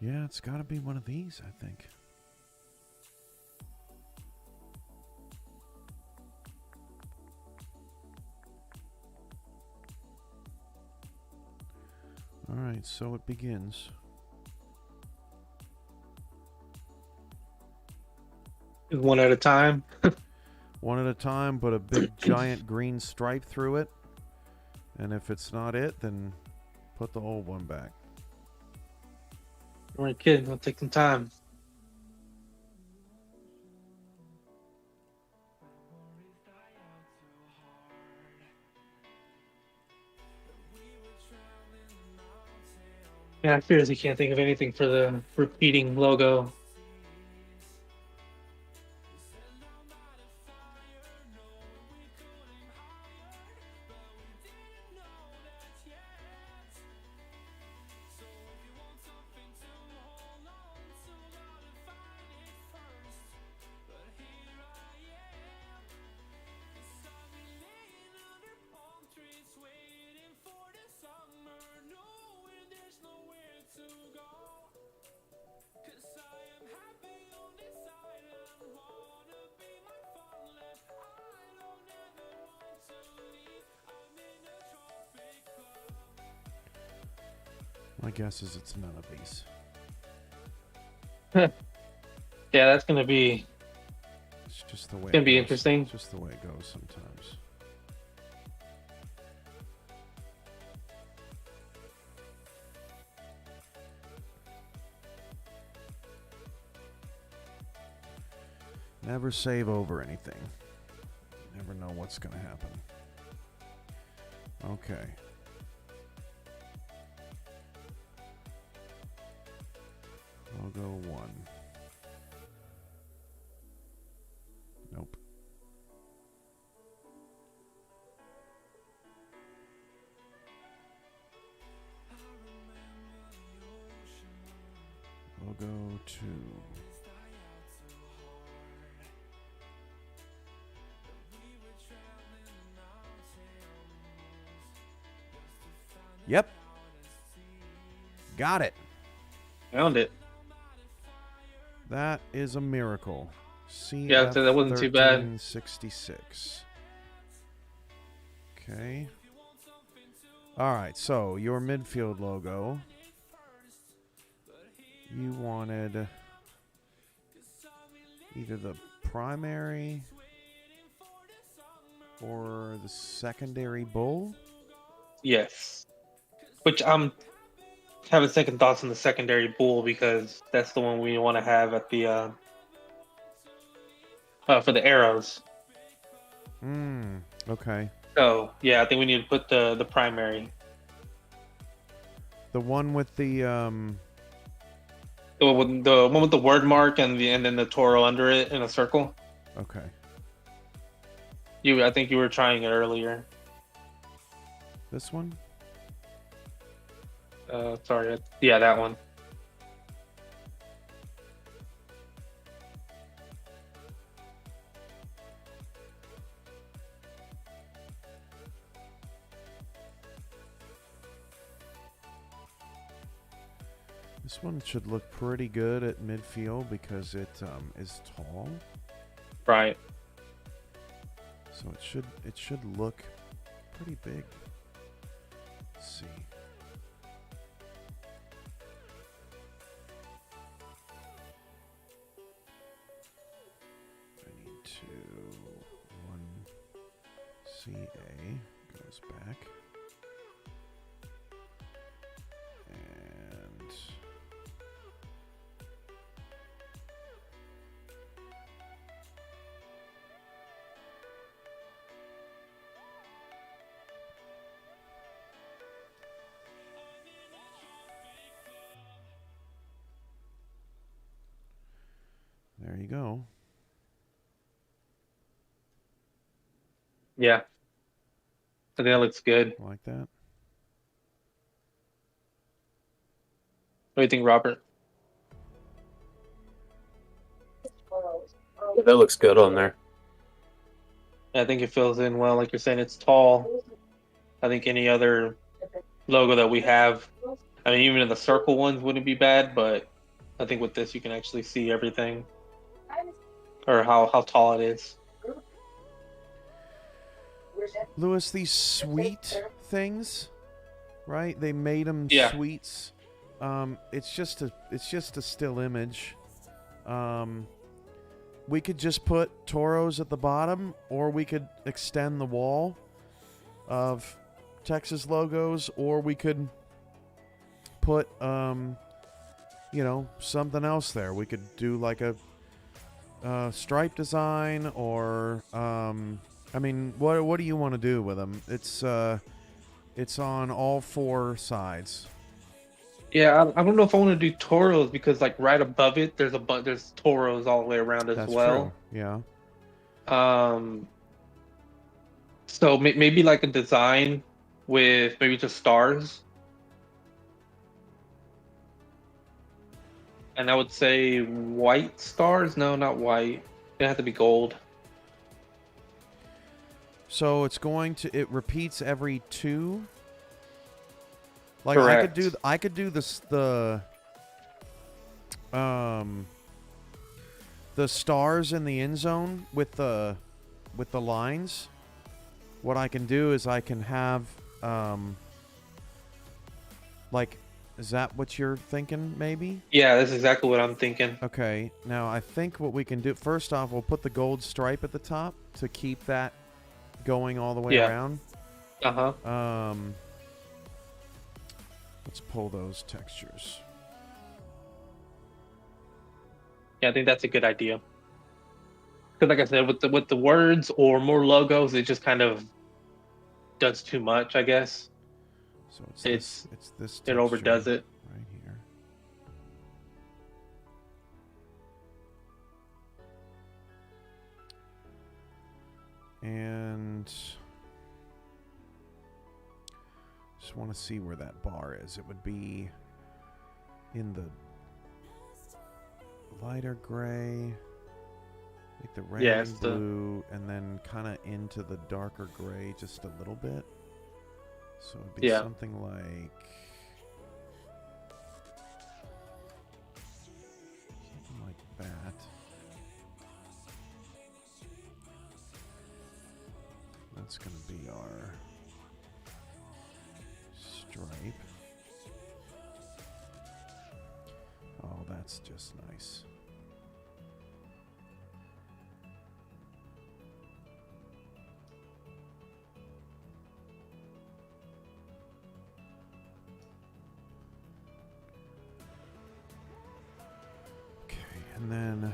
Yeah, it's got to be one of these, I think. All right, so it begins. One at a time. One at a time, put a big giant green stripe through it. And if it's not it, then put the old one back. All right, kid. I'll take some time. Yeah, I fears he can't think of anything for the repeating logo. My guess is it's none of these. Yeah, that's gonna be It's just the way gonna it be goes. interesting. It's just the way it goes sometimes. Never save over anything. Never know what's going to happen. Okay. Logo 1. Nope. Logo 2. Yep. Got it. Found it. That is a miracle. Yeah, so that wasn't too bad. CF1366. Okay. All right, so your midfield logo. You wanted either the primary or the secondary bull? Yes. Which I'm having second thoughts on the secondary bull because that's the one we want to have at the for the arrows. Okay. So yeah, I think we need to put the primary. The one with the The one with the word mark and then the Toro under it in a circle. Okay. I think you were trying it earlier. This one? Sorry. Yeah, that one. This one should look pretty good at midfield because it is tall. Right. So it should look pretty big. Let's see. I need to 1CA goes back. And there you go. Yeah. I think that looks good. Like that. What do you think, Robert? That looks good on there. I think it fills in well. Like you're saying, it's tall. I think any other logo that we have, I mean, even in the circle ones wouldn't be bad, but I think with this you can actually see everything or how tall it is. Lewis, these sweet things, right? They made them Yeah. sweets. It's just a still image. We could just put Toros at the bottom, or we could extend the wall of Texas logos, or we could put something else there. We could do like a stripe design, or I mean, what do you want to do with them? It's on all four sides. Yeah, I don't know if I want to do Toros because like right above it, there's Toros all the way around as That's well. true. Yeah. So maybe like a design with maybe just stars. And I would say white stars. No, not white. It have to be gold. So it repeats every 2. Like Correct. I could do this the stars in the end zone with the lines. What I can do is I can have like, is that what you're thinking maybe? Yeah, that's exactly what I'm thinking. Okay. Now I think what we can do, first off, we'll put the gold stripe at the top to keep that going all the way around. Uh-huh. Let's pull those textures. Yeah, I think that's a good idea. Because like I said, with the words or more logos, it just kind of does too much, I guess. So it's this it overdoes texture it. right here. And just want to see where that bar is. It would be in the lighter gray, like the red Yeah, and blue, and then kind of into the darker gray just a little bit. So it'd be something like that. That's going to be our stripe. Oh, that's just nice. Okay, and then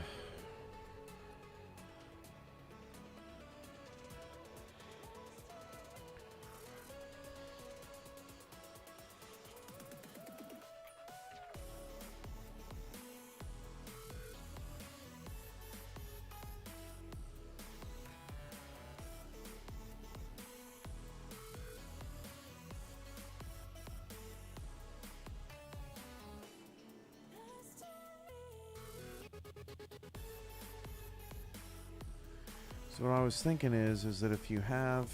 So what I was thinking is that if you have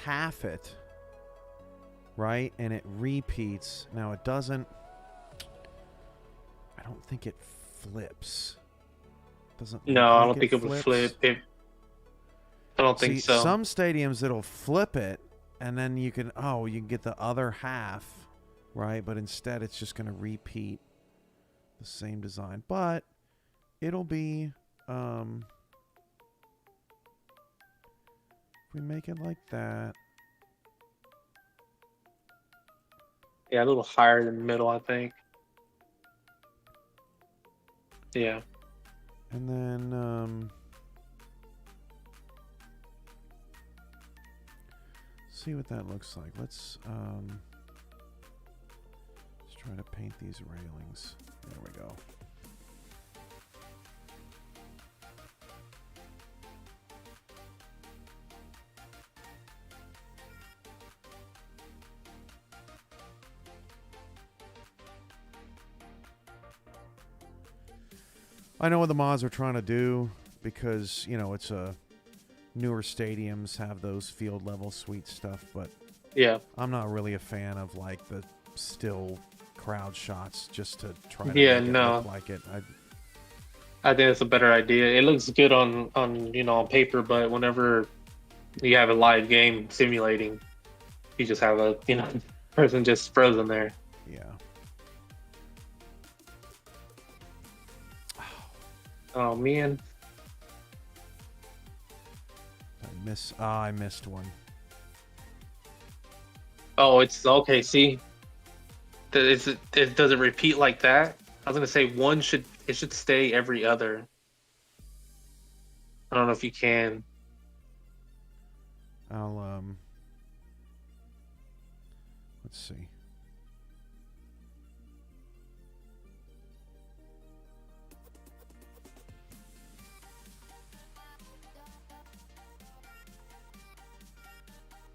half it, right, and it repeats. Now it doesn't. I don't think it flips. Doesn't. No, look I like don't think it would flips. flip. I don't think See, so. some stadiums it'll flip it, and then you can get the other half, right? But instead, it's just going to repeat the same design. But it'll be if we make it like that. Yeah, a little higher than the middle, I think. Yeah. And then see what that looks like. Let's try to paint these railings. There we go. I know what the mods are trying to do because, it's a newer stadiums have those field level suite stuff, but Yeah. I'm not really a fan of like the still crowd shots just to try to Yeah, make it no. look like it. I think it's a better idea. It looks good on on paper, but whenever you have a live game simulating, you just have a person just frozen there. Yeah. Oh man. I missed one. Oh, it's okay. See, does it repeat like that? I was gonna say it should stay every other. I don't know if you can. I'll let's see.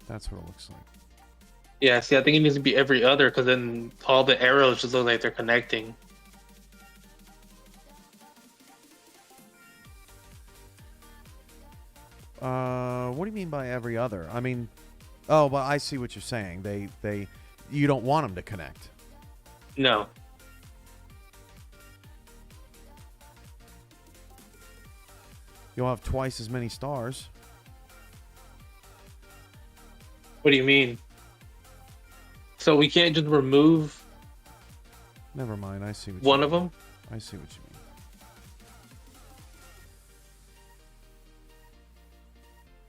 That's what it looks like. Yeah, see, I think it needs to be every other because then all the arrows just look like they're connecting. What do you mean by every other? I mean, but I see what you're saying. You don't want them to connect. No. You'll have twice as many stars. What do you mean? So we can't just remove Never mind. I see what one you of mean. them? I see what you mean.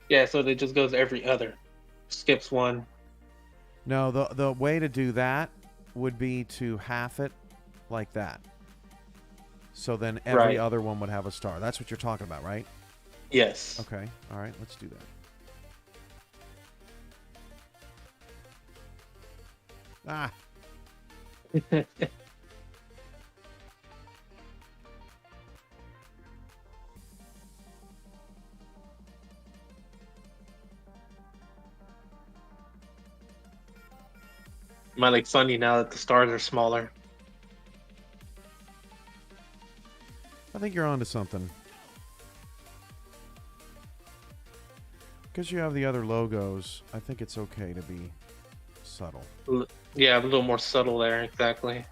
Yeah, so it just goes every other. Skips one. No, the way to do that would be to half it like that. So then every Right. other one would have a star. That's what you're talking about, right? Yes. Okay. All right. Let's do that. Ah. Might look funny now that the stars are smaller. I think you're onto something. Because you have the other logos, I think it's okay to be subtle. Yeah, a little more subtle there, exactly.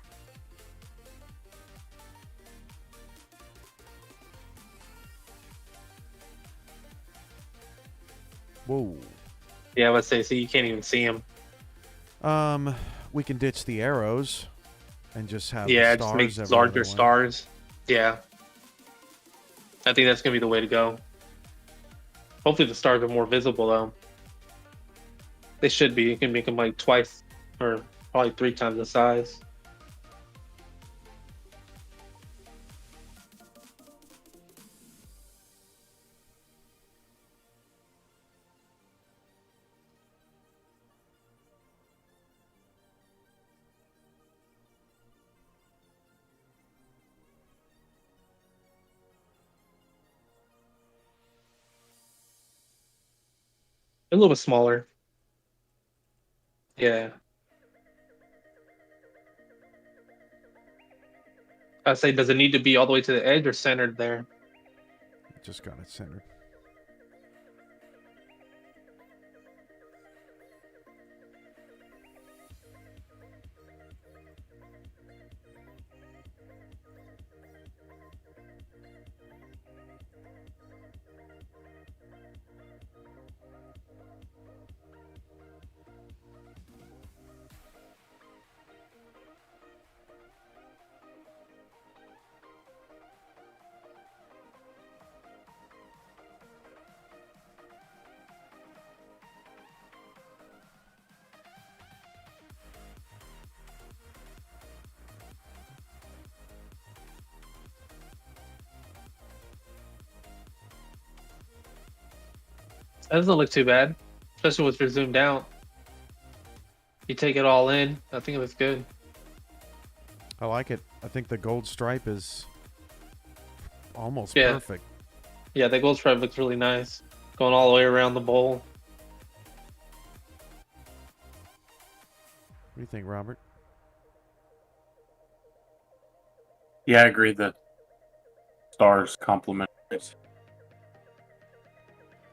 Whoa. Yeah, let's say, so you can't even see them. We can ditch the arrows and just have Yeah, the just stars make every larger other one. stars. Yeah. I think that's going to be the way to go. Hopefully the stars are more visible, though. They should be. You can make them like twice or probably 3 times the size. little bit smaller. Yeah. I say, does it need to be all the way to the edge or centered there? Just got it centered. That doesn't look too bad, especially with your zoomed out. You take it all in. I think it looks good. I like it. I think the gold stripe is almost Yeah. perfect. Yeah, that gold stripe looks really nice. Going all the way around the bowl. What do you think, Robert? Yeah, I agree that stars complement it.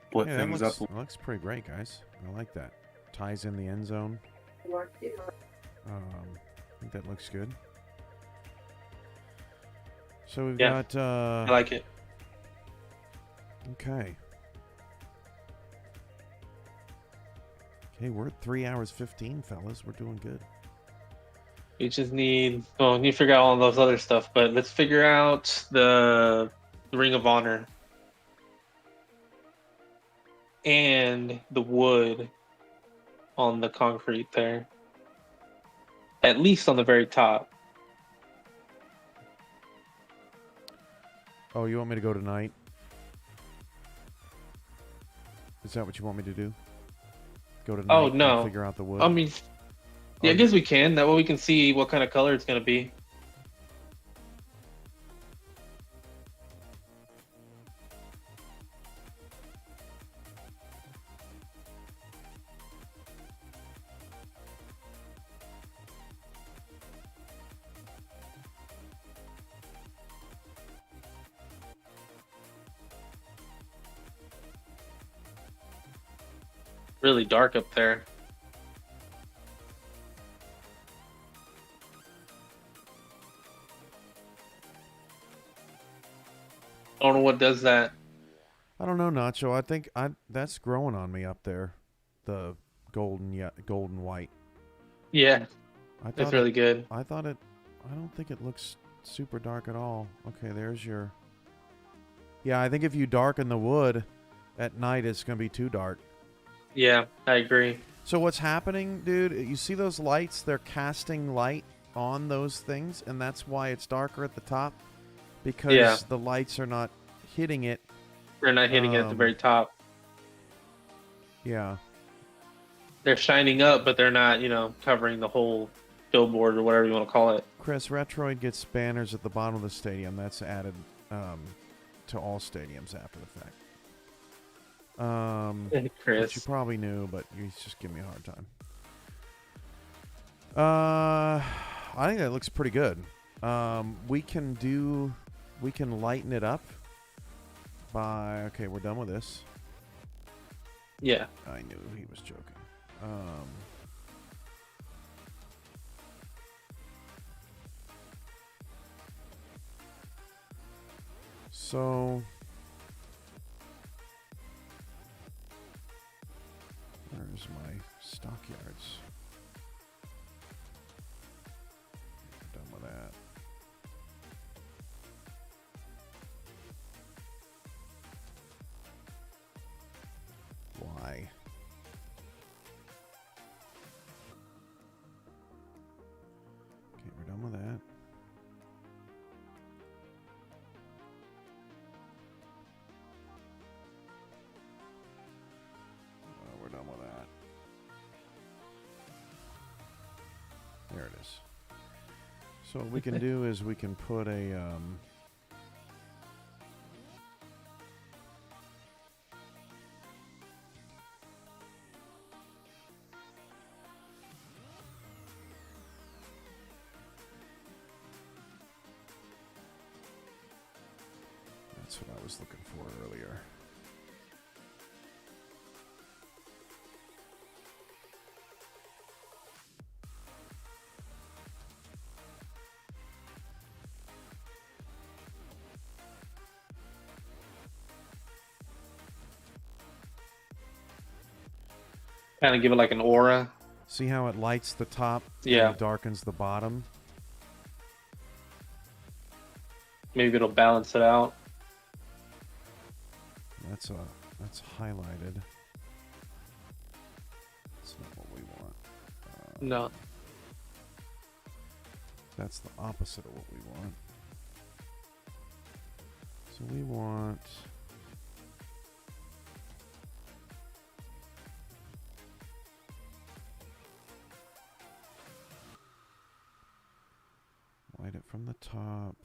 Split Yeah, things up. that looks pretty great, guys. I like that. Ties in the end zone. I think that looks good. So we've got... I like it. Okay. Okay, we're at 3 hours 15, fellas. We're doing good. We just need, well, we need to figure out all those other stuff, but let's figure out the Ring of Honor and the wood on the concrete there. At least on the very top. Oh, you want me to go tonight? Is that what you want me to do? Go tonight Oh, no. and figure out the wood? I mean, yeah, I guess we can. That way we can see what kind of color it's going to be. Really dark up there. I don't know what does that. I don't know, Nacho. I think that's growing on me up there. The golden white. Yeah, I thought it's really good. I don't think it looks super dark at all. Okay, there's your... Yeah, I think if you darken the wood at night, it's going to be too dark. Yeah, I agree. So what's happening, dude, you see those lights? They're casting light on those things, and that's why it's darker at the top. Because the lights are not hitting it. They're not hitting it at the very top. Yeah. They're shining up, but they're not, covering the whole billboard or whatever you want to call it. Chris, Retroid gets banners at the bottom of the stadium. That's added to all stadiums after the fact. Chris. Which you probably knew, but you just give me a hard time. I think that looks pretty good. We can lighten it up by... Okay, we're done with this. Yeah. I knew he was joking. So... Where's my stockyards? Done with that. Why? Okay, we're done with that. We're done with that. There it is. So what we can do is we can put a That's what I was looking for earlier. Kind of give it like an aura. See how it lights the top Yeah. and darkens the bottom? Maybe it'll balance it out. That's highlighted. That's not what we want. No. That's the opposite of what we want. So we want... light it from the top.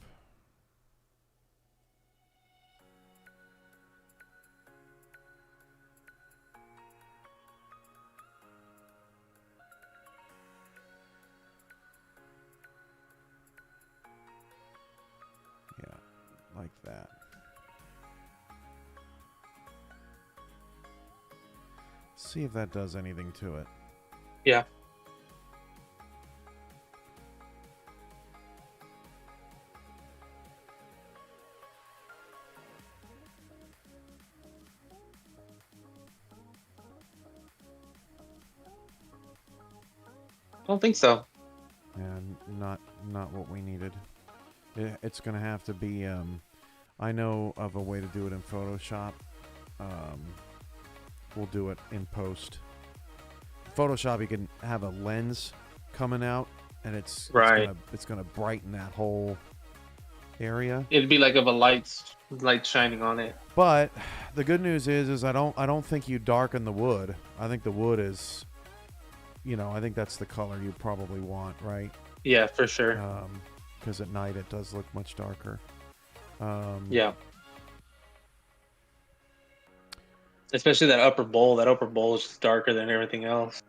Yeah, like that. See if that does anything to it. Yeah. I don't think so. And not what we needed. It's gonna have to be. I know of a way to do it in Photoshop. We'll do it in post. Photoshop, you can have a lens coming out, and it's gonna brighten that whole area. It'd be like if a light shining on it. But the good news is I don't think you darken the wood. I think the wood is, I think that's the color you probably want, right? Yeah, for sure. Because at night it does look much darker. Yeah. Especially that upper bowl. That upper bowl is just darker than everything else.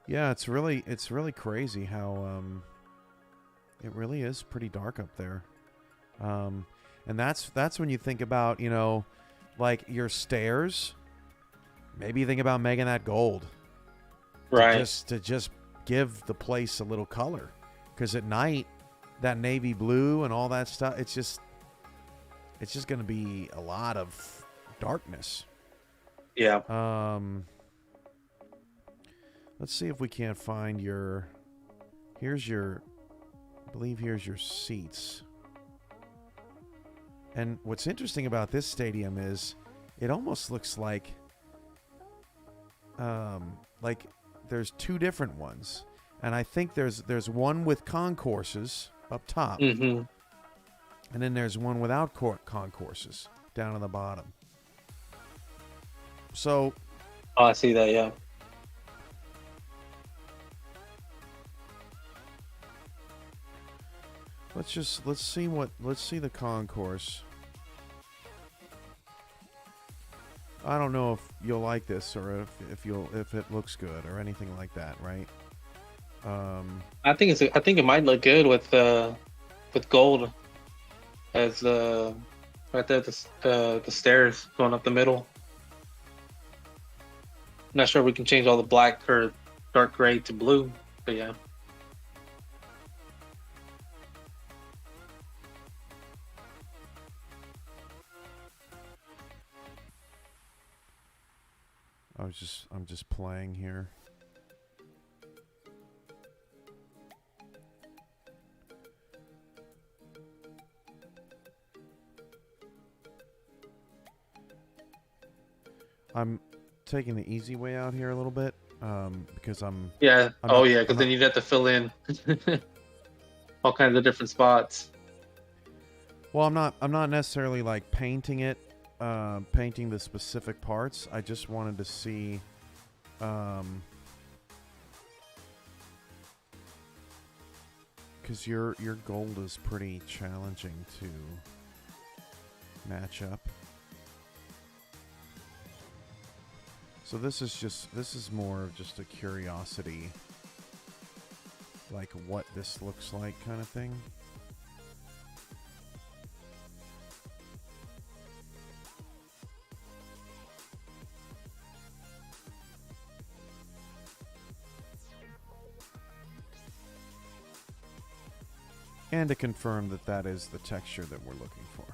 Yeah, it's really crazy how it really is pretty dark up there. And that's when you think about, like your stairs. Maybe you think about making that gold. Right. To just give the place a little color. Because at night, that navy blue and all that stuff, it's just going to be a lot of darkness. Yeah. Let's see if we can't find I believe here's your seats. And what's interesting about this stadium is it almost looks like there's two different ones. And I think there's one with concourses up top. Mm-hmm. And then there's one without concourses down on the bottom. So... Oh, I see that, yeah. Let's see the concourse. I don't know if you'll like this or if it looks good or anything like that, right? I think it might look good with gold as right there the stairs going up the middle. I'm not sure we can change all the black or dark gray to blue, but yeah. I'm just playing here. I'm taking the easy way out here a little bit because I'm because then you'd have to fill in all kinds of different spots. Well, I'm not necessarily like painting it, painting the specific parts. I just wanted to see because your gold is pretty challenging to match up. So this is more of just a curiosity, like what this looks like kind of thing. And to confirm that that is the texture that we're looking for.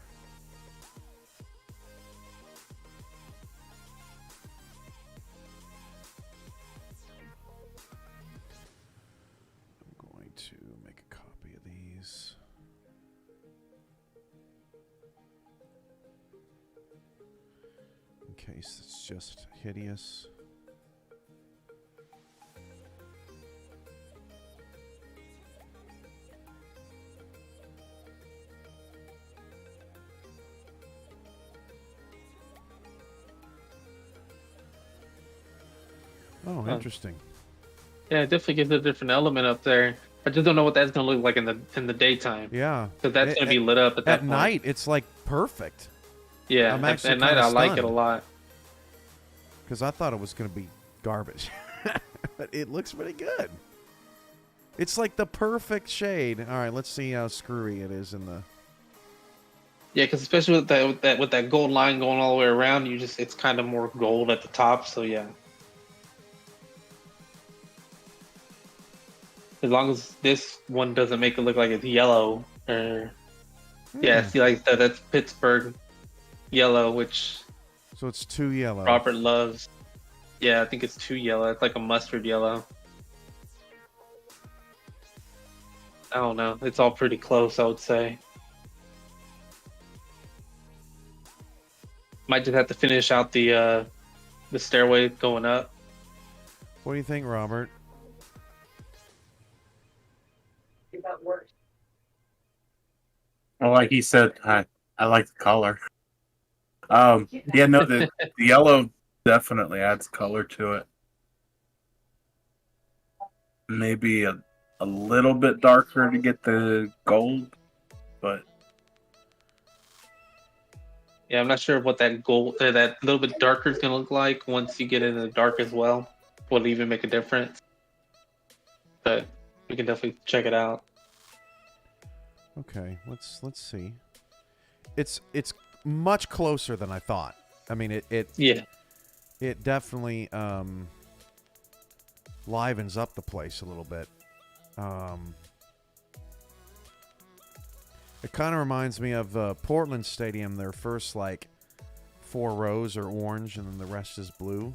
I'm going to make a copy of these. In case it's just hideous. Oh, interesting. Yeah, it definitely gives a different element up there. I just don't know what that's gonna look like in the daytime. Yeah. Because that's gonna be lit up at that point. night, it's like perfect. Yeah, I'm at actually night kinda I like it a stunned. lot. Because I thought it was going to be garbage. But it looks pretty good. It's like the perfect shade. All right, let's see how screwy it is in the... Yeah, because especially with that gold line going all the way around, it's kind of more gold at the top. So yeah, as long as this one doesn't make it look like it's yellow, or yeah, see, like that's Pittsburgh yellow, which So it's too yellow. Robert loves. Yeah, I think it's too yellow. It's like a mustard yellow. I don't know. It's all pretty close, I would say. Might just have to finish out the stairway going up. What do you think, Robert? That works. Well, like he said, I like the color. Yeah, no, the yellow definitely adds color to it. Maybe a little bit darker to get the gold, but Yeah, I'm not sure what that gold, that little bit darker is gonna look like once you get into the dark as well. Will it even make a difference? But we can definitely check it out. Okay, let's see. It's much closer than I thought. I mean, Yeah. it definitely livens up the place a little bit. It kind of reminds me of Portland Stadium. Their first like 4 rows are orange, and then the rest is blue.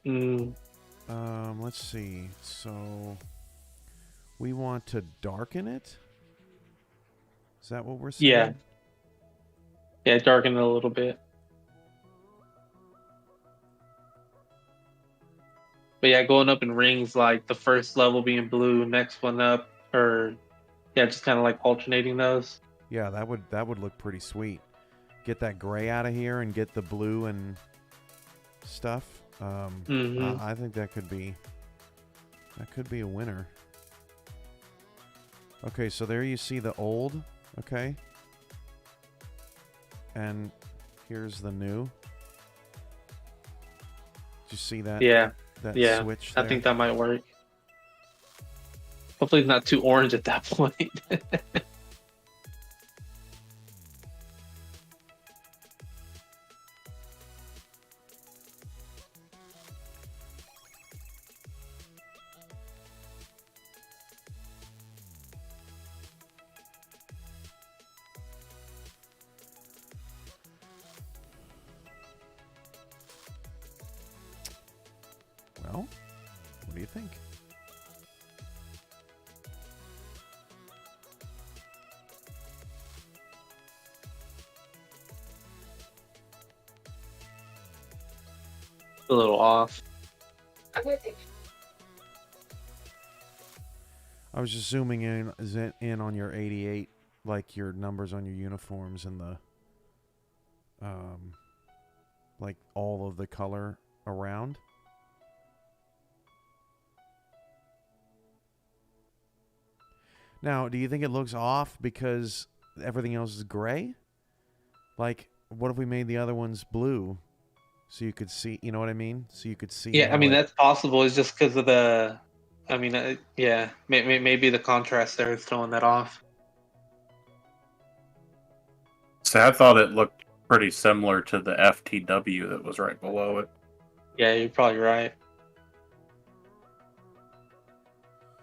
Let's see. So we want to darken it. Is that what we're saying? Yeah. Yeah, darken it a little bit. But yeah, going up in rings, like the first level being blue, next one up, or yeah, just kind of like alternating those. Yeah, that would look pretty sweet. Get that gray out of here and get the blue and stuff. I think that could be a winner. Okay, so there you see the old, okay? And here's the new. Did you see that? Yeah. That Yeah, switch I there? think that might work. Hopefully it's not too orange at that point. Well, what do you think? A little off. I was just zooming in on your 88, like your numbers on your uniforms and the like all of the color around. Now, do you think it looks off because everything else is gray? Like, what if we made the other ones blue so you could see, you know what I mean? So you could see. Yeah, I mean, that's possible. It's just because of the, I mean, yeah, maybe the contrast there is throwing that off. so I thought it looked pretty similar to the FTW that was right below it. Yeah, you're probably right.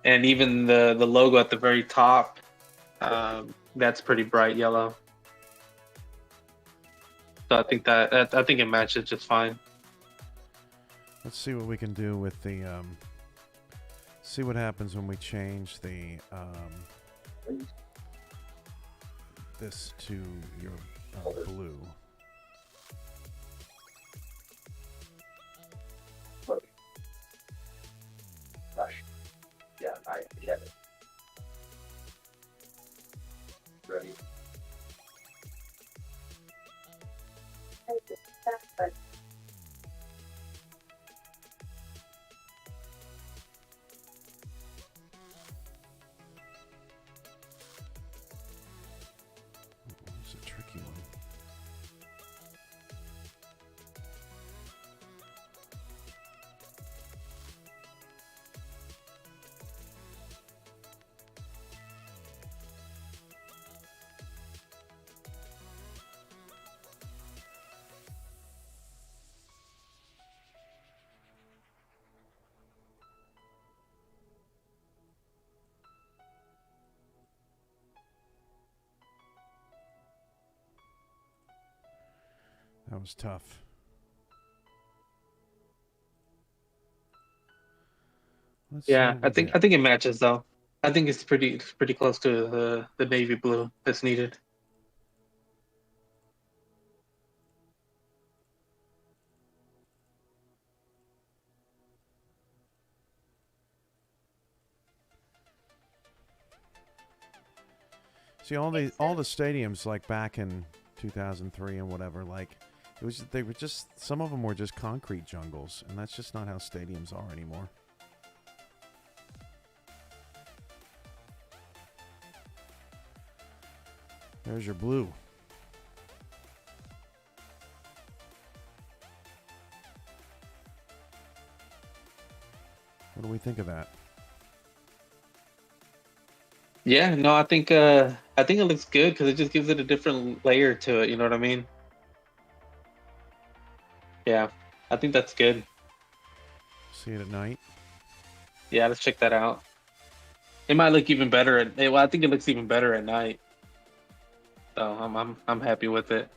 and even the logo at the very top, that's pretty bright yellow. So I think I think it matches just fine. Let's see what we can do with the. See what happens when we change the this to your blue. Gosh. Yeah, I get it. Ready? But It's a tricky one. That was tough. Let's see Yeah, what we get. I think it matches though. I think it's pretty close to the navy blue that's needed. See all the stadiums like back in 2003 and whatever, like they were just, some of them were just concrete jungles, and that's just not how stadiums are anymore. There's your blue. What do we think of that? Yeah, no, I think it looks good because it just gives it a different layer to it. You know what I mean? Yeah, I think that's good. See it at night. Yeah, let's check that out. It might look even better at. Well, I think it looks even better at night. So I'm happy with it.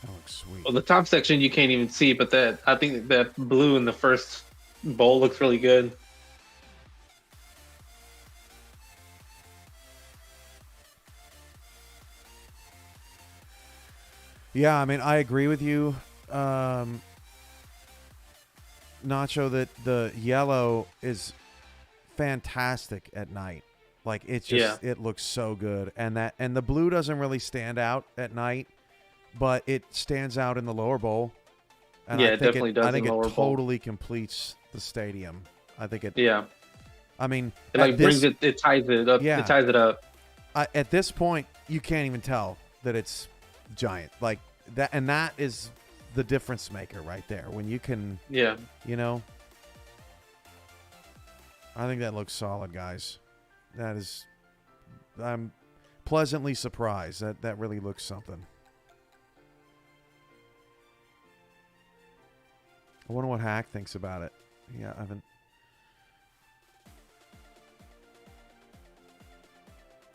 That looks sweet. Well, the top section you can't even see, but I think that blue in the first bowl looks really good. Yeah, I mean, I agree with you, Nacho, that the yellow is fantastic at night. Like, it's just, it looks so good. And the blue doesn't really stand out at night, but it stands out in the lower bowl. And Yeah, it definitely does I think in it lower bowl. totally completes the stadium. I think it. Yeah. I mean, It like brings it. It ties it up. Yeah. It ties it up. At this point, you can't even tell that it's giant. Like that, and that is the difference maker right there. When you can, Yeah. you know, I think that looks solid, guys. That is, I'm pleasantly surprised. That really looks something. I wonder what Hack thinks about it. Yeah, I haven't.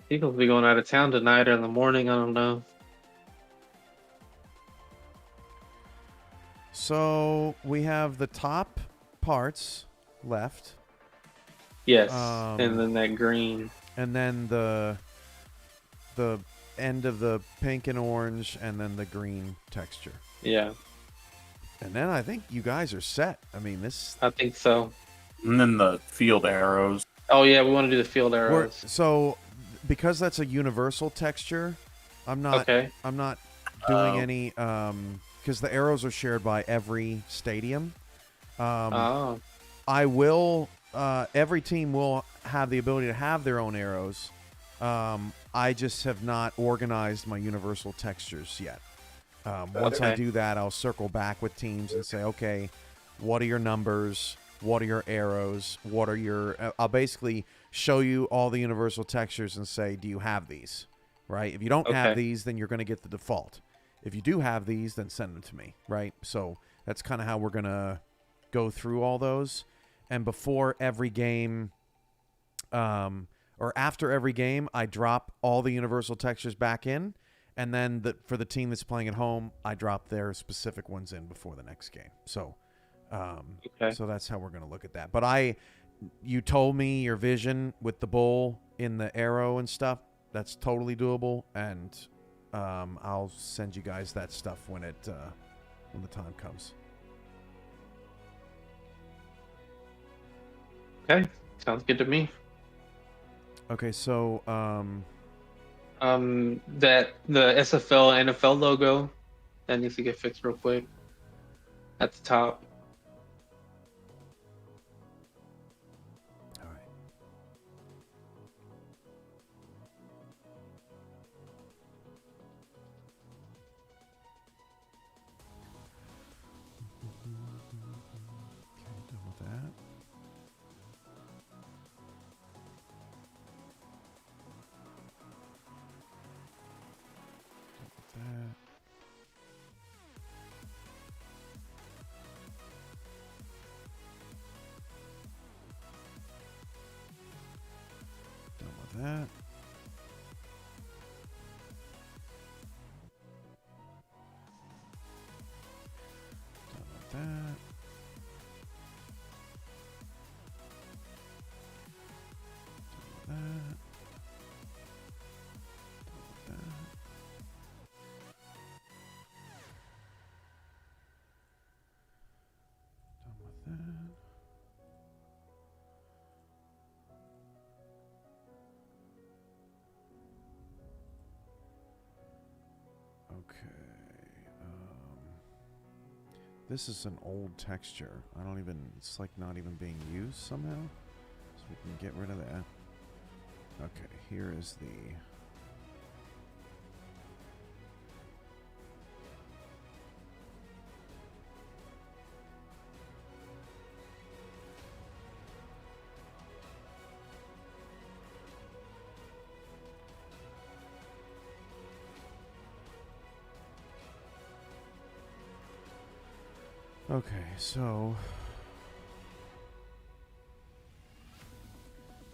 He'll be going out of town tonight or in the morning. I don't know. So we have the top parts left. Yes, and then that green. And then the end of the pink and orange, and then the green texture. Yeah. And then I think you guys are set. I mean, this. I think so. And then the field arrows. Oh yeah, we want to do the field arrows. So, because that's a universal texture, I'm not. Okay. I'm not doing any. Because the arrows are shared by every stadium. I will. Every team will have the ability to have their own arrows. I just have not organized my universal textures yet. Once I do that, I'll circle back with teams and say, okay, what are your numbers, what are your arrows, what are your... I'll basically show you all the universal textures and say, do you have these, right? If you don't have Okay. these, then you're going to get the default. If you do have these, then send them to me, right? So that's kind of how we're going to go through all those. And before every game, or after every game, I drop all the universal textures back in. And then for the team that's playing at home, I drop their specific ones in before the next game. So, so that's how we're going to look at that. But you told me your vision with the bull in the arrow and stuff. That's totally doable. And I'll send you guys that stuff when the time comes. Okay, sounds good to me. Okay, so That the SFL NFL logo that needs to get fixed real quick at the top. all right. Okay, done with that. Done with that. Done with that. Done with that. Done with that. Done with that. Okay. This is an old texture. It's like not even being used somehow. So we can get rid of that. Okay, here is the... Okay, so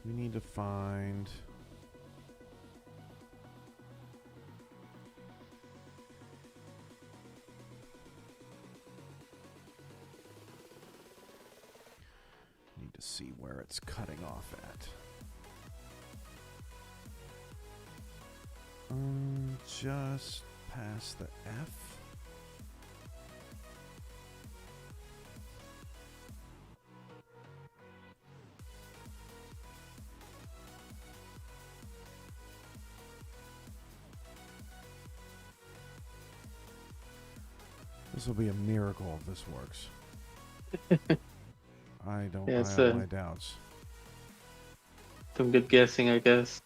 we need to find see where it's cutting off at. Just past the F. This will be a miracle if this works. I have my doubts. Some good guessing, I guess.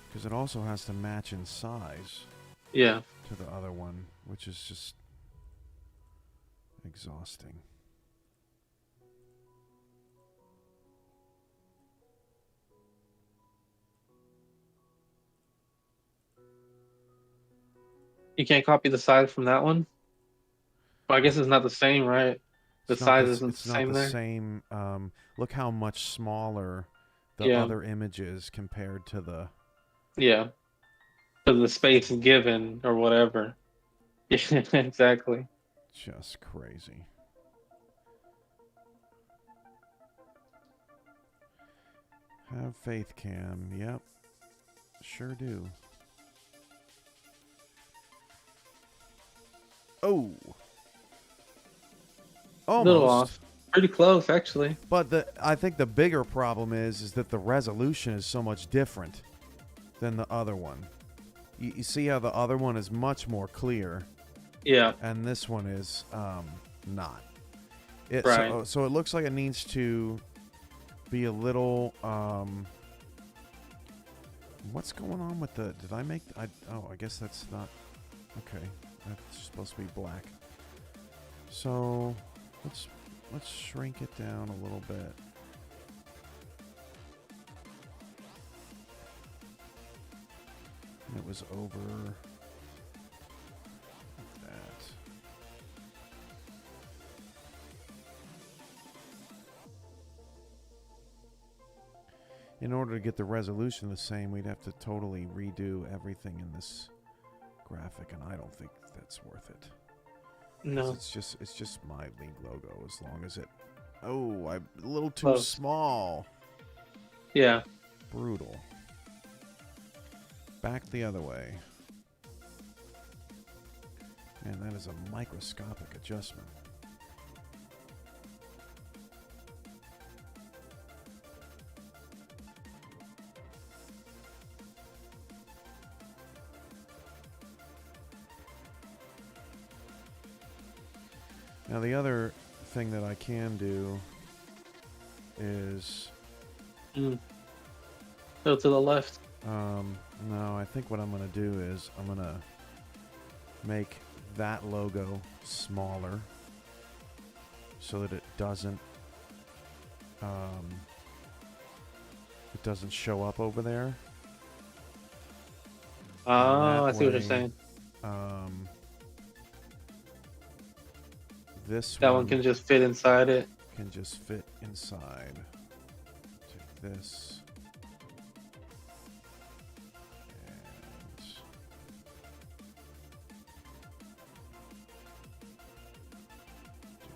Because it also has to match in size. Yeah. To the other one, which is just exhausting. You can't copy the size from that one? Well, I guess it's not the same, right? The size isn't the same there? It's not the same. Look how much smaller the other image is compared to the... Yeah. To the space given or whatever. Yeah, exactly. Just crazy. Have faith, Cam. Yep. Sure do. Oh. Almost. Little off. Pretty close, actually. But I think the bigger problem is that the resolution is so much different than the other one. You see how the other one is much more clear. Yeah. And this one is not. Right. So it looks like it needs to be a little What's going on with the... Did I make... oh, I guess that's not... Okay. That's supposed to be black. So, let's shrink it down a little bit. It was over... like that. In order to get the resolution the same, we'd have to totally redo everything in this graphic, and I don't think that's worth it. No. It's just my league logo as long as it... Oh, I'm a little too Close. small. Yeah. Brutal. Back the other way. And that is a microscopic adjustment. Now the other thing that I can do is... Go to the left. No, I think what I'm going to do is I'm going to make that logo smaller so that it doesn't show up over there. Oh, I that see what you're way, saying. This That one can just fit inside it. can just fit inside. Take this. And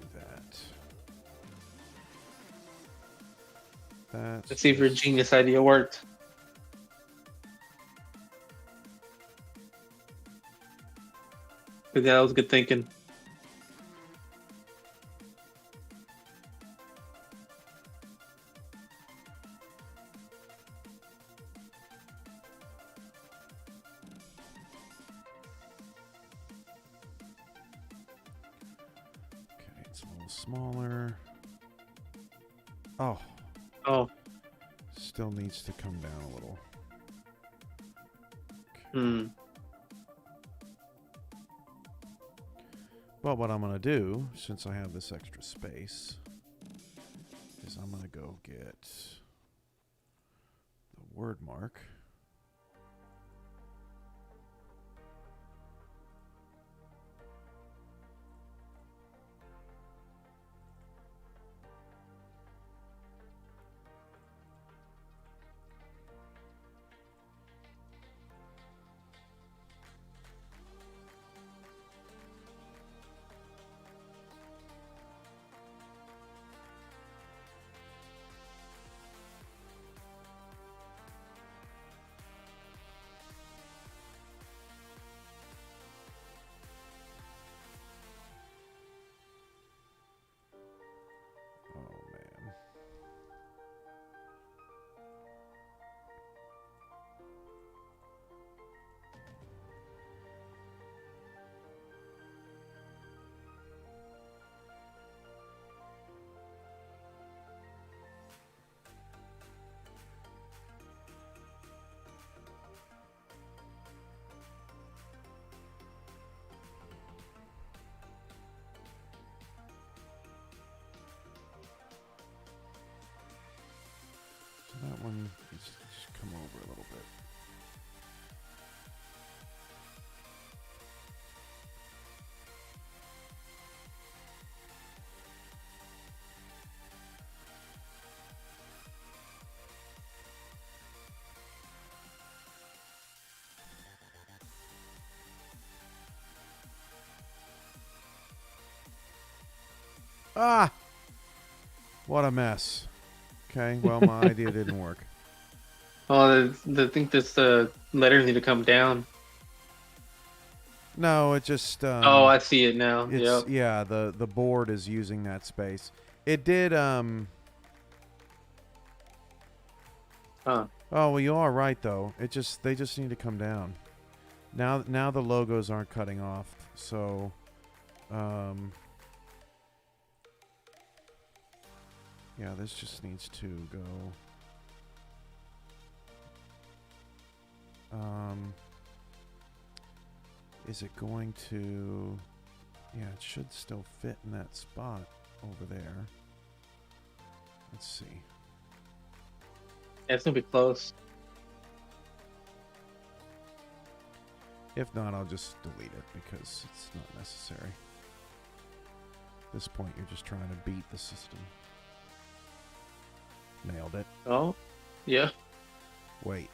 do that. That's Let's see if your just- genius idea worked. But yeah, that was good thinking. Okay, it's a little smaller. Oh, Oh, still needs to come down a little. Well, what I'm going to do, since I have this extra space, is I'm going to go get the word mark. Oh, man. So that one needs to just come over a little bit. Ah! What a mess. Okay, well, my idea didn't work. oh, I think this letters need to come down. No, it just... Oh, I see it now. it's, Yep. yeah, the board is using that space. It did, Huh. Oh, well, you are right, though. They just need to come down. Now the logos aren't cutting off, so... yeah, this just needs to go... Is it going to... Yeah, it should still fit in that spot over there. Let's see. Yeah, it's gonna be close. If not, I'll just delete it because it's not necessary. At this point, you're just trying to beat the system. Nailed it. Oh, yeah. Wait.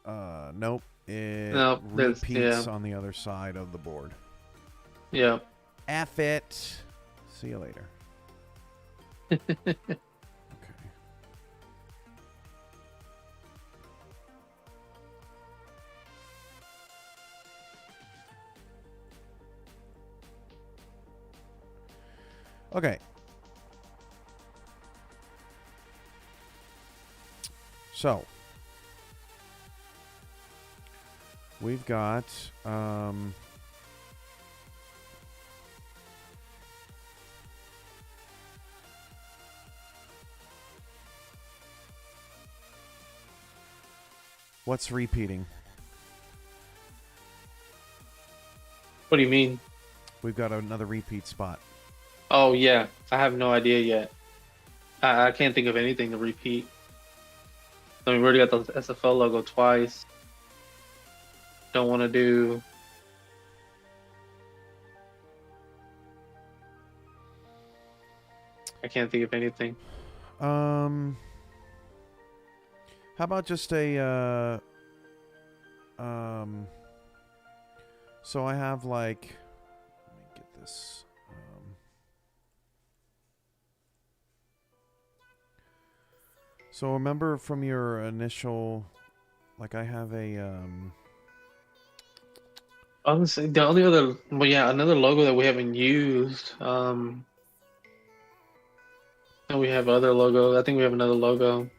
Nope. It Nope, there's- repeats yeah. on the other side of the board. Yeah. F it. See you later. Okay. Okay. So we've got what's repeating? What do you mean? We've got another repeat spot. Oh yeah, I have no idea yet. I can't think of anything to repeat. I mean, we already got the SFL logo twice. Don't want to do. I can't think of anything. How about just a so I have like, let me get this. So remember from your initial, like I have a Honestly, the only other, well, yeah, another logo that we haven't used. And we have other logos. I think we have another logo.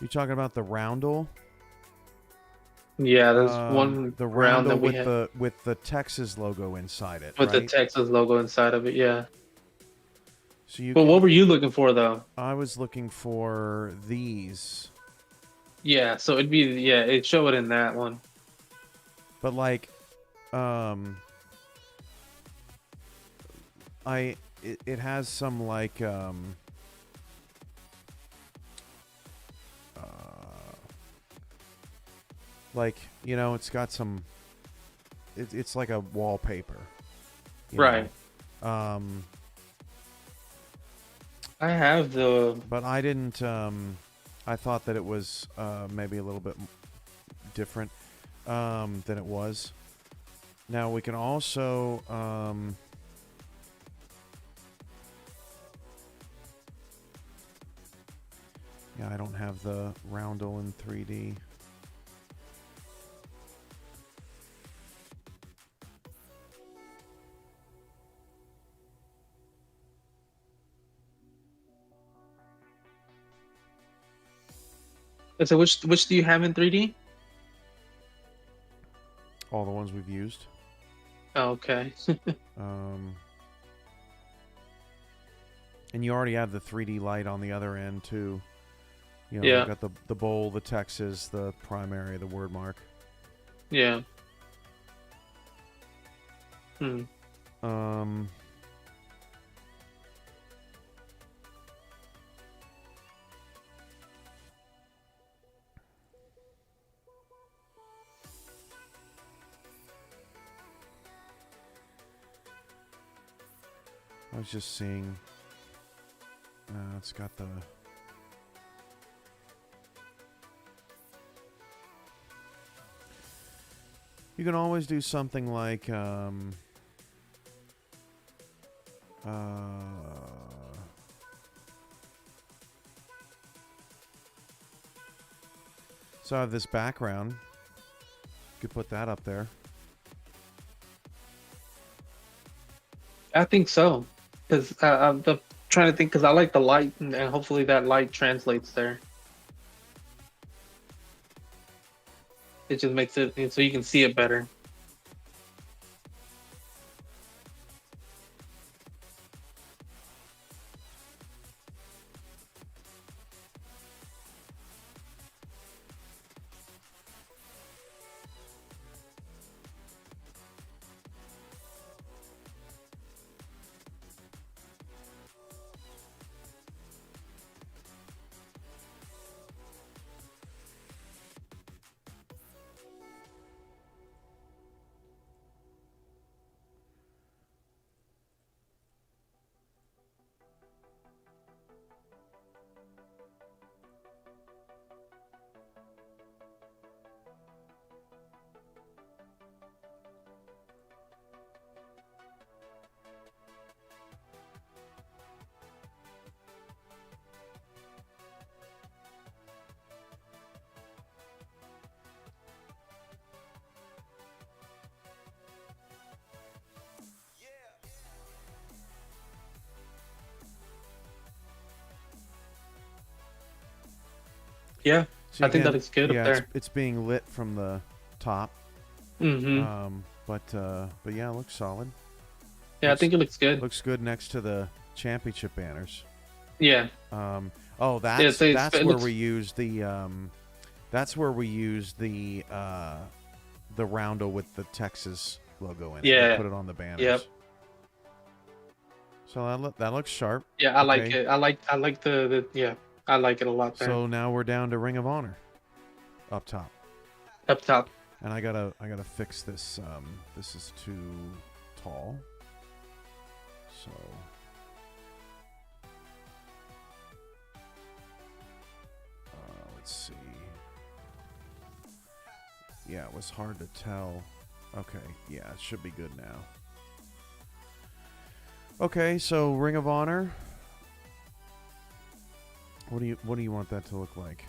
you talking about the roundel? Yeah, there's one the round that roundel we with have the Texas logo inside it, with the right? Texas logo inside of it. Yeah. So you But what were you looking for though? I was looking for these. Yeah, so it'd be it'd show it in that one. But like it has some like you know, it's got some it's like a wallpaper, you Right. know? I have the But I didn't I thought that it was maybe a little bit different than it was. Now we can also yeah, I don't have the roundel in 3D. so which do you have in 3D? All the ones we've used. Oh, okay. And you already have the 3D light on the other end too. You know, Yeah. you've got the bowl, the Texas, the primary, the word mark. Yeah. I was just seeing. It's got the. You can always do something like. So I have this background. You could put that up there. I think so. Because I'm trying to think, because I like the light, and hopefully that light translates there. It just makes it so you can see it better. Yeah, See, I think that again, looks good up yeah, there. it's being lit from the top. Mm-hmm. But yeah, it looks solid. Yeah, I think it looks good. Looks good next to the championship banners. Yeah. Oh, Yeah, that's it where looks. we use the the roundel with the Texas logo in it. We Yeah. put it on the banners. Yep. So that looks sharp. Yeah, I like Okay. it. I like the yeah. I like it a lot there. So now we're down to Ring of Honor up top. Up top. And I gotta fix this. This is too tall. So let's see. Yeah, it was hard to tell. Okay, yeah, it should be good now. Okay, so Ring of Honor. What do you want that to look like?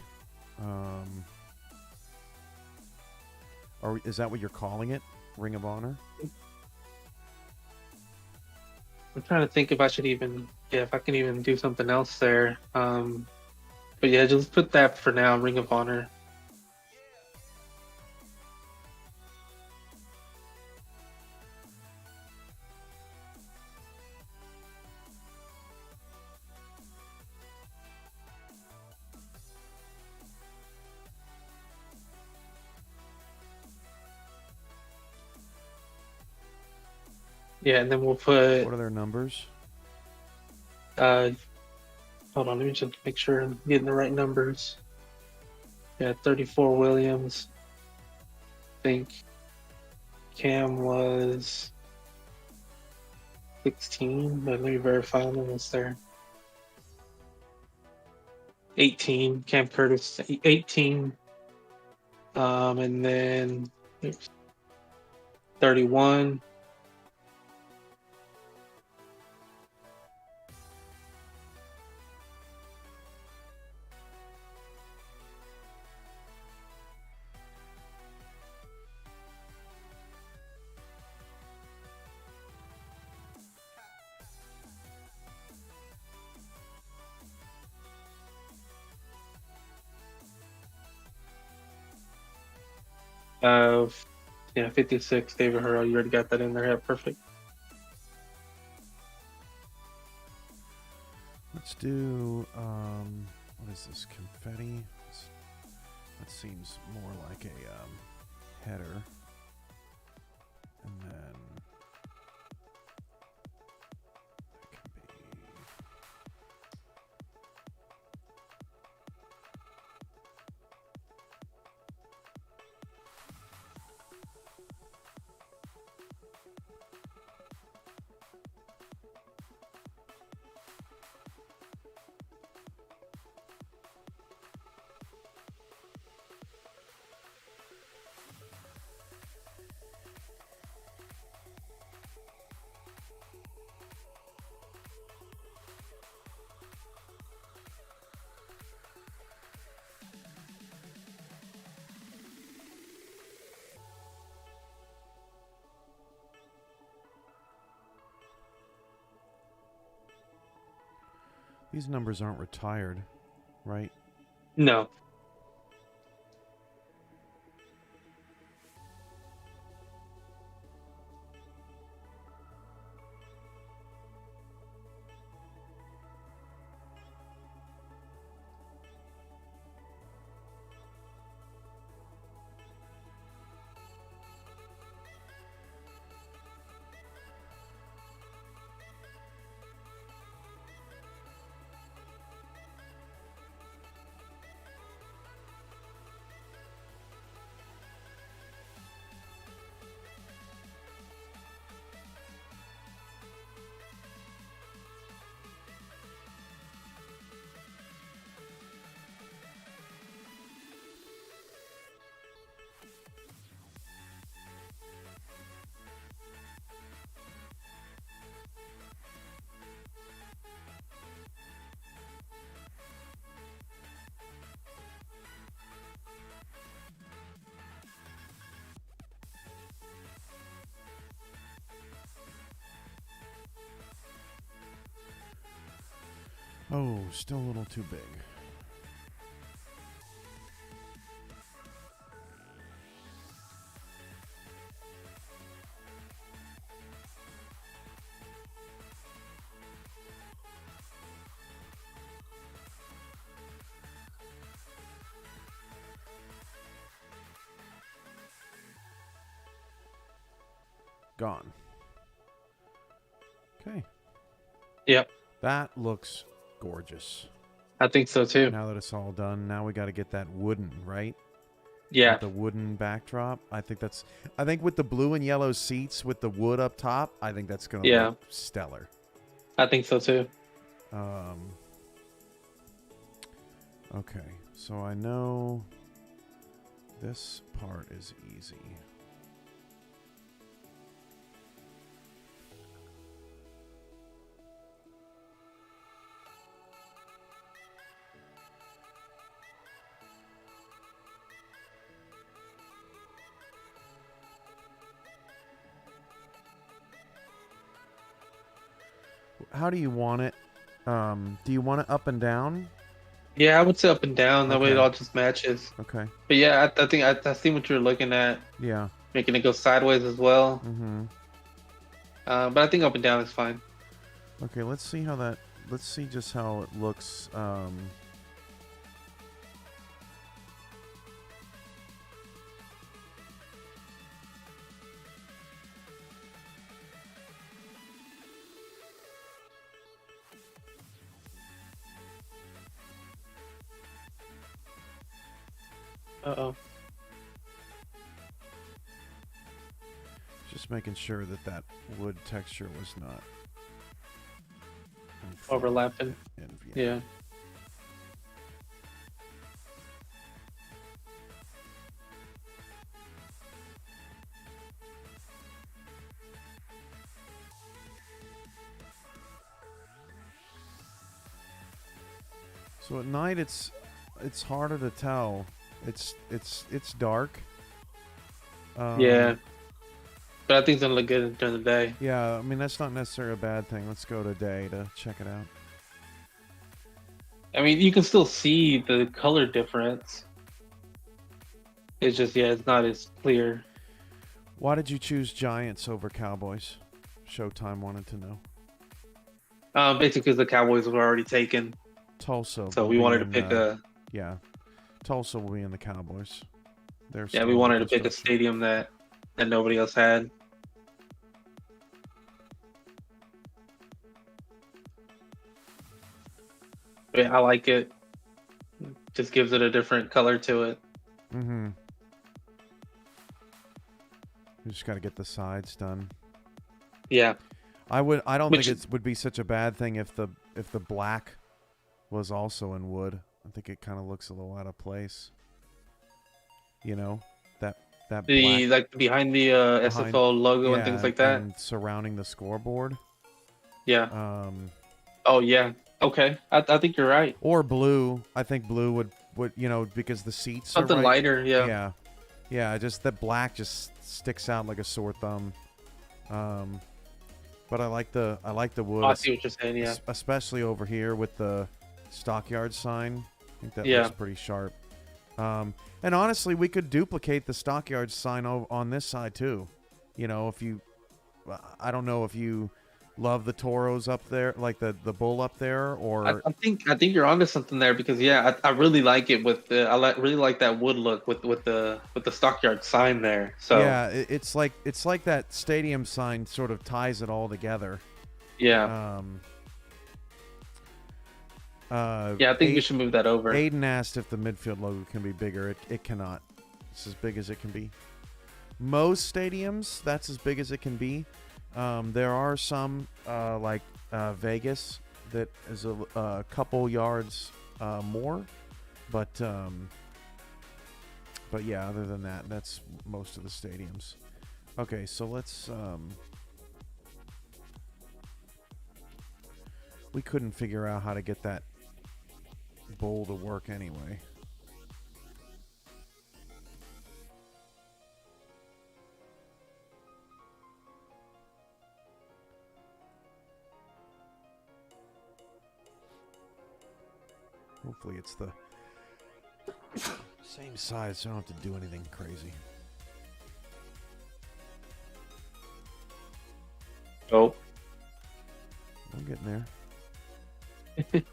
Or is that what you're calling it? Ring of Honor? I'm trying to think if I should even if I can even do something else there. But yeah, just put that for now, Ring of Honor. Yeah, and then we'll put What are their numbers? hold on, let me just make sure I'm getting the right numbers. Yeah, 34 Williams. I think Cam was 16, but let me verify on this there. 18, Cam Curtis 18. And then 31. Yeah, 56, David Hurrell. You already got that in there. Yeah, perfect. Let's do what is this? Confetti? That seems more like a header. And then it can be these numbers aren't retired, right? No. Oh, still a little too big. gone. Okay. Yep, That looks gorgeous. I think so too. Now that it's all done, now we got to get that wooden, right? Yeah, With the wooden backdrop. I think with the blue and yellow seats with the wood up top, I think that's going to Yeah. look stellar. I think so too. Okay, so I know this part is easy. How do you want it? Do you want it up and down? Yeah, I would say up and down. That way it Okay. all just matches. Okay. But yeah, I think I see what you're looking at, Yeah. making it go sideways as well. Mm-hmm. But I think up and down is fine. Okay, let's see how that... Let's see just how it looks. Uh-oh. Just making sure that that wood texture was not... Overlapping. Yeah. So at night it's harder to tell. It's dark. Yeah. But I think it's gonna look good during the day. Yeah, I mean that's not necessarily a bad thing. Let's go to day to check it out. I mean, you can still see the color difference. It's just, yeah, it's not as clear. Why did you choose Giants over Cowboys? Showtime wanted to know. Basically, because the Cowboys were already taken, Tulsa. so will we be wanted to in, pick a. Yeah, Tulsa will be in the Cowboys. They're Yeah, still we in wanted to pick a construction. stadium that nobody else had. But yeah, I like it. Just gives it a different color to it. Mm-hmm. We just got to get the sides done. Yeah. I don't Which- think it would be such a bad thing if the black was also in wood. I think it kind of looks a little out of place. You know, that The black like behind the behind- SFL logo and things like that. and surrounding the scoreboard. Yeah. Oh yeah. Okay. I think you're right. Or blue. I think blue would because the seats Something are right. lighter. Yeah. Yeah. Just that black just sticks out like a sore thumb. But I like the wood. Oh, I see what you're saying. Yeah. Especially over here with the stockyard sign. I think that Yeah. looks pretty sharp. And honestly, we could duplicate the stockyard sign on this side too. You know, if you, I don't know if you love the Toros up there, like the bull up there, or I think you're onto something there because yeah, I really like it with the really like that wood look with the stockyard sign there. So yeah, it's like that stadium sign sort of ties it all together. yeah. Yeah, I think we should move that over. Aiden asked if the midfield logo can be bigger. It cannot. It's as big as it can be. Most stadiums, that's as big as it can be. There are some, like Vegas, that is a couple yards more. But yeah, other than that, that's most of the stadiums. Okay, so let's... we couldn't figure out how to get that bowl to work anyway. Hopefully it's the same size, so I don't have to do anything crazy. Oh. I'm getting there.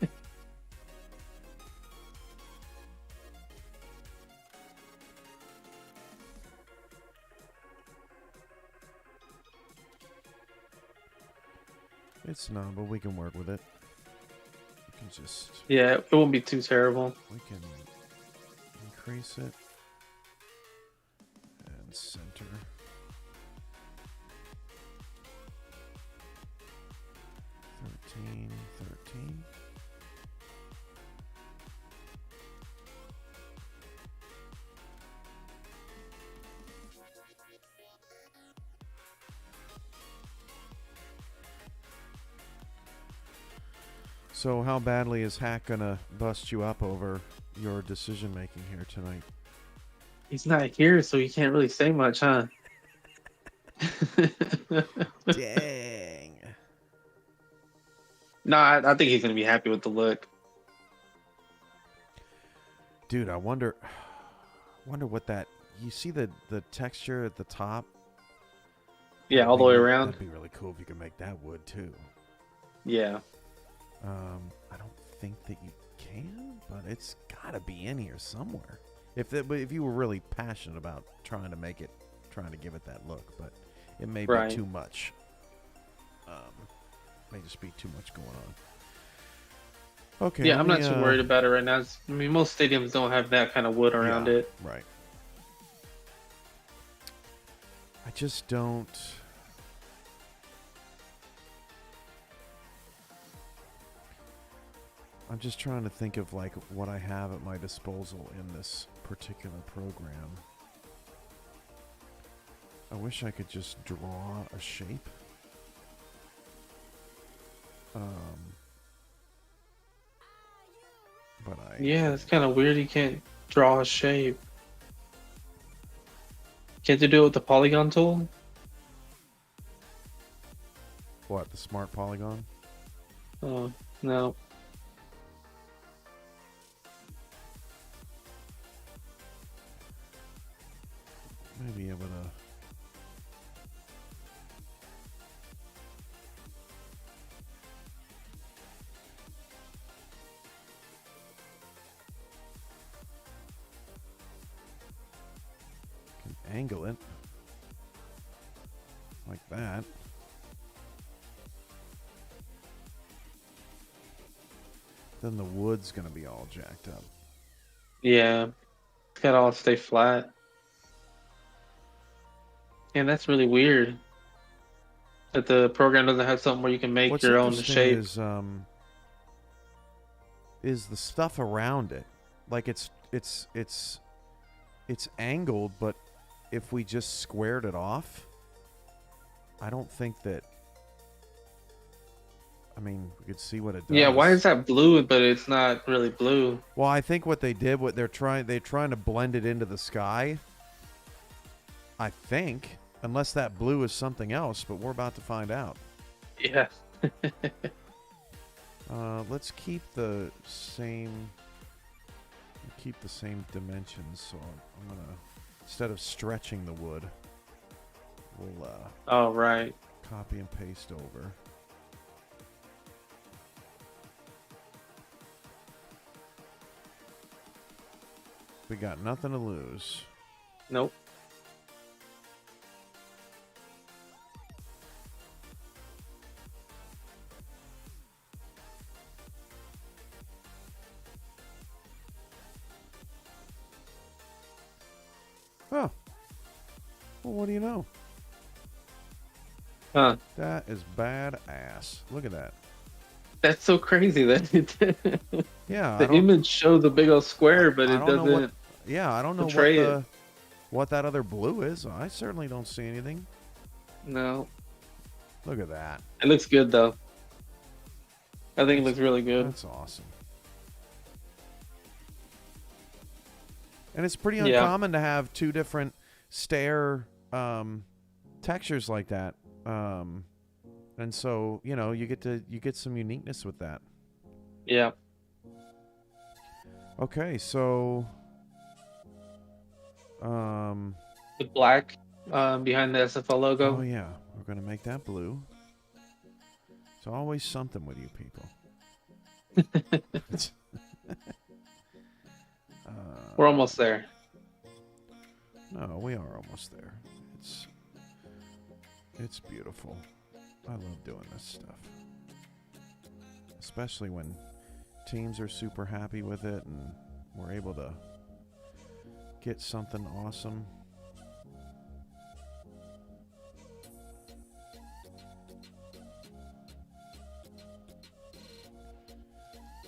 It's not, but we can work with it. We can just Yeah, it won't be too terrible. we can increase it and center. 13, 13. So how badly is Hack gonna bust you up over your decision making here tonight? He's not here, so you can't really say much, huh? Dang. No, I think he's gonna be happy with the look. Dude, I wonder what that, you see the texture at the top? Yeah, all the way around. That'd be really cool if you could make that wood too. Yeah. I don't think that you can, but it's gotta be in here somewhere. If you were really passionate about trying to give it that look, but it may Right. be too much. May just be too much going on. Okay. Yeah, I'm not too worried about it right now. I mean, most stadiums don't have that kind of wood around Yeah, it. Right. I just don't. I'm just trying to think of like what I have at my disposal in this particular program. I wish I could just draw a shape. But Yeah, it's kind of weird. You can't draw a shape. Can't you do it with the polygon tool? What, the smart polygon? Oh, no. Maybe able to. Can angle it like that. Then the wood's gonna be all jacked up. Yeah. It's gotta all stay flat. And that's really weird. That the program doesn't have something where you can make What's your own interesting shape. is the stuff around it. Like it's angled, but if we just squared it off, I don't think that. I mean, we could see what it does. Yeah, why is that blue, but it's not really blue? Well, I think what they did, they're trying to blend it into the sky. I think, unless that blue is something else, but we're about to find out. Yeah. Let's keep the same. Keep the same dimensions. So I'm gonna, instead of stretching the wood, we'll Oh, right. copy and paste over. We got nothing to lose. Nope. Oh. Well, what do you know? Huh. That is badass. Look at that. That's so crazy that Yeah. the image shows a big old square, but I it don't know doesn't. Yeah, I don't know portray what that other blue is. I certainly don't see anything. No. Look at that. It looks good, though. I think it looks really good. That's awesome. And it's pretty Yeah. uncommon to have two different stair textures like that. And so, you get some uniqueness with that. Yeah. Okay, so The black behind the SFL logo. oh yeah, we're gonna make that blue. It's always something with you people. We're almost there. No, we are almost there. It's beautiful. I love doing this stuff. especially when teams are super happy with it and we're able to get something awesome.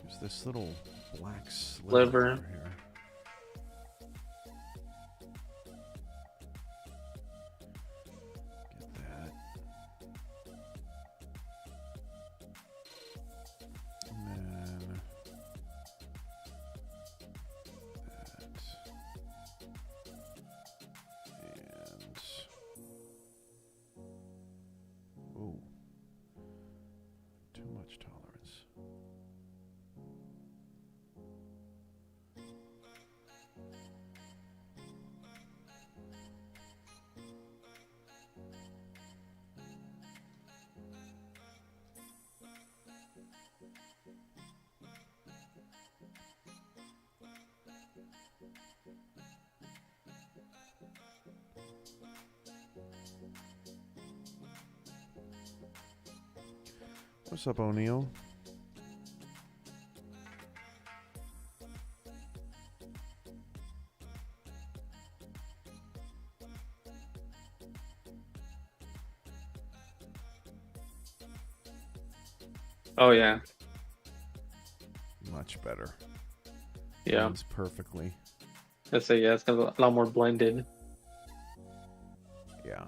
There's this little black sliver Liver. here. Get that. And then that. And oh, too much tolerance. What's up, O'Neal? Oh yeah. Much better. Yeah. Blends perfectly. Let's say yeah, it's got a lot more blended. Yeah.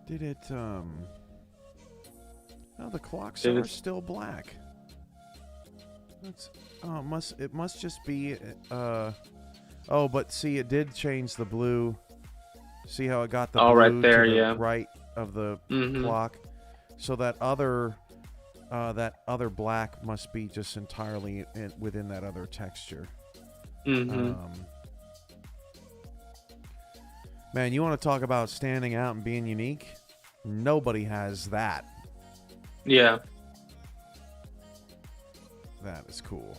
Did it, oh, the clocks Did are it- still black. That's, oh, it must just be, oh, but see, it did change the blue. See how it got the Oh, blue right there, to the yeah. right of the Mhm. clock? So that other black must be just entirely within that other texture. Mhm. Man, you want to talk about standing out and being unique? Nobody has that. Yeah. That is cool.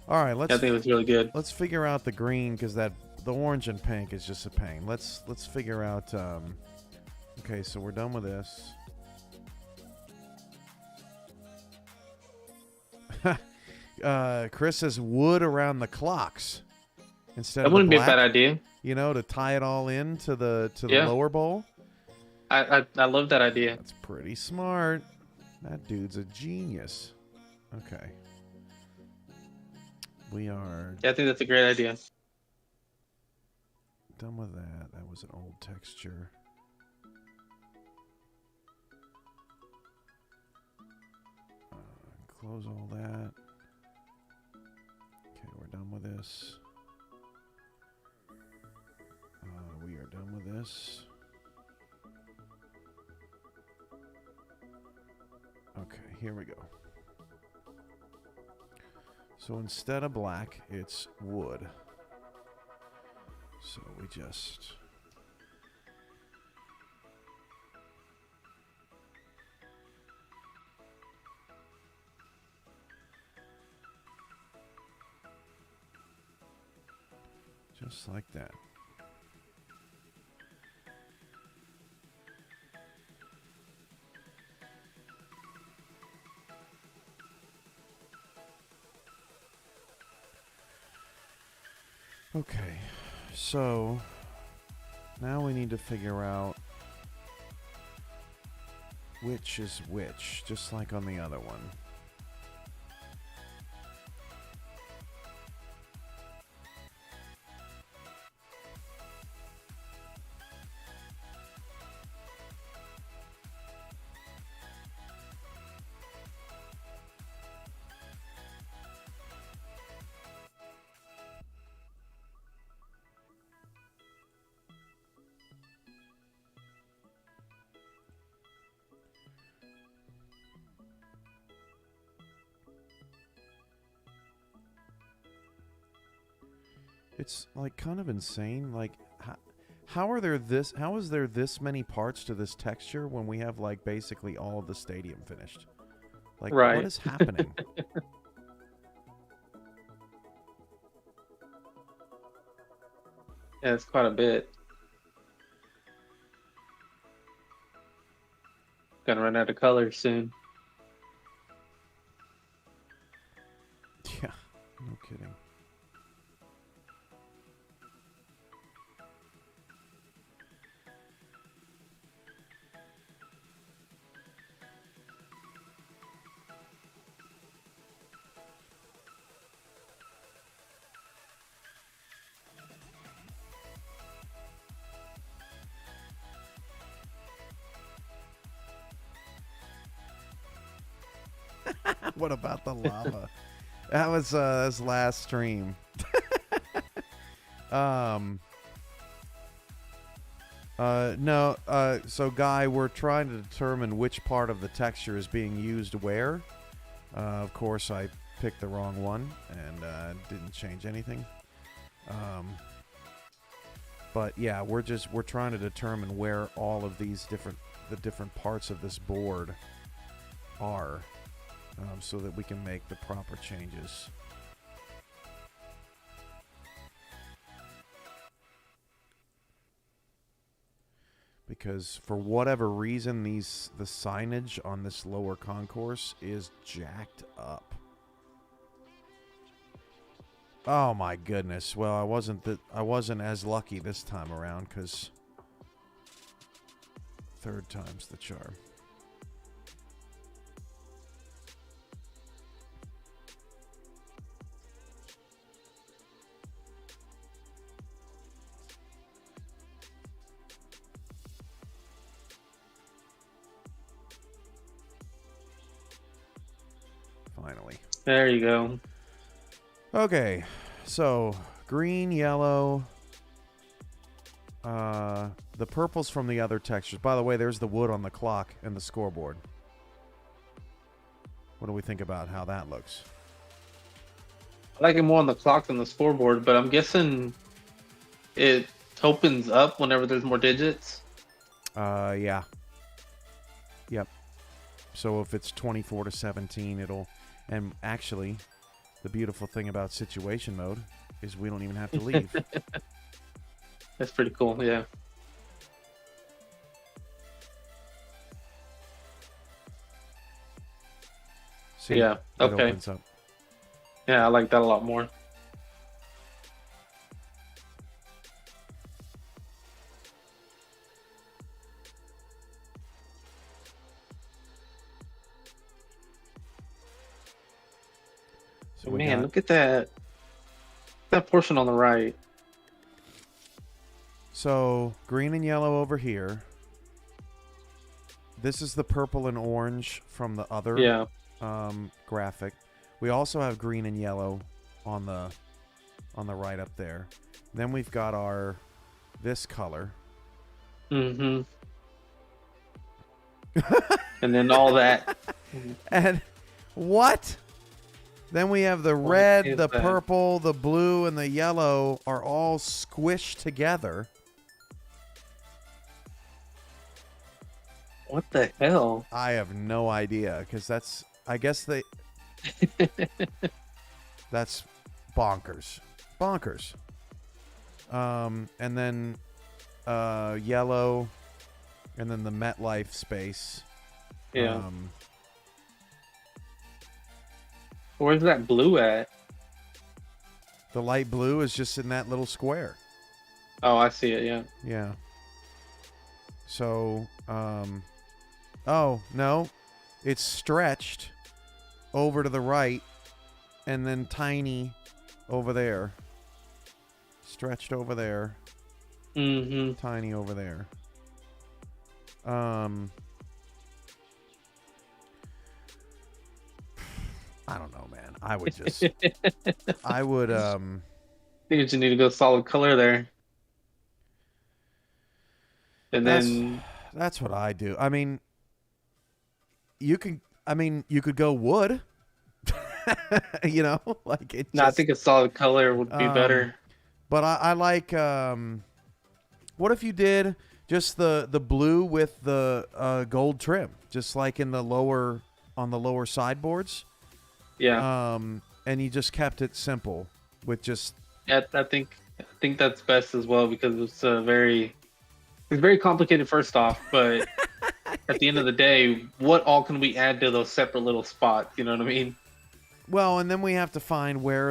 All right, I think it was really good. let's figure out the green because the orange and pink is just a pain. Let's figure out. Okay, so we're done with this. Chris says wood around the clocks instead That of wouldn't the be a black, bad idea. you know, to tie it all in to the Yeah. lower bowl. I love that idea. That's pretty smart. That dude's a genius. Okay. We are Yeah, I think that's a great idea. done with that. That was an old texture. Close all that. Okay, we're done with this. We are done with this. Okay, here we go. So instead of black, it's wood. So we just... just like that. Okay, so now we need to figure out which is which, just like on the other one. It's like kind of insane. Like, how is there this many parts to this texture when we have like basically all of the stadium finished? Like, Right. what is happening? Yeah, it's quite a bit. Gonna run out of colors soon. Yeah, no kidding. What about the lava? That was his last stream. No, so Guy, we're trying to determine which part of the texture is being used where. Of course, I picked the wrong one and didn't change anything. But yeah, we're trying to determine where all of these different parts of this board are, so that we can make the proper changes. Because for whatever reason, the signage on this lower concourse is jacked up. Oh my goodness! Well, I wasn't as lucky this time around, because third time's the charm. Finally. There you go. Okay, so green, yellow, the purple's from the other textures. By the way, there's the wood on the clock and the scoreboard. What do we think about how that looks? I like it more on the clock than the scoreboard, but I'm guessing it opens up whenever there's more digits. Yeah. Yep. So if it's 24 to 17, it'll... And actually, the beautiful thing about situation mode is we don't even have to leave. That's pretty cool, yeah. See, Yeah, it okay. opens up. Yeah, I like that a lot more. So we Man, got- look at that. That portion on the right. So green and yellow over here. This is the purple and orange from the other Yeah. graphic. We also have green and yellow on the right up there. Then we've got this color. Mm-hmm. And then all that. And what? Then we have the What red, is the that? purple, the blue, and the yellow are all squished together. What the hell? I have no idea, because I guess that's bonkers. Bonkers. And then yellow, and then the MetLife space. Yeah. Where's that blue at? The light blue is just in that little square. Oh, I see it, yeah. Yeah. So, oh, no. It's stretched over to the right and then tiny over there. Stretched over there. Mm-hmm. Tiny over there. I don't know, man. I would just I would I think you need to go solid color there. And then that's what I do. I mean, you could go wood. You know, like it no, I just- think a solid color would be better. But I like what if you did just the blue with the gold trim, just like in the lower sideboards? Yeah. And you just kept it simple with just Yeah, I think that's best as well, because it's very complicated first off, but at the end of the day, what all can we add to those separate little spots? You know what I mean? Well, and then we have to find where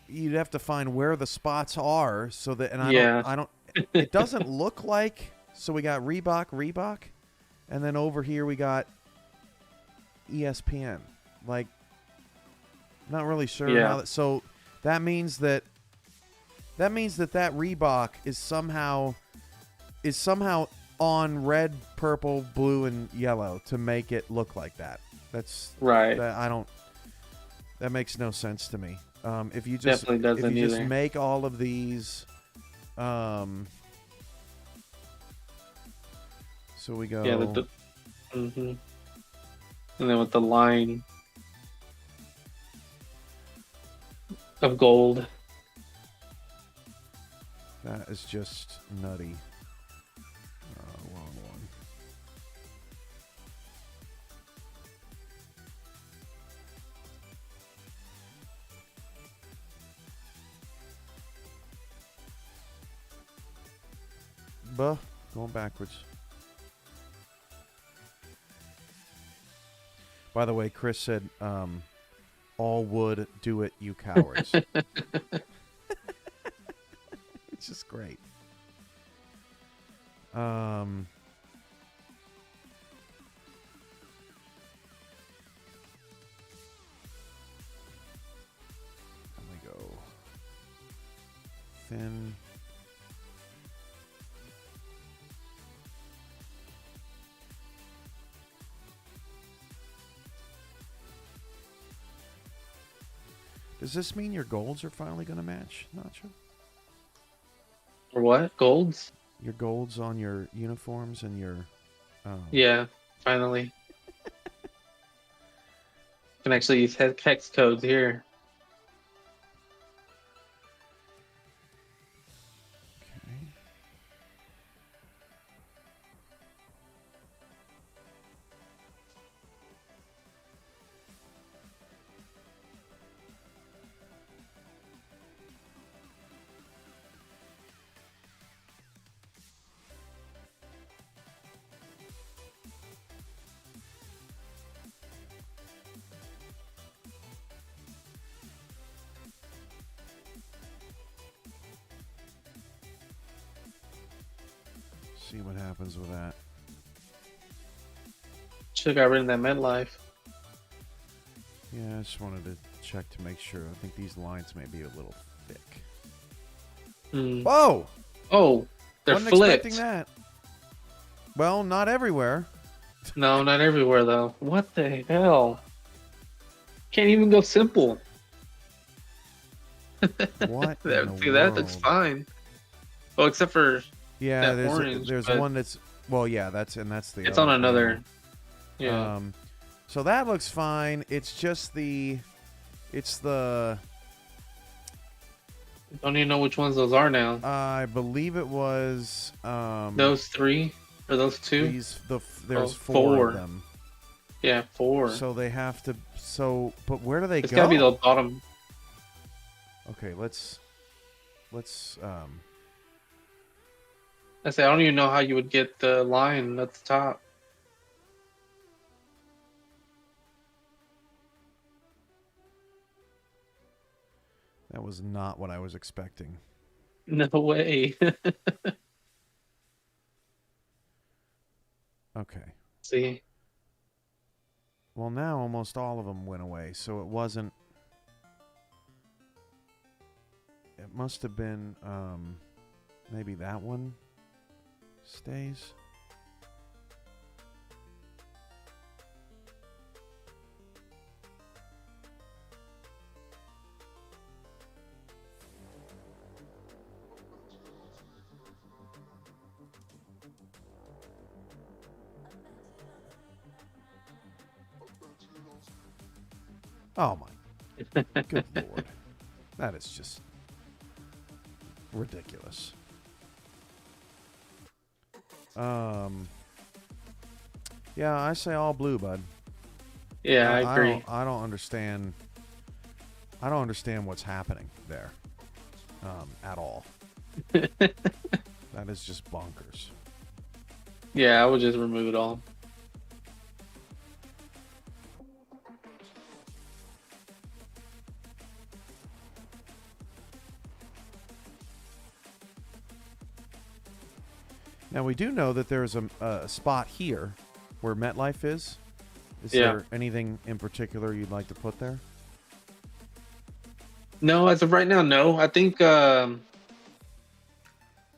you'd have to find where the spots are so that, and I don't, it doesn't look like, so we got Reebok, and then over here we got ESPN. Like, not really sure how that, so that means that Reebok is somehow on red, purple, blue, and yellow to make it look like that. That's right. That makes no sense to me. If you just Definitely doesn't just either. make all of these, so we go. Yeah. And then with the line of gold. That is just nutty. Wrong one. Going backwards. By the way, Chris said, all wood, do it, you cowards. It's just great. Let me go. Thin. Does this mean your golds are finally going to match, Nacho? Or what? Golds? Your golds on your uniforms and your... Yeah, finally. Can actually use hex codes here. Okay. See what happens with that. Should have got rid of that med life. Yeah, I just wanted to check to make sure. I think these lines may be a little thick. Mm. Whoa! Oh, they're Wasn't flipped. expecting that. Well, not everywhere. No, not everywhere though. What the hell? Can't even go simple. What? See that? That's fine. Well, except for Yeah, that orange, there's but- one that's that's the. it's on other another. thing. Yeah. So that looks fine. It's just it's the. Don't even know which ones those are now. I believe it was Those three or those two? there's four. four of them. Yeah, four. So they have to. So, but where do they It's go? gotta be the bottom. Okay, let's. I say I don't even know how you would get the line at the top. That was not what I was expecting. No way. Okay. See? Well, now almost all of them went away, so it wasn't. It must have been maybe that one stays. Oh my good lord. That is just ridiculous. Yeah, I say all blue, bud. Yeah, I agree. I don't understand. I don't understand what's happening there at all. That is just bonkers. Yeah, I would just remove it all. Now, we do know that there's a spot here where MetLife is. Is Yeah. there anything in particular you'd like to put there? No, as of right now, no. I think I'm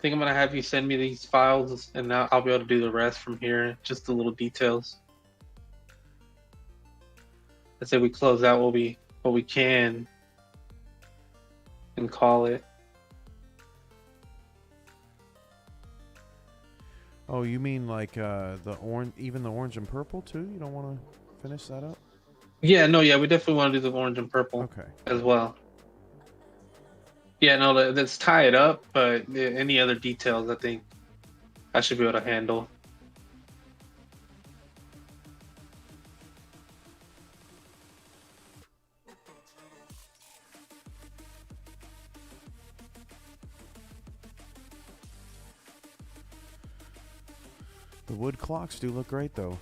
gonna have you send me these files, and I'll be able to do the rest from here. Just the little details. I say we close out what we can and call it. Oh, you mean like the orange, even the orange and purple too? You don't want to finish that up? Yeah, no, yeah, we definitely want to do the orange and purple Okay. as well. Yeah, no, let's tie it up, but any other details, I think I should be able to handle. The wood clocks do look great though.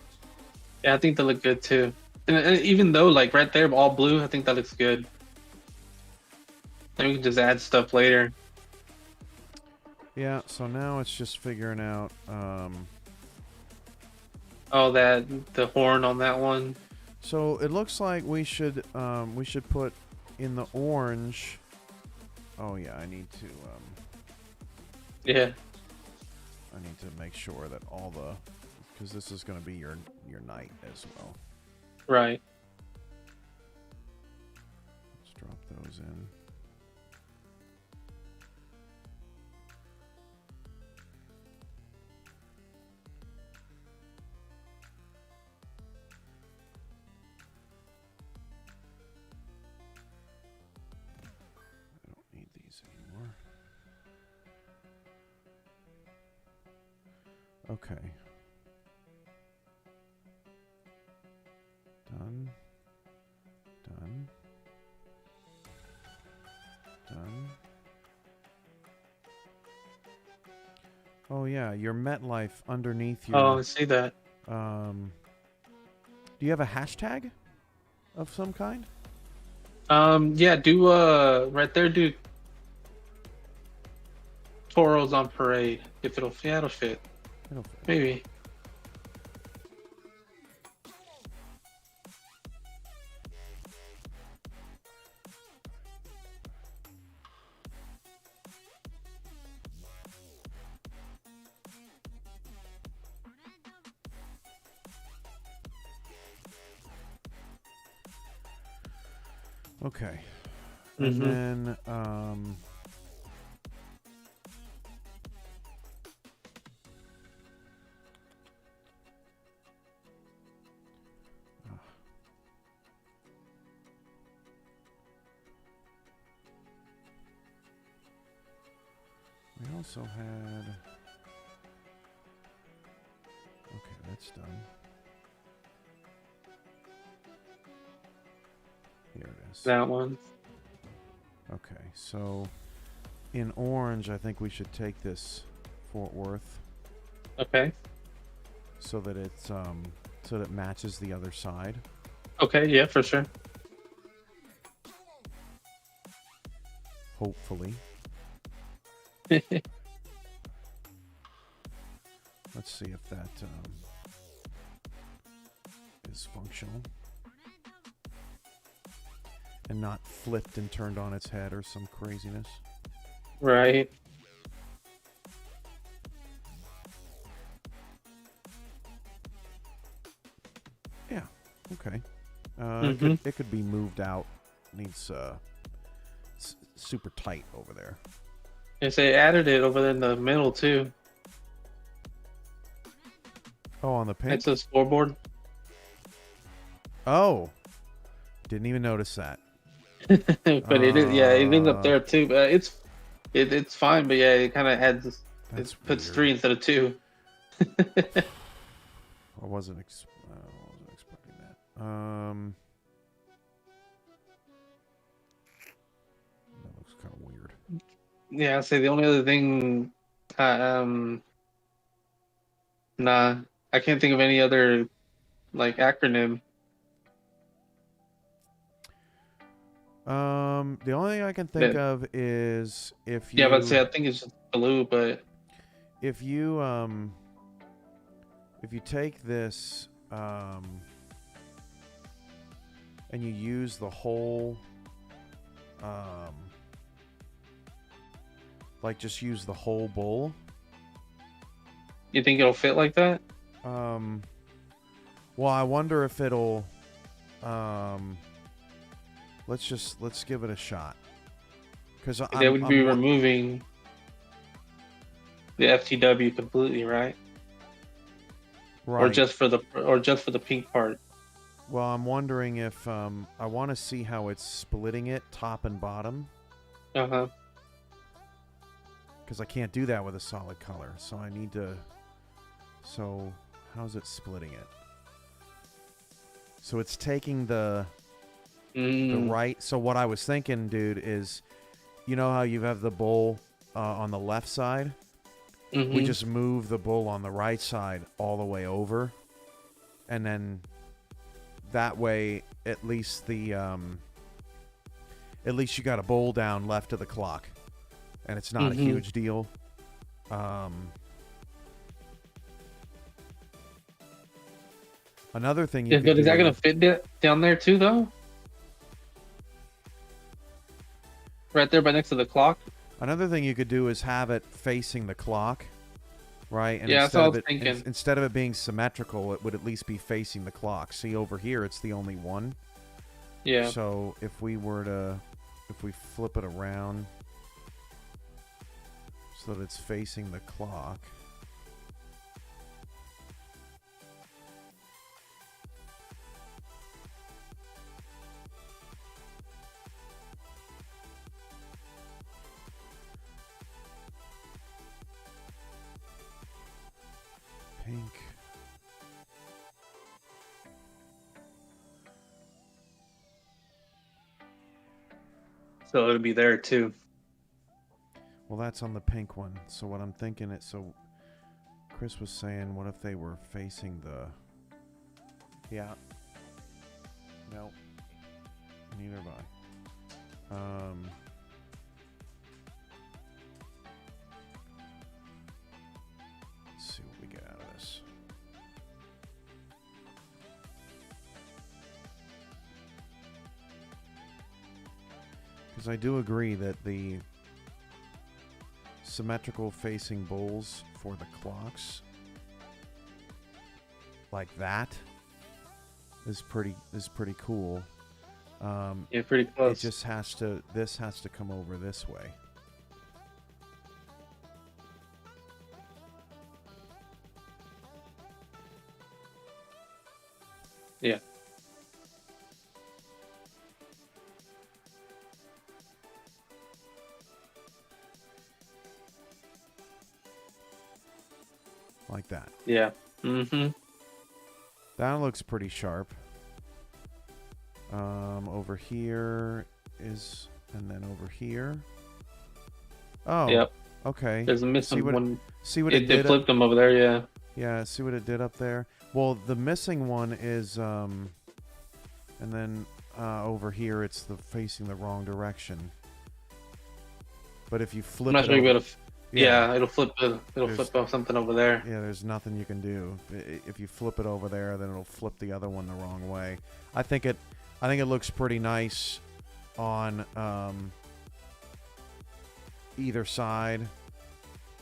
Yeah, I think they look good too. And even though, like right there, all blue, I think that looks good. And we can just add stuff later. Yeah, so now it's just figuring out. Oh, the horn on that one. So it looks like we should put in the orange. Oh yeah, I need to Yeah. I need to make sure that all the, because this is going to be your night as well. Right. Let's drop those in. I don't need these anymore. Okay. Done. Done. Done. Oh yeah, your MetLife underneath your. Oh, I see that. Do you have a hashtag of some kind? Yeah, do right there, do Toros on parade. If it'll fit. It'll fit. Maybe. Okay. And then we also had. Okay, that's done. Here it is. That one. Okay, so in orange, I think we should take this Fort Worth Okay. so that it's so that it matches the other side. Okay, yeah, for sure. Hopefully. Let's see if that is functional and not flipped and turned on its head or some craziness. Right. Yeah. Okay. Mhm. It could be moved out. Needs super tight over there. Yes, they added it over there in the middle too. Oh, on the pink. Next to the scoreboard. Oh, didn't even notice that. But it is, yeah, it is up there too. But it's fine. But yeah, it kind of adds. That's It puts weird. 3 instead of 2. I wasn't expecting that. That looks kind of weird. Yeah, I'd say the only other thing, nah, I can't think of any other like acronym. The only thing I can think That- of is if you Yeah, but say I think it's just blue, but if you take this and you use the whole like just use the whole bowl. You think it'll fit like that? Well, I wonder if it'll let's give it a shot. Cuz They would be removing the FTW completely, right? right. Or just for the pink part. Well, I'm wondering if I want to see how it's splitting it top and bottom. Uh-huh. Because I can't do that with a solid color. So I need to... So, how's it splitting it? So it's taking the right... So what I was thinking, dude, is... You know how you have the bowl on the left side? Mm-hmm. We just move the bowl on the right side all the way over. And then... That way, at least the... At least you got a bowl down left of the clock. And it's not a huge deal. Another thing you could But is that do- going to fit down there too, though? Right there by next to the clock? Another thing you could do is have it facing the clock, right? And Yeah, that's what I was thinking. Instead of it being symmetrical, it would at least be facing the clock. See, over here, it's the only one. Yeah. So if we flip it around so that it's facing the clock. Pink. So it'll be there too. Well, that's on the pink one. So what I'm thinking is, so Chris was saying, what if they were facing the... Yeah. No. Neither have I. Let's see what we get out of this. Because I do agree that the symmetrical facing bowls for the clocks like that is pretty cool. Yeah, pretty close. It just has to, this has to come over this way. Yeah. Like that. Yeah. Mm-hmm. That looks pretty sharp. Over here is, and then over here. Oh. Yep. Okay. There's a missing one. See what They flipped them over there, yeah. Yeah, see what it did up there? Well, the missing one is, and then over here it's facing the wrong direction. But if you flip I'm not it sure you'll be over, able to... Yeah, it'll flip off something over there. yeah, there's nothing you can do. If you flip it over there, then it'll flip the other one the wrong way. I think it looks pretty nice on either side.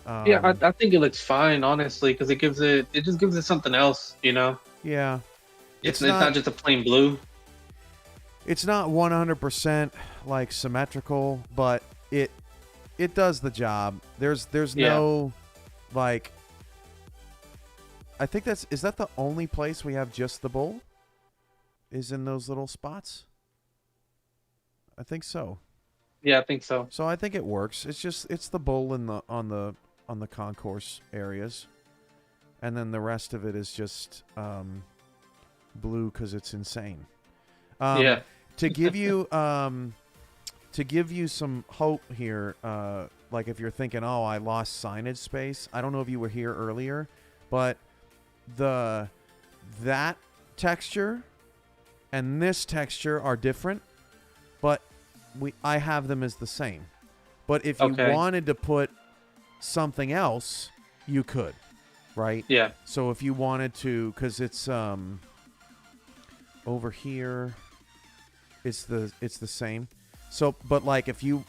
Yeah, I think it looks fine, honestly, because it just gives it something else, you know. Yeah, It's not just a plain blue. It's not 100% like symmetrical, but it does the job. There's no like. I think is that the only place we have just the bowl? Is in those little spots? I think so. Yeah, I think so. So I think it works. It's the bowl on the concourse areas, and then the rest of it is just blue because it's insane. Yeah. To give you some hope here, like if you're thinking, oh, I lost signage space. I don't know if you were here earlier, but that texture and this texture are different, but I have them as the same. But if you wanted to put something else, you could, right? Yeah. So if you wanted to, because it's over here, it's the same. So, but like if you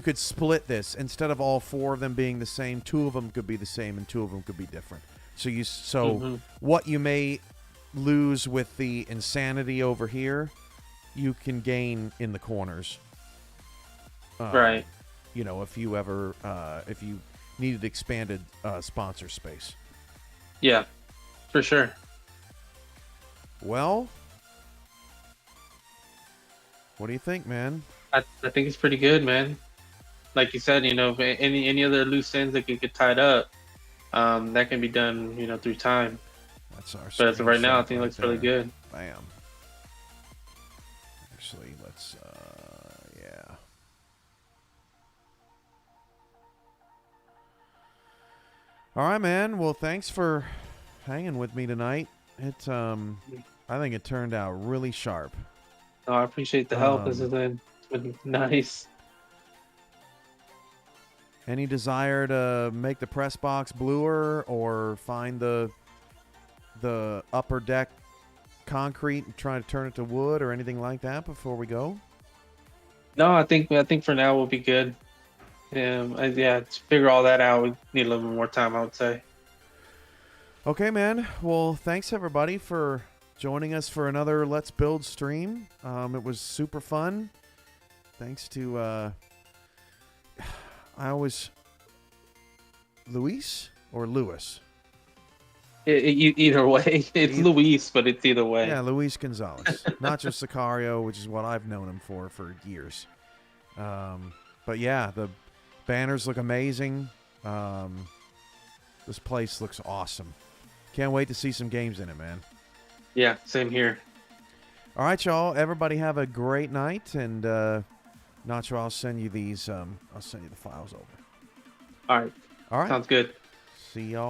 could split this instead of all 4 of them being the same, 2 of them could be the same and 2 of them could be different. So what you may lose with the insanity over here, you can gain in the corners. Right. You know, if you ever if you needed expanded sponsor space. Yeah, for sure. Well, what do you think, man? I think it's pretty good, man. Like you said, you know, if any other loose ends that could get tied up, that can be done, you know, through time. That's our. But as of right now, I think it right looks really there. good. Bam. Actually, let's. Yeah. All right, man. Well, thanks for hanging with me tonight. I think it turned out really sharp. Oh, I appreciate the help. This has been nice. Any desire to make the press box bluer or find the upper deck concrete and try to turn it to wood or anything like that before we go? No, I think for now we'll be good. Yeah, to figure all that out, we need a little bit more time, I would say. Okay, man. Well, thanks everybody for joining us for another Let's Build stream. It was super fun. Thanks to Luis or Lewis? Either way, it's Luis, but it's either way. Yeah, Luis Gonzalez. Not just Sicario, which is what I've known him for years. But yeah, the banners look amazing. This place looks awesome. Can't wait to see some games in it, man. Yeah, same here. All right, y'all. Everybody have a great night, and Nacho, I'll send you these. I'll send you the files over. All right. All right. Sounds good. See y'all.